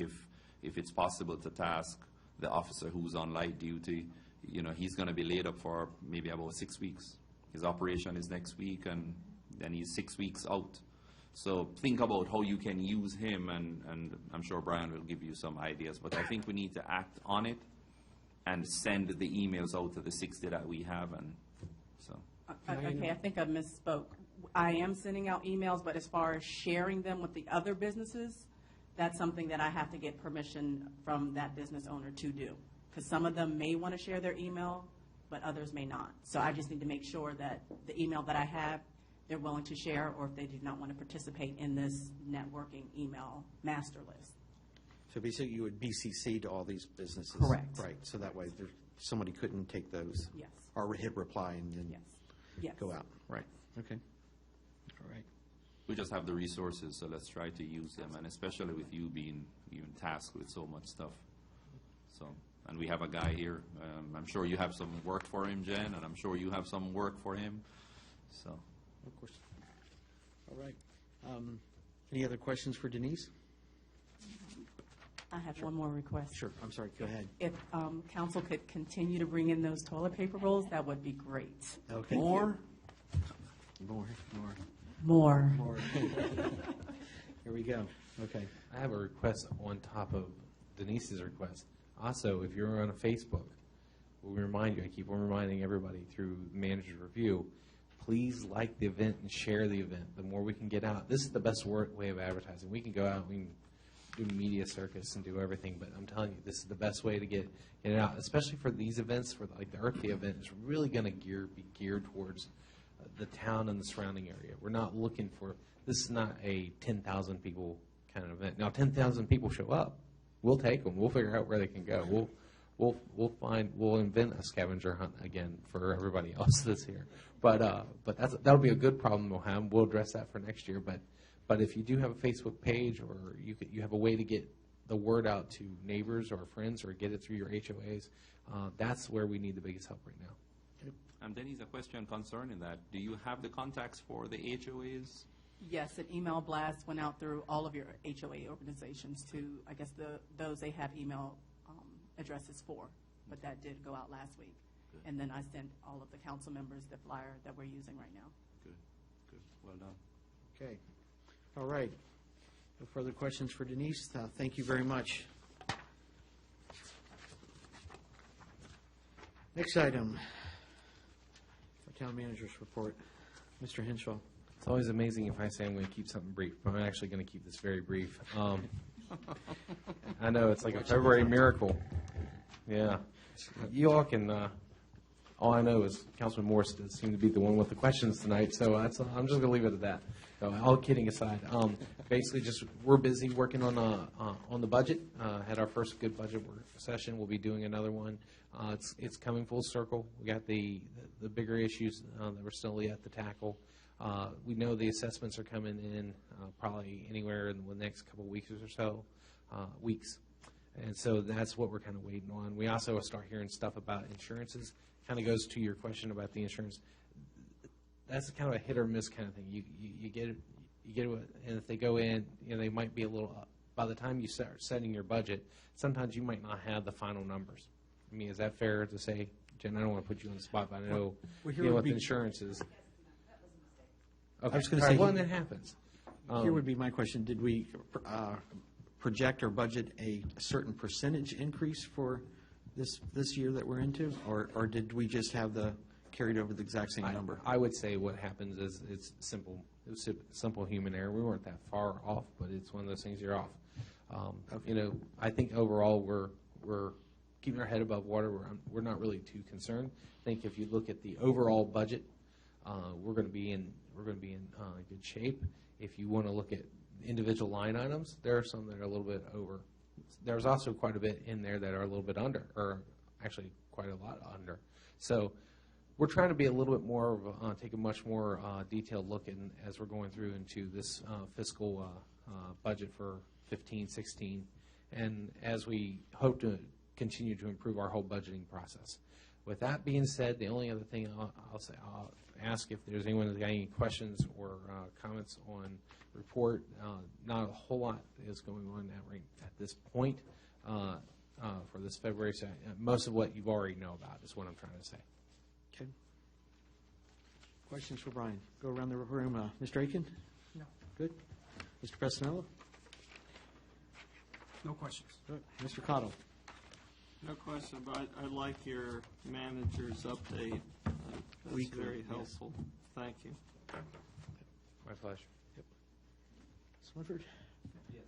if it's possible to task the officer who's on light duty. You know, he's going to be laid up for maybe about 6 weeks. His operation is next week, and then he's 6 weeks out. So think about how you can use him, and I'm sure Brian will give you some ideas. But I think we need to act on it and send the emails out to the 60 that we have. And so. Okay, I think I misspoke. I am sending out emails, but as far as sharing them with the other businesses, that's something that I have to get permission from that business owner to do. Because some of them may want to share their email, but others may not. So I just need to make sure that the email that I have, they're willing to share, or if they do not want to participate in this networking email master list. So basically, you would BCC to all these businesses? Correct. Right, so that way somebody couldn't take those? Yes. Or hit reply and then Yes. go out? Right, okay. All right. We just have the resources, so let's try to use them, and especially with you being even tasked with so much stuff. So, and we have a guy here. I'm sure you have some work for him, Jen, and I'm sure you have some work for him. So. Of course. All right. Any other questions for Denise? I have one more request. Sure, I'm sorry, go ahead. If council could continue to bring in those toilet paper rolls, that would be great. Okay. More? More. More. Here we go. Okay. I have a request on top of Denise's request. Also, if you're on a Facebook, we'll remind you, I keep on reminding everybody through manager's review, please like the event and share the event. The more we can get out, this is the best way of advertising. We can go out, we can do media circus and do everything, but I'm telling you, this is the best way to get it out, especially for these events. For like the Earth Day event is really going to be geared towards the town and the surrounding area. We're not looking for, this is not a 10,000 people kind of event. Now, 10,000 people show up, we'll take them. We'll figure out where they can go. We'll invent a scavenger hunt again for everybody else that's here. But that'll be a good problem we'll have. We'll address that for next year. But if you do have a Facebook page, or you have a way to get the word out to neighbors or friends, or get it through your HOAs, that's where we need the biggest help right now. Denny's, a question concerning that. Do you have the contacts for the HOAs? Yes, an email blast went out through all of your HOA organizations to, I guess, those they have email addresses for, but that did go out last week. Good. And then I sent all of the council members the flyer that we're using right now. Good, well done. Okay. All right. No further questions for Denise. Thank you very much. Next item, our town manager's report. Mr. Henshaw. It's always amazing if I say I'm going to keep something brief, but I'm actually going to keep this very brief. I know, it's like a February miracle. Yeah. You all can, all I know is Councilman Morris does seem to be the one with the questions tonight, so I'm just going to leave it at that. So, all kidding aside, basically just we're busy working on the budget. Had our first good budget work session. We'll be doing another one. It's coming full circle. We got the bigger issues that we're still yet to tackle. We know the assessments are coming in probably anywhere in the next couple of weeks or so, and so that's what we're kind of waiting on. We also start hearing stuff about insurances. Kind of goes to your question about the insurance. That's kind of a hit or miss kind of thing. You get it, and if they go in, they might be a little up. By the time you start setting your budget, sometimes you might not have the final numbers. I mean, is that fair to say, Jen? I don't want to put you on the spot, but I know what the insurance is. Okay. I was going to say, well, that happens. Here would be my question. Did we project or budget a certain percentage increase for this year that we're into, or did we just have carried over the exact same number? I would say what happens is it's simple. It was simple human error. We weren't that far off, but it's one of those things you're off. I think overall we're keeping our head above water. We're not really too concerned. I think if you look at the overall budget, we're going to be in good shape. If you want to look at individual line items, there are some that are a little bit over. There's also quite a bit in there that are a little bit under, or actually quite a lot under. So we're trying to be a little bit more of take a much more detailed look in as we're going through into this fiscal budget for 15-16, and as we hope to continue to improve our whole budgeting process. With that being said, the only other thing I'll ask if there's anyone that's got any questions or comments on report. Not a whole lot is going on at this point for this February. So most of what you already know about is what I'm trying to say. Okay. Questions for Brian? Go around the room. Mr. Aiken? No. Good. Mr. Pesanello? No questions. Good. Mr. Cottle? No question, but I like your manager's update. That's Weekly, very yes. helpful. Thank you. My pleasure. Yep. Swinford? Yes.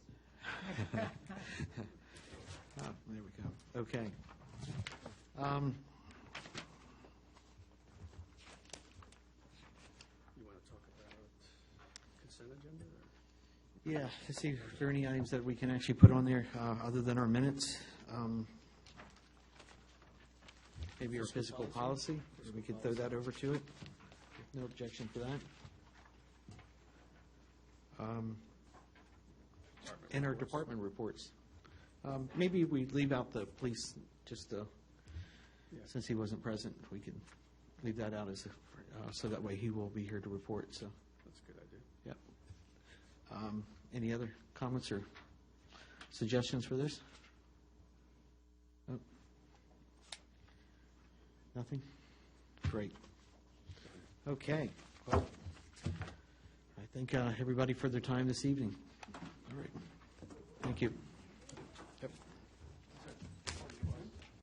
Oh, there we go. Okay. You want to talk about consent agenda? Yeah, let's see if there are any items that we can actually put on there other than our minutes. Maybe our physical policy, we could throw that over to it. No objection for that. And our department reports. Maybe we leave out the police, just since he wasn't present, we can leave that out as so that way he will be here to report. So That's a good idea. Yep. Any other comments or suggestions for this? Oh. Nothing? Great. Okay. Well, I thank everybody for their time this evening. All right. Thank you.